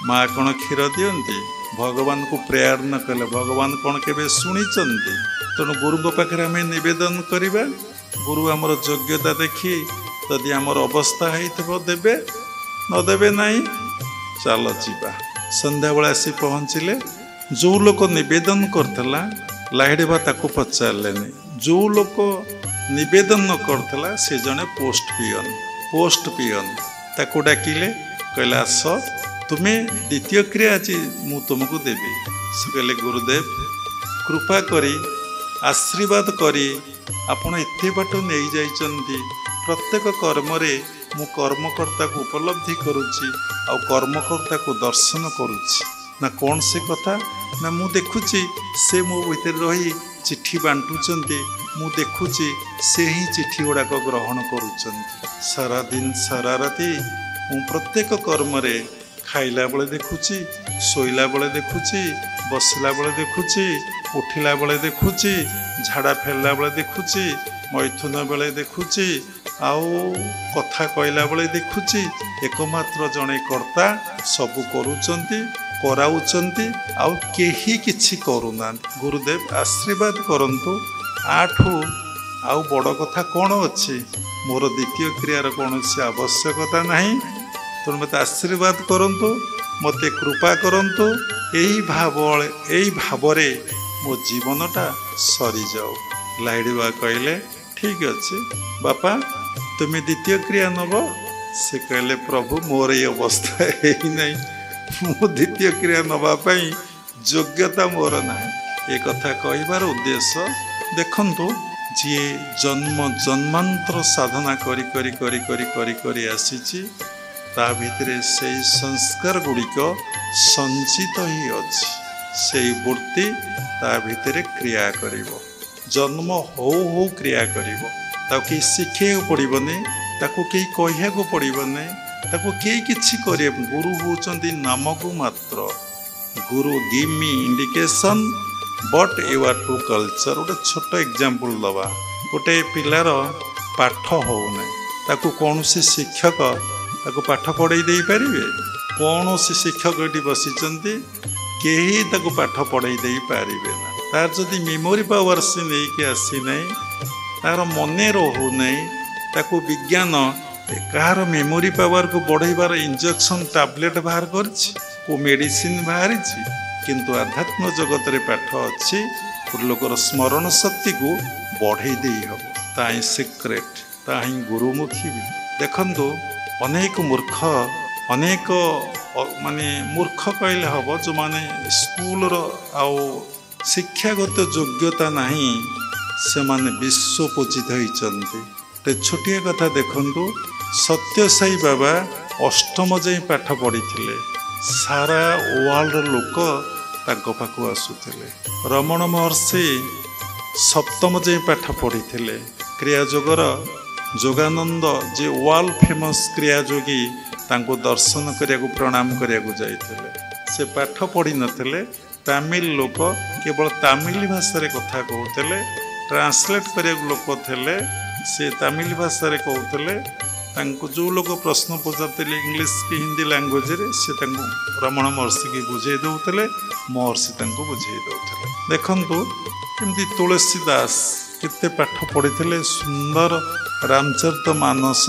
ମା କ'ଣ କ୍ଷୀର ଦିଅନ୍ତି? ଭଗବାନଙ୍କୁ ପ୍ରେୟାର ନ କଲେ ଭଗବାନ କ'ଣ କେବେ ଶୁଣିଛନ୍ତି? ତେଣୁ ଗୁରୁଙ୍କ ପାଖରେ ଆମେ ନିବେଦନ କରିବା। ଗୁରୁ ଆମର ଯୋଗ୍ୟତା ଦେଖି ଯଦି ଆମର ଅବସ୍ଥା ହେଇଥିବ ଦେବେ, ନଦେବେ ନାହିଁ, ଚାଲ ଯିବା। ସନ୍ଧ୍ୟାବେଳେ ଆସି ପହଞ୍ଚିଲେ। ଯେଉଁ ଲୋକ ନିବେଦନ କରିଥିଲା ଲାହିଡ଼ି ବାବା ତାକୁ ପଚାରିଲେନି। ଯେଉଁ ଲୋକ ନିବେଦନ ନ କରିଥିଲା ସେ ଜଣେ ପୋଷ୍ଟ ପିଅନ ତାକୁ ଡାକିଲେ, କହିଲେ ଆସ ତୁମେ ଦ୍ୱିତୀୟ କ୍ରିୟା ଆଜି ମୁଁ ତୁମକୁ ଦେବି। ସେ କହିଲେ ଗୁରୁଦେବ କୃପା କରି ଆଶୀର୍ବାଦ କରି ଆପଣ ଏତେ ବାଟ ନେଇଯାଇଛନ୍ତି। ପ୍ରତ୍ୟେକ କର୍ମରେ ମୁଁ କର୍ମକର୍ତ୍ତାକୁ ଉପଲବ୍ଧି କରୁଛି ଆଉ କର୍ମକର୍ତ୍ତାକୁ ଦର୍ଶନ କରୁଛି। ନା କ'ଣ ସେ କଥା? ନା ମୁଁ ଦେଖୁଛି ସେ ମୋ ଭିତରେ ରହି ଚିଠି ବାଣ୍ଟୁଛନ୍ତି, ମୁଁ ଦେଖୁଛି ସେ ହିଁ ଚିଠି ଗୁଡ଼ାକ ଗ୍ରହଣ କରୁଛନ୍ତି। ସାରା ଦିନ ସାରା ରାତି ମୁଁ ପ୍ରତ୍ୟେକ କର୍ମରେ ଖାଇଲା ବେଳେ ଦେଖୁଛି, ଶୋଇଲା ବେଳେ ଦେଖୁଛି, ବସିଲା ବେଳେ ଦେଖୁଛି, ଉଠିଲା ବେଳେ ଦେଖୁଛି, ଝାଡ଼ା ଫେରିଲା ବେଳେ ଦେଖୁଛି, ମୈଥୁନ ବେଳେ ଦେଖୁଛି, ଆଉ କଥା କହିଲା ବେଳେ ଦେଖୁଛି। ଏକମାତ୍ର ଜଣେ କର୍ତ୍ତା ସବୁ କରୁଛନ୍ତି, କରାଉଛନ୍ତି, ଆଉ କେହି କିଛି କରୁନାହାନ୍ତି। ଗୁରୁଦେବ ଆଶୀର୍ବାଦ କରନ୍ତୁ। ଆଠୁ ଆଉ ବଡ଼ କଥା କ'ଣ ଅଛି? ମୋର ଦ୍ୱିତୀୟ କ୍ରିୟାର କୌଣସି ଆବଶ୍ୟକତା ନାହିଁ। ତେଣୁ ମୋତେ ଆଶୀର୍ବାଦ କରନ୍ତୁ, ମୋତେ କୃପା କରନ୍ତୁ। ଏହି ଭାବରେ ମୋ ଜୀବନଟା ସରିଯାଉ। ଲାଇଡ଼ବା କହିଲେ ଠିକ୍ ଅଛି ବାପା, ତୁମେ ଦ୍ୱିତୀୟ କ୍ରିୟା ନେବ? ସେ କହିଲେ ପ୍ରଭୁ, ମୋର ଏଇ ଅବସ୍ଥା ହେଇନାହିଁ, ମୁଁ ଦ୍ୱିତୀୟ କ୍ରିୟା ନେବା ପାଇଁ ଯୋଗ୍ୟତା ମୋର ନାହିଁ। ଏ କଥା କହିବାର ଉଦ୍ଦେଶ୍ୟ ଦେଖନ୍ତୁ, ଯିଏ ଜନ୍ମାନ୍ତର ସାଧନା କରି କରି କରି କରି କରି କରି ଆସିଛି, ତା ଭିତରେ ସେଇ ସଂସ୍କାର ଗୁଡ଼ିକ ସଞ୍ଚିତ ହିଁ ଅଛି। ସେଇ ବୃତ୍ତି ତା ଭିତରେ କ୍ରିୟା କରିବ, ଜନ୍ମ ହଉ ହଉ କ୍ରିୟା କରିବ। ତାକୁ କେହି ଶିଖେଇବାକୁ ପଡ଼ିବନି, ତାକୁ କେହି କହିବାକୁ ପଡ଼ିବନି, ତାକୁ କେହି କିଛି କରିବ। ଗୁରୁ ହେଉଛନ୍ତି ନାମକୁ ମାତ୍ର। ଗୁରୁ give me indication but you are to culture. ଗୋଟେ ଛୋଟ ଏକ୍ଜାମ୍ପଲ୍ ଦେବା। ଗୋଟେ ପିଲାର ପାଠ ହେଉନାହିଁ, ତାକୁ କୌଣସି ଶିକ୍ଷକ ତାକୁ ପାଠ ପଢ଼େଇ ଦେଇପାରିବେ? କୌଣସି ଶିକ୍ଷକ ଏଠି ବସିଛନ୍ତି, କେହି ତାକୁ ପାଠ ପଢ଼େଇ ଦେଇପାରିବେ ନା। ତାର ଯଦି ମେମୋରି ପାୱାର ସେ ନେଇକି ଆସିନାହିଁ, ତାର ମନେ ରହୁନାହିଁ, ତାକୁ ବିଜ୍ଞାନ କାହାର ମେମୋରି ପାୱାରକୁ ବଢ଼େଇବାର ଇଞ୍ଜେକ୍ସନ୍ ଟାବଲେଟ୍ ବାହାର କରିଛି, କେଉଁ ମେଡ଼ିସିନ୍ ବାହାରିଛି। କିନ୍ତୁ ଆଧ୍ୟାତ୍ମ ଜଗତରେ ପାଠ ଅଛି, ଲୋକର ସ୍ମରଣ ଶକ୍ତିକୁ ବଢ଼େଇ ଦେଇ ହେବ। ତା ହିଁ ସିକ୍ରେଟ୍, ତା ହିଁ ଗୁରୁମୁଖୀ। ଦେଖନ୍ତୁ, ଅନେକ ମୂର୍ଖ, ଅନେକ ମୂର୍ଖ କହିଲେ ହେବ, ଯେଉଁମାନେ ସ୍କୁଲର ଆଉ ଶିକ୍ଷାଗତ ଯୋଗ୍ୟତା ନାହିଁ, ସେମାନେ ବିଶ୍ୱ ପୂଜିତ ହୋଇଛନ୍ତି। ଗୋଟେ ଛୋଟିଆ କଥା ଦେଖନ୍ତୁ, ସତ୍ୟସାଇ ବାବା ଅଷ୍ଟମ ଯାଏଁ ପାଠ ପଢ଼ିଥିଲେ, ସାରା ୱାର୍ଲଡର ଲୋକ ତାଙ୍କ ପାଖକୁ ଆସୁଥିଲେ। ରମଣ ମହର୍ଷି ସପ୍ତମ ଯାଏଁ ପାଠ ପଢ଼ିଥିଲେ। କ୍ରିୟାଯୋଗର ଯୋଗାନନ୍ଦ, ଯେ ୱାର୍ଲଡ ଫେମସ୍ କ୍ରିୟାଯୋଗୀ, ତାଙ୍କୁ ଦର୍ଶନ କରିବାକୁ, ପ୍ରଣାମ କରିବାକୁ ଯାଇଥିଲେ। ସେ ପାଠ ପଢ଼ିନଥିଲେ, ତାମିଲ ଲୋକ, କେବଳ ତାମିଲ ଭାଷାରେ କଥା କହୁଥିଲେ। ଟ୍ରାନ୍ସଲେଟ୍ କରିବାକୁ ଲୋକ ଥିଲେ, ସେ ତାମିଲ ଭାଷାରେ କହୁଥିଲେ। ତାଙ୍କୁ ଯେଉଁ ଲୋକ ପ୍ରଶ୍ନ ପଚାରୁଥିଲେ ଇଂଲିଶ କି ହିନ୍ଦୀ ଲାଙ୍ଗୁଏଜରେ, ସେ ତାଙ୍କୁ ରମଣ ମହର୍ଷିକି ବୁଝେଇ ଦେଉଥିଲେ, ମହର୍ଷି ତାଙ୍କୁ ବୁଝେଇ ଦେଉଥିଲେ। ଦେଖନ୍ତୁ, କେମିତି ତୁଳସୀ ଦାସ କେତେ ପାଠ ପଢ଼ିଥିଲେ, ସୁନ୍ଦର ରାମଚରିତ ମାନସ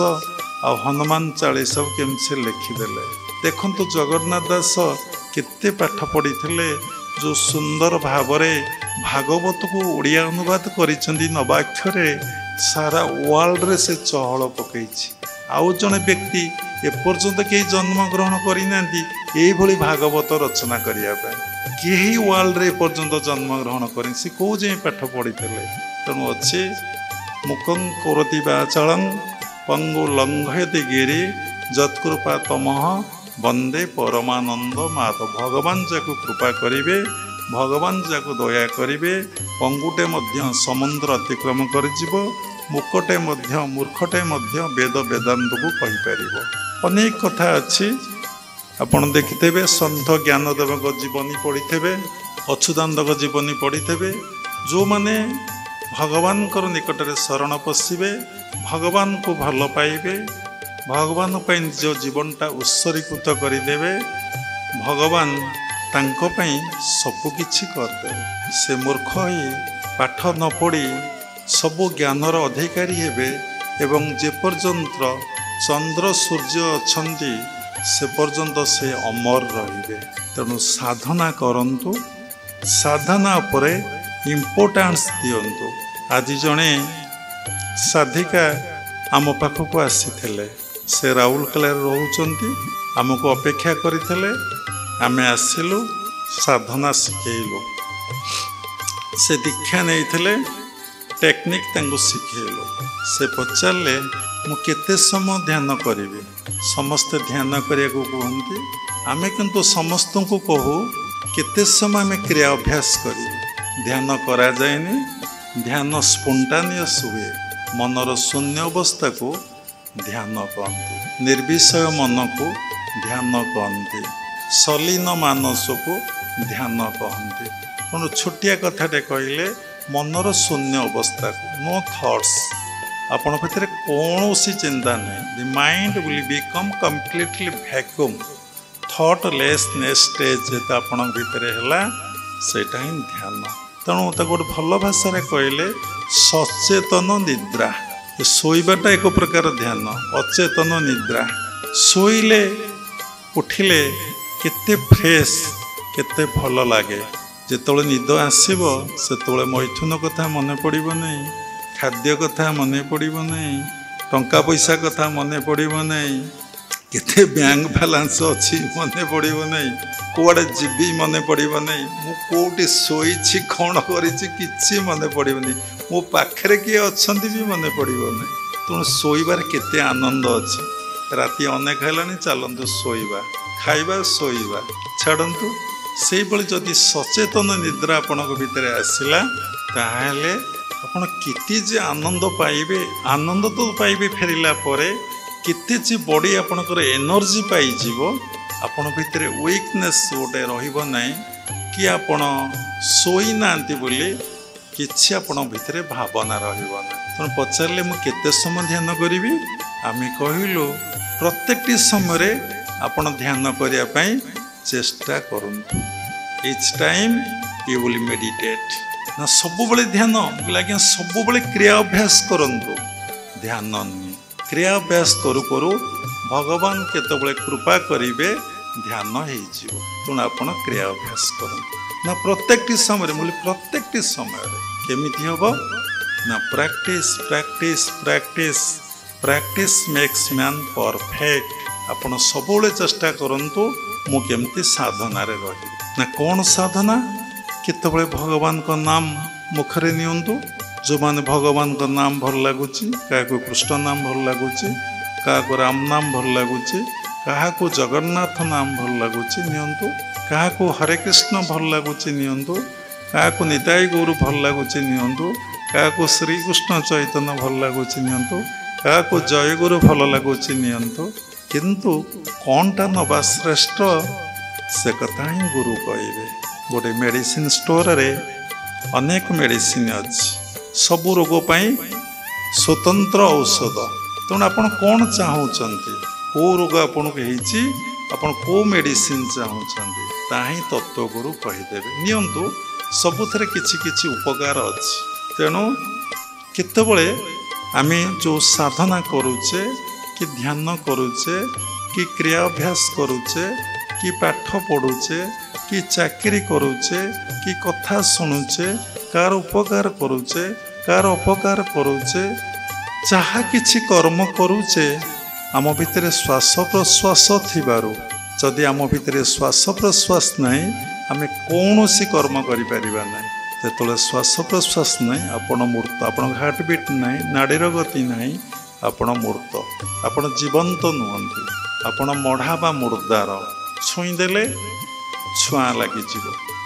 ଆଉ ହନୁମାନ ଚାଳିଶାକୁ କେମିତି ସେ ଲେଖିଦେଲେ। ଦେଖନ୍ତୁ, ଜଗନ୍ନାଥ ଦାସ କେତେ ପାଠ ପଢ଼ିଥିଲେ, ଯେଉଁ ସୁନ୍ଦର ଭାବରେ ଭାଗବତକୁ ଓଡ଼ିଆ ଅନୁବାଦ କରିଛନ୍ତି ନବାକ୍ଷରରେ, ସାରା ୱାର୍ଲଡରେ ସେ ଚହଳ ପକାଇଛି। ଆଉ ଜଣେ ବ୍ୟକ୍ତି ଏପର୍ଯ୍ୟନ୍ତ କେହି ଜନ୍ମଗ୍ରହଣ କରିନାହାନ୍ତି ଏଇଭଳି ଭାଗବତ ରଚନା କରିବା ପାଇଁ। କେହି ୱାର୍ଲଡରେ ଏପର୍ଯ୍ୟନ୍ତ ଜନ୍ମଗ୍ରହଣ କରିନି। ସେ କେଉଁ ଯାଏଁ ପାଠ ପଢ଼ିଥିଲେ? ତେଣୁ ଅଛି, ମୁକଂ କରୋତି ବାଚାଳଂ ପଙ୍ଗୁ ଲଙ୍ଘୟତି ଗିରି ଯତ୍କୃପା ତମଃ ବନ୍ଦେ ପରମାନନ୍ଦ ମାଧବ। ଭଗବାନ ଯାକୁ କୃପା କରିବେ, ଭଗବାନ ଯାକୁ ଦୟା କରିବେ, ପଙ୍ଗୁଟେ ମଧ୍ୟ ସମୁଦ୍ର ଅତିକ୍ରମ କରିଯିବ, ମୂର୍ଖଟେ ମଧ୍ୟ ବେଦ ବେଦାନ୍ତକୁ କହିପାରିବ। ଅନେକ କଥା ଅଛି। ଆପଣ ଦେଖିଥିବେ, ସନ୍ଥ ଜ୍ଞାନଦେବଙ୍କ ଜୀବନୀ ପଢ଼ିଥିବେ, ଅଚ୍ୟୁତାନନ୍ଦଙ୍କ ଜୀବନୀ ପଢ଼ିଥିବେ। ଯେଉଁମାନେ ଭଗବାନଙ୍କର ନିକଟରେ ଶରଣ ପଶିବେ, ଭଗବାନଙ୍କୁ ଭଲ ପାଇବେ, ଭଗବାନ ପାଇଁ ନିଜ ଜୀବନଟା ଉତ୍ସର୍ଗୀକୃତ କରିଦେବେ, ଭଗବାନ ତାଙ୍କ ପାଇଁ ସବୁ କିଛି କରିଦେବେ। ସେ ମୂର୍ଖ ହୋଇ ପାଠ ନ ପଢ଼ି ସବୁ ଜ୍ଞାନର ଅଧିକାରୀ ହେବେ ଏବଂ ଯେପର୍ଯ୍ୟନ୍ତ ଚନ୍ଦ୍ର ସୂର୍ଯ୍ୟ ଅଛନ୍ତି ସେ ପର୍ଯ୍ୟନ୍ତ ସେ ଅମର ରହିବେ। ତେଣୁ ସାଧନା କରନ୍ତୁ, ସାଧନା ଉପରେ ଇମ୍ପୋର୍ଟାନ୍ସ ଦିଅନ୍ତୁ। ଆଜି ଜଣେ ସାଧିକା ଆମ ପାଖକୁ ଆସିଥିଲେ, ସେ ରାଉରକେଲାରେ ରହୁଛନ୍ତି, ଆମକୁ ଅପେକ୍ଷା କରିଥିଲେ। ଆମେ ଆସିଲୁ, ସାଧନା ଶିଖେଇଲୁ। ସେ ଦୀକ୍ଷା ନେଇଥିଲେ, ଟେକ୍ନିକ୍ ତାଙ୍କୁ ଶିଖେଇଲୁ। ସେ ପଚାରିଲେ, ମୁଁ କେତେ ସମୟ ଧ୍ୟାନ କରିବି? ସମସ୍ତେ ଧ୍ୟାନ କରିବାକୁ କୁହନ୍ତି, आमे किंतु समस्त को कहू केते समय आमे क्रिया अभ्यास करी ध्यान करा जाएनी ध्यान स्पोंटानियस हुए मनर शून्य अवस्था को ध्यान कहते निर्विषय मन को ध्यान कहते सलीन मानस को ध्यान कहते तेणु छोटिया कथाटे कहले मनर शून्य अवस्था को नो थॉट्स आपण भीतर कौन चिंता नहीं the mind will become completely vacuum thoughtlessness stage जेत आपण भीतर है सेटा ही ध्यान तेणु गोटे भल भाषा कहले सचेतन निद्रा शोइबाटा एक प्रकार ध्यान अचेतन निद्रा शोइले उठिले केते फ्रेश केते भल लगे जिते निद आसब से मैथुन कथा मन पड़ो नहीं खाद्य कथा मन पड़ो नहीं टंका पैसा कथा मन पड़ो नहीं केते बैंक बैलेंस अच्छी मन पड़ो नहीं कुआड़े जीवी मन पड़ो नहीं मु कोटी शोची कौन करी मन पड़ो नहीं मो पाखे किए अच्छा भी मन पड़ो नहीं तेणु शोबार केते आनंद अच्छी राति अनेक है चलतु शोवा खाइबा शोवा छाड़ू से जदि सचेतन निद्रा आपण भितर आसला ताहले आपण केते जे आनंद पाइबे आनंद तो पाइबे फेरिला परे केते जे बॉडी आपणकर एनर्जी पाइजिवो आपण भितर वीकनेस गोटे रहिबो नाही कि आपण सोई नांती बोली किछि आपण भितर भावना रहिबो ना तेणु पचारे मु केते समय ध्यान करिवि आमे कहिलो प्रत्येकटी समय आपण ध्यान करिया पई चेष्टा करंतु each time you will meditate ना सब बेले ध्यान बोले आज्ञा सब बेले क्रिया अभ्यास करंतु ध्यान नहीं क्रिया अभ्यास करू करू भगवान केतबेले कृपा करिवे ध्यान हो तेणु आपण क्रिया अभ्यास करंतु ना प्रत्येकटी समय बोले प्रत्येकटी समय केमिति हबो ना practice practice practice practice makes man perfect आपण सबुले चेष्टा करंतु मु केमती साधना रे रही ना कौन साधना केतबेले भगवान का नाम मुखरे नियंतु जो माने भगवान का नाम भल लगुच क्या कृष्ण नाम भल लगुच क्या राम नाम भल लगुच क्या जगन्नाथ नाम भल लगुच नियंतु क्या हरे कृष्ण भल लगुच नियंतु क्या निताई गुरु भल लगुच नियंतु क्या श्रीकृष्ण चैतन्य भल लगुच नियंतु क्या जय गुरु भल लगुच नियंतु किंतु कौनटा नवा श्रेष्ठ से कथा ही गुरु कहे गोटे मेडिसिन स्टोर रे अनेक मेडिसिन अच्छी सबु रोग स्वतंत्र औषध तेणु आपण कौन चाहूँगी कौ रोग आपन को कौ मेडिसिन चाहूँगी ताही तत्व गुरु कहीदेवे नियंतु सबुथ किछि किछि उपकार अच्छी तेणु केतबेले आमे जो साधना करूचे कि ध्यान करूचे कि क्रिया अभ्यास करूचे कि पाठ पढ़ुचे कि चाकरी करूचे कि कथा शुणुचे कार उपकार करूचे कार अपकार करूचे जहाँ किछि कर्म करूचे आम भितर श्वास प्रश्वास थिबारु जदि आम भितर श्वास प्रश्वास नहीं आम कौन कर्म करिपारिबा नहीं जेतले श्वास प्रश्वास नहीं आपण मूर्त आपण हार्ट बीट नहीं नाड़ीर गति नहीं आपण मूर्त आपण जीवंत नुहंती आपण मढ़ा बा मुर्दार छुईदेले छुआ लगी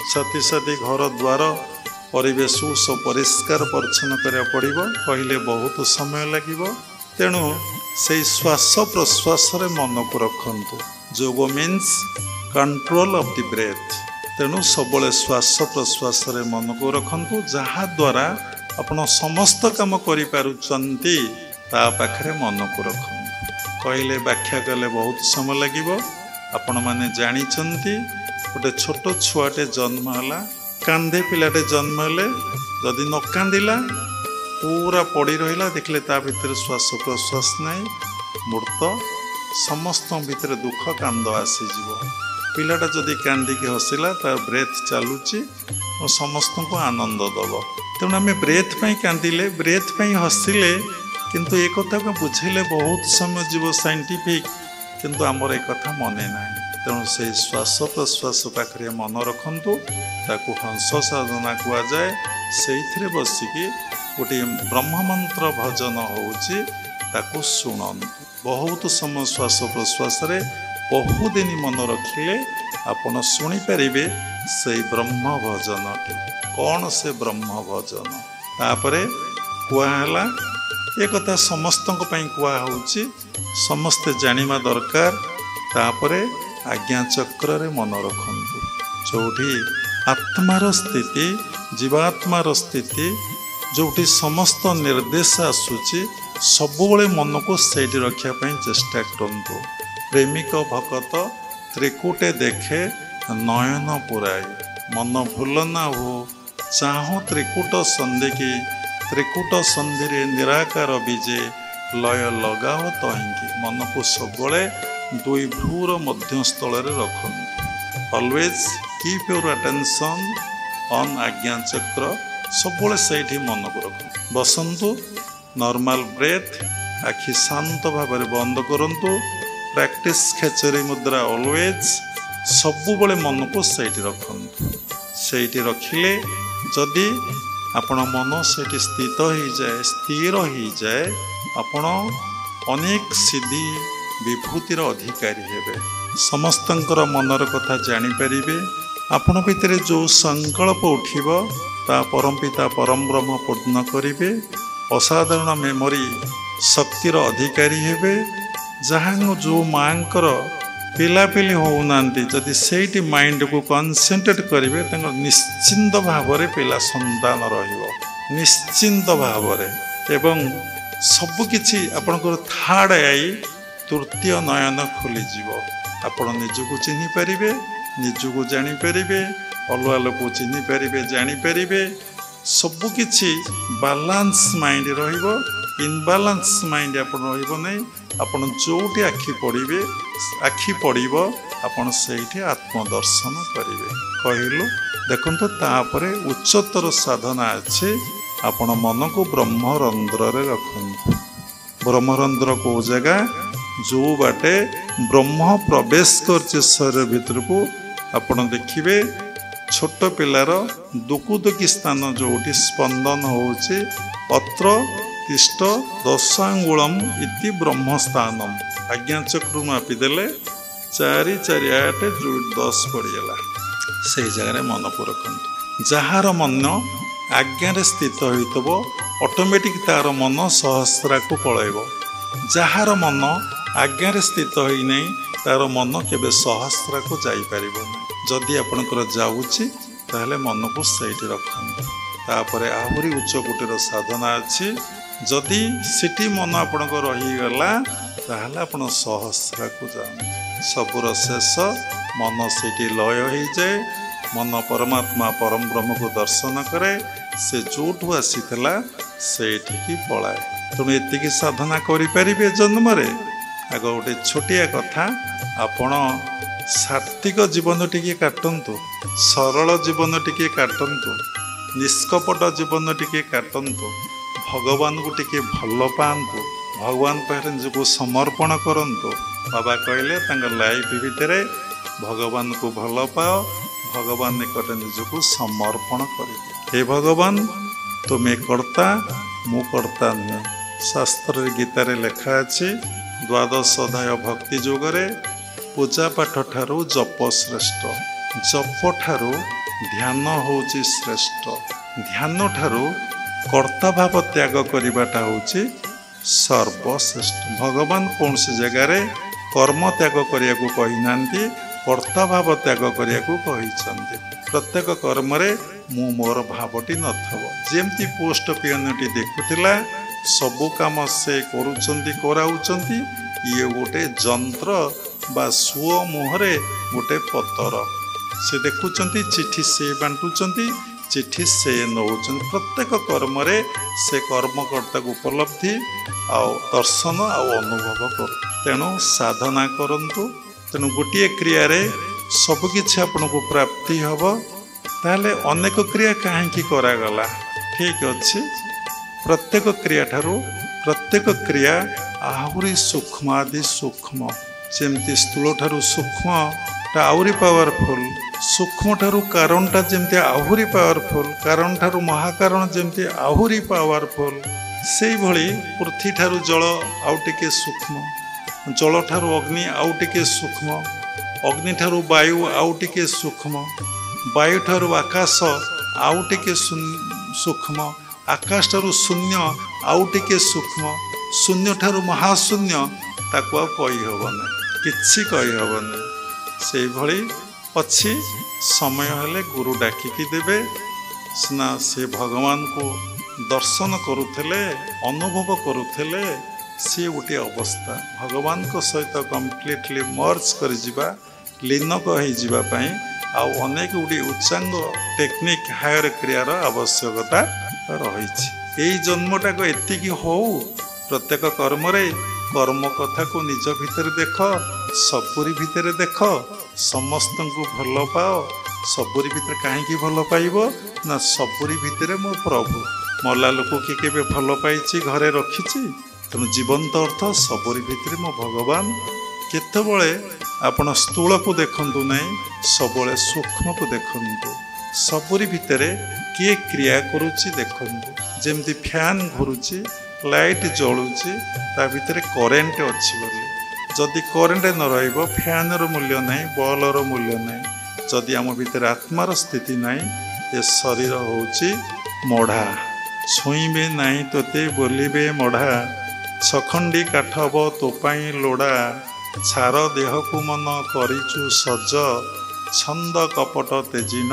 साथी साथी घर द्वार परिवेश सब परिष्कार परिच्छन्न करा पड़ो कहले बहुत समय लगे तेणु से श्वास प्रश्वास मन को रखु जोग means control of the breath तेणु सब श्वास प्रश्वास मन को रखु जहाँ द्वारा आपण समस्त काम करिपारुचंती ता पाखरे मन को रखु कहले व्याख्या कले बहुत समय लगे आपण मैंने जानी गोटे छोट छुआटे जन्म है कांधे पिलाटे जन्म हेले जदि न कांदिला पूरा पड़ी रहा देखले ता भीतर श्वास प्रश्वास नहीं मूर्त समस्त भीतर दुख कांद आसीज पिलाटा जदि कांदिकी हसिला तार ब्रेथ चलुची और समस्त को आनंद दब तेणु आम ब्रेथ पाई कांदिले ब्रेथ पाई हसिले किंतु एक कथा को बुझेले बहुत समय जीव साइंटिफिक किंतु आमर एक कथा मने ना तेणु से श्वास प्रश्वास पाखे मन रखु ताकू हंस साधना कह जाए से बसिकी गोटे ब्रह्म मंत्र भजन होची ताकू शुणु बहुत समय श्वास प्रश्वास बहुदिन मन रखिले आपण शुणिपारे से ब्रह्म भजनटी कौन से ब्रह्म भजन तापरे कुआला ए कथा समस्त कुआची समस्ते जानिबा दरकार तापरे आज्ञा चक्र रे मन रखंतु जोठी आत्मार स्थिति जीवात्मार स्थिति जोठी समस्त निर्देश आसुची सबुबले मन को सेठी रखिया पई चेष्टा करंतु प्रेमिक भकत त्रिकुटे देखे नयन पुराई मन भूल ना हो चाहो त्रिकुट संधि की त्रिकुट संधि रे निराकार बीजे लय लगाओ तहिंकी मन को सबले दुई भ्रूर मध्यस्थल रखंतु always keep your attention on आज्ञा चक्र सबले सेठी मन को रख बसंतु नॉर्मल ब्रेथ आखि शांत भाव बंद करंतु प्रैक्टिस खेचरी मुद्रा ऑलवेज सबुबले मन को सेठी रखंतु सेठी रखिले जदि आपण मन सेठी स्थित हो जाए स्थिर हो जाए आपण अनेक सिद्धि विभूतिर अधिकारी हेबे समस्तंकर मनर कथा जानि परिबे आपण भितरे जो संकल्प उठिबो ता परम पिता परम ब्रह्म पूर्ण करिवे असाधारण मेमोरी शक्तिर अधिकारी हेबे जहाँ जो मांकर पिलापिली होउनांती जदि सेठी माइंड को कॉन्सेंट्रेट करिवे तंग निश्चिंत भावरे पिला संतान रहिबो निश्चिंत भावरे एवं सब किछि आपनकर थार्ड आई तृतीय नयन खोली जीवो आपण निजको चिन्हि परिबे निजको जानि परिबे अलुआ लोक चिन्हि परिबे जानि परिबे सब किछि बैलेंस माइंड रहिबो इनबालांस माइंड आपण रहिबो नै आपण जोटी आखि पड़िबो आपण सेठी आत्मदर्शन करिवे कहिलु देखंतु तापरे उच्चतर साधना अछि आपण मन को ब्रह्मरंध्र रे रखंतु ब्रह्मरंध्र को जगह जो बाटे ब्रह्म प्रवेश करचे शरीर भीतर को आपण देखिबे छोट पिलार दुकुदुकी स्थान जोटी स्पंदन होउचे अत्र तिष्ठ दशांगुलम इति ब्रह्मस्थानम आज्ञा चक्र मापिदेले 4 4 8 10 पड़गला से जगह मन को रखंतु जार मन आज्ञा स्थित होइतबो ऑटोमेटिक तार मन सहस्रा को पळैबो जार मन आज्ञा स्थित होई नै तार मन केबे सहस्रा को जाई परिबो जदि आपनकर जाउची ताहले मन को सैठी रखंतु तापरे आहुरी उच्च कोटीर साधना अछि जदि सिटी मन आपनक रही गला ताहले आपण सहस्रा को जान सबुर शेष मन सिटी लय हो जाए मन परमात्मा परम ब्रह्म को दर्शन करे से जोठू आसीला सेठी की पलाए तुम एतिकी साधना करि परिबे जन्म रे आग गोटे छोटिया कथा आपण सात्विक जीवन टिके काटंतु सरल जीवन टिके काटंतु निष्कपट जीवन टिके काटंतु भगवान को टिके भल पांतु भगवान पाखे निजको समर्पण करंतु बाबा कहले तांगर लाइफ भितर भगवान को भल पाओ भगवान निकट निजको समर्पण कर हे भगवान तुम्हें कर्ता मु कर्ता नुहे शास्त्र गीतार लेखा अछि द्वादश अध्याय भक्ति जोगरे पूजा पाठ ठारू जप श्रेष्ठ जप ठारू ध्यान होउची श्रेष्ठ ध्यान ठारू कर्ता भाव त्याग करिबाटा होउची सर्वश्रेष्ठ भगवान कौन सी जगार कर्म त्याग करिया को कहि नांती कर्ता भाव त्याग करिया को कहिसंती प्रत्येक कर्म रे मु मोर भावटी नथबो जेमती पोस्ट पियनटी देखुतिला सबु काम से करूचंती कराउचंती ये गोटे जंत्र बा सुओ मुहरे गोटे पतर से देखुचंती चिट्ठी से बांटुचंती चिट्ठी से नौचन प्रत्येक कर्म रे से कर्मकर्ता को उपलब्धि आउ दर्शन आउ अनुभव कर तेणु साधना करंतु तेणु गोटे क्रिया रे सब किछि आपन को प्राप्ति हबो ताले अनेक क्रिया काहेकि करागला ठीक अछि प्रत्येक क्रिया ठारू प्रत्येक क्रिया आहुरी सूक्ष्म आदि सूक्ष्म जेमती स्थूल ठारू सूक्ष्म टा आहुरी पावरफुल सूक्ष्म ठारू कारणटा जेमती आहुरी पावरफुल कारण ठारू महाकारण जेमती आहुरी पावरफुल से भली पृथ्वी ठारू जल आउ टिके सूक्ष्म जल ठारू अग्नि आउ टिके सूक्ष्म, अग्नि ठारू वायु आउ टिके सूक्ष्म, वायु ठारू आकाश आउ टिके सूक्ष्म, आकाश ठारू शून्य आउ टिके सूक्ष्म, शून्य ठारू महाशून्य ताकू आ कही हेबनी, किछि कही हेबनी। से भली अच्छी समय हेले गुरु डाकिकी देवे सिना से भगवान को दर्शन करुले, अनुभव करुले। सी गोटे अवस्था भगवान को सहित कम्प्लीटली मर्ज कर जिबा, लीन कही अनेक गुड़ी उच्चांग टेक्निक हायर क्रियार आवश्यकता रही। यही जन्मटा को एतिकी हो प्रत्येक कर्म कर्म कथा को निज भितर देख, सबुरी भितर देख, समस्त को भल पाओ। सबुरी भितर कहीं भल पाइब ना, सबुरी भितर मो प्रभु मला लोक कि केबे भल पाई घरे रखी। तेणु जीवंत अर्थ सबुरी भितर मो भगवान। केतबळे आपण स्थूल को देखंतु नहीं, सबुळे सूक्ष्म को देखंतु। सबुरी भितर किए क्रिया करुची देखंतु। जेमती फैन घुरुची, लाइट जलुची, ता भितर करेन्ट अच्छी बोली। जदि करेन्ट न रहिबो, फैन रो मूल्य नहीं, बॉल रो मूल्य नहीं। जदि आम भितर आत्मार स्थिति नहीं, ये शरीर होची मढ़ा। छुईबे नहीं तोते बोलिबे मढ़ा, छखंडी काठब तो पाई लोड़ा। छार देह को मन करिचु सज, छंद कपट तेजिन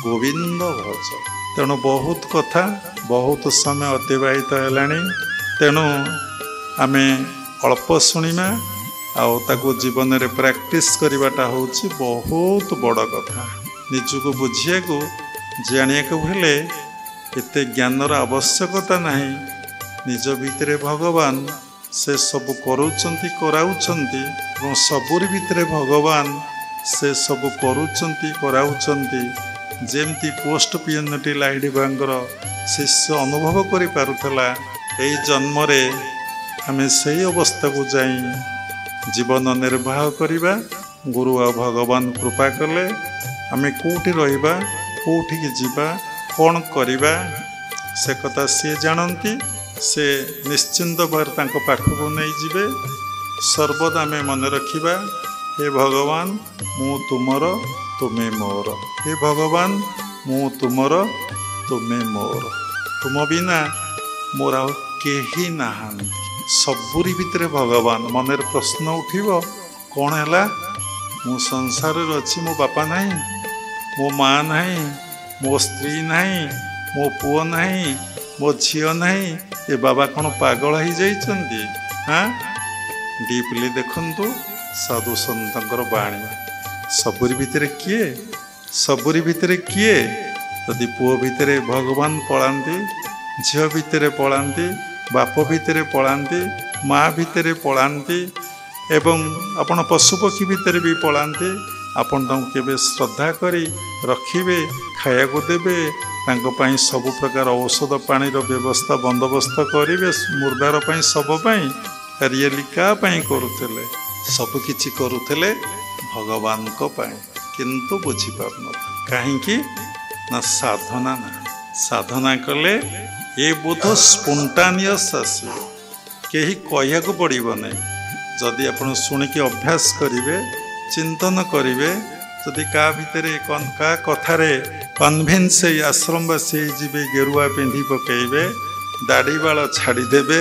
गोविंद भज। तेणु बहुत कथा बहुत समय अतिबाहित है। तेणु आमे अल्प शुणिमा आउ ताको जीवन रे प्रैक्टिस करवाटा होची बहुत बड़ कथा। निजको बुझिया को जानिया को हेले एते ज्ञानर आवश्यकता नहीं। निज भितरे भगवान से सब करूचंती कराउचंती, और सबुरी भितरे भगवान से सब करूचंती कराउचंती। जेमती पोस्ट पिएनटी लाइडी बांगर शिष्य अनुभव करि पारुथला, एई जन्म रे हमें सही अवस्था को जाई जीवन निर्वाह करिबा। गुरु आ भगवान कृपा कले आमे कोठी रहिबा, कोठी की जीवा, कौन करिबा से कथा सी जानती। से निश्चिंत भाव तांको पाखको नहीं जिबे। सर्वदा में मन रखिबा, हे भगवान मु तुमर तुमे मोर। हे भगवान मु तुमर तुमे मोर। तुम बिना मोर आ केही नाहांती। सबुरी भितरे भगवान। मन प्रश्न उठिबो, कौन हैला मु संसार रे अछि, मो बापा नहीं, मो माँ नहीं, मो स्त्री नहीं, मो पुओ नहीं, मो झियो नहीं। ये बाबा कौन पागल हो जाइछंती? हाँ, डीपली देखंतु साधु संतंकर बाणी। सबुरी भितर किए, सबुरी भितर किए? यदि पुओ भितर भगवान पलांती, झियो भितर पलांती, बाप भितर पलांती, माँ भितर पलांती, एवं आपण पशुपक्षी भितर भी पलांती। आपण तांको केबे श्रद्धा करी रखिबे, खाया को देबे, तांको पाई सब प्रकार औषध पानी रो व्यवस्था बंदोबस्त करिवे। मुर्दार पाई सब पाई रियली का पाई करुथले? सब किछि करुथले भगवान को पाई, किंतु बुझी पारन काहेकि ना साधना ना। साधना कले ये बोध स्पोंटानियस आसी, केही कहिया को पड़िबो नै। जदि आपण सुनिके अभ्यास करिवे, चिंतन करिवे, जदि का भितर का कथारे कन्भिन्स आश्रमवासी जीवे, गेरुआ पिंधि पकेबे, दाढ़ी बाल छाड़देवे,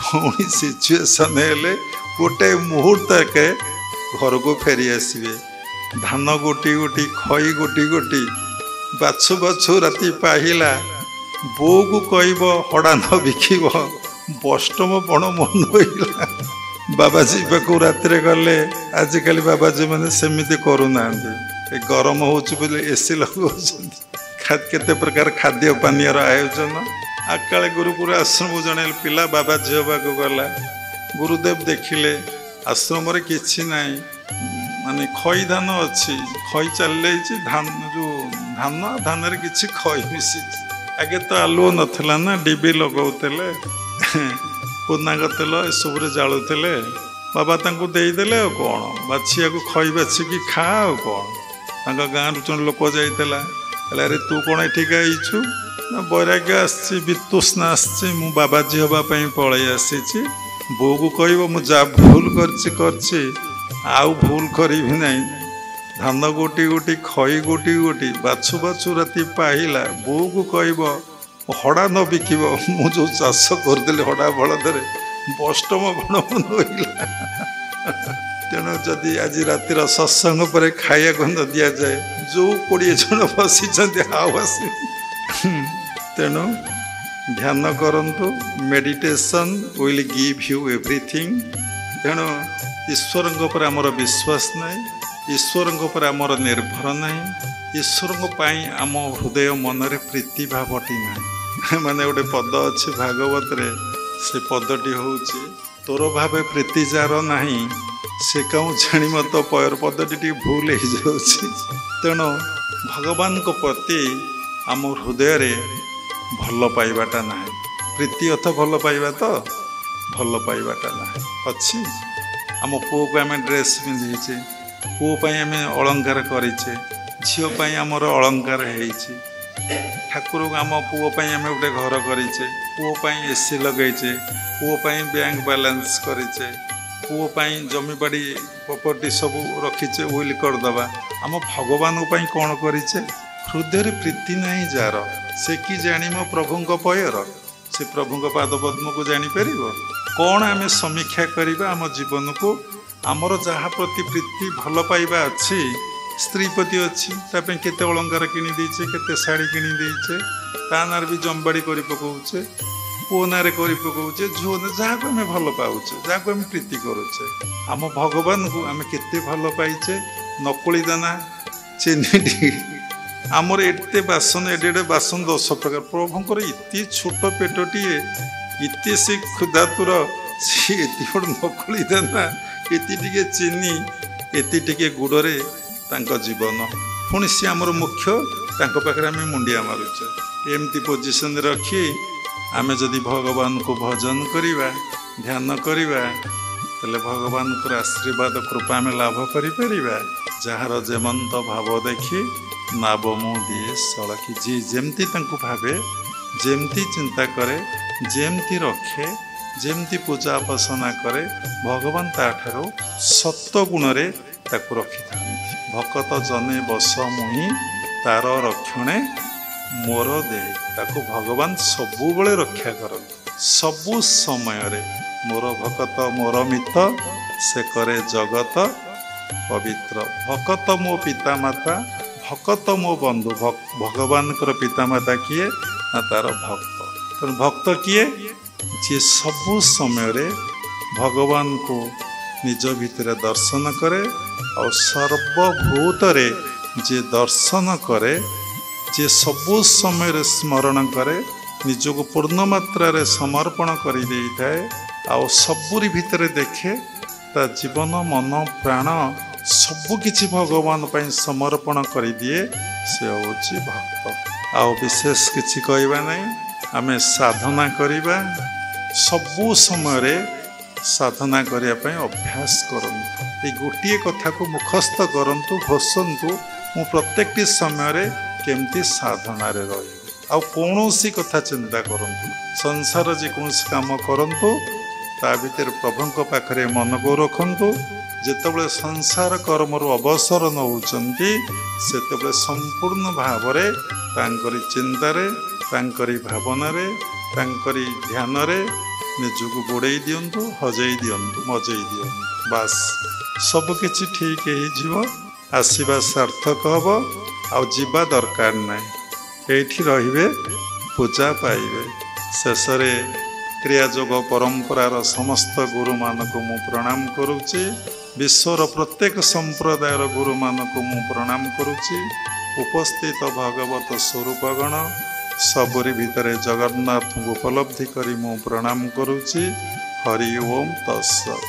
पुणी सिचुएसन हेले गोटे मुहूर्त के घर को फेरी आसवे। धान गोटी गोटी, खई गोटी गोटी, बाछु बाछु राति पाहिला, बो को कहब हड़ा न बिकिब, बष्टम पण मन होइला। बाबाजी पाक रात गले। आजिकल बाबाजी मैंने सेमती करूना, गरम हो एसी लगा केते प्रकार खाद्य पानीय आयोजन। आकाले गुरुकुल आश्रम जड़े पिला बाबा झील पाक गला। गुरुदेव देखिले आश्रम किछि नाई, माने खई धान अच्छी, खई चल धान जो धान धान रे किछि खई मिसी। आगे तो आलुओ नथिला ना, डिबी लगाउतले, पुनाग तेल एसबू जालुले। बाबा तांको देदेले कौन बाछिया को खई बाछिकी खा कौन। गाँव जन लोक जाइला, अरे तू कौन एठिक आईचु ना? वैराग्य आसी, वितुष्णा आसी, मु बाबाजी हवापाई पलि आसी। ବୋଉ को कहब मु जा भूल करछि आउ भूल करिबि नहीं। धान गोटी गोटी खई गोटी गोटी बाछु बाछु राति पाइला बोऊ को कहब हड़ा न बिकिब मु जो चाष करदेली हड़ा बलदरे बष्टम गुण नईला। तेणु जदि आज रातिर सत्संग पर खाया गंध दि जाए जो 20 जन बसी आउ आस। तेणु ध्यान करंतु meditation will give you everything. तेणु ईश्वर पर आमर विश्वास नहीं, ईश्वर पर आमर निर्भर नहीं, ईश्वर आम हृदय मनरे प्रीति भावटी ना। माने गोटे पद अच्छे भागवत रे से पदटी हूँ तोर भावे प्रीति जार नहीं से कहूँ जाणी मत पयर पदटी भूल हो जाऊँ। तेणु भगवान को प्रति आम हृदय रे भल पाइबाटा ना प्रीति अर्थ भल पाइबा तो भल पाइबाटा ना अच्छी। आम पुओ को आम ड्रेस पिंधे पुओ आम अलंकार करेचे झीपाई आमर अलंकार होइचे ठाकुर आम पुओ आम गोटे घर करेचे पुओ एसी लगेचे पुओ बैंक बैलेंस करेचे पुओ जमी बाड़ी प्रॉपर्टी सब रखीचे विल करदबा। आम भगवान कौन करेचे हृदय प्रीति नहीं जार से कि जानी मो प्रभु पयर से प्रभु पाद पद्म को जापर कौन आम समीक्षा करवा आम जीवन को आमर जहाँ प्रति प्रीति भल पाइबा अच्छी स्त्री प्रति अच्छी केते अलंकार किनी देचे केते शाड़ी किनी देचे ता नार भी जमबाड़ी कर पकाउचे पुओ नारे कर पकाउचे झुओ जहाँ को आम भल पाउचे जहाँ को आम प्रीति करुचे आम भगवान को आम केते भल पाइचे नकुली दाना चीनी आमर एते बासन एडे बासन 10 प्रकार प्रभुंर इति छोट पेटटीए इति से क्षुधातुर सी एति बड़ नकुली दाना एति टिके चीनी एति टिके गुड़े जीवन पुणी सी आमर मुख्य पाखे आम मुंडिया मारुचे एमती पोजिशन रखी आम जदि भगवान को भजन करवा ध्यान करवा तेल भगवान को आशीर्वाद कृपा में लाभ करिपरिबा। जार जेमंत भाव देखी नाबमु दिए सड़की जी जेमती तांको भावे जेमती चिंता करे जेमती रखे जेमती पूजा उपासना करे भगवान ताठारो सत्व गुण रे ताको रखि थांती। भकत जने बस मुहि तार रक्षणे मोर दे ताको भगवान सबु बेले रक्षा कर सबु समय रे मोर भकत मोर मित से करे जगत पवित्र। भकत मो पिता माता भकत मो बंधु भगवान पिता माता किए ना तार भक्त तेणु भक्त किए जी सबु समय रे भगवान को निज भितर दर्शन करे और सर्वभूत रे जे दर्शन करे जे सबु समय रे स्मरण करे निज को पूर्ण मात्रा रे समर्पण कर दे थाए आ सबुरी भितर देखे ता जीवन मन प्राण सबुकिछि भगवान पर समर्पण कर दिए से हूँ भक्त। आउ विशेष किछि कहबा नहीं आमे साधना करिबा सबु समय रे साधना करिया पय अभ्यास करंतु ए गोटिए कथा को मुखस्थ करंतु घोषंतु मु प्रत्येक समय रे केमती साधना रे रही आउ कौनसी कथा चिंता करंतु संसार जे कौनसी काम करंतु ता भीतर प्रभु पाखरे मन को रखंतु जेतेबेले संसार कर्मर अवसर नौचंती सेतेबेले संपूर्ण भावरे तांकरी चिंतारे तांकरी भावनारे तांकरी ध्यानरे निजको गोड़े दियंतु हजई दियंतु मजई दियंतु बास सबकिछि ठीक हो आसीबा सार्थक हब आ जीवा दरकार नहीं एठी रहिबे पूजा पाइबे। शेषरे क्रियायोग परंपरार समस्त गुरु मानक मु प्रणाम करुछि विश्वर प्रत्येक संप्रदायर गुरु मानक मु प्रणाम करुछि उपस्थित भगवत स्वरूपगण सबरी भितरे जगन्नाथ को उपलब्धि करी मु प्रणाम करुछि। हरि ओम तत्सत्।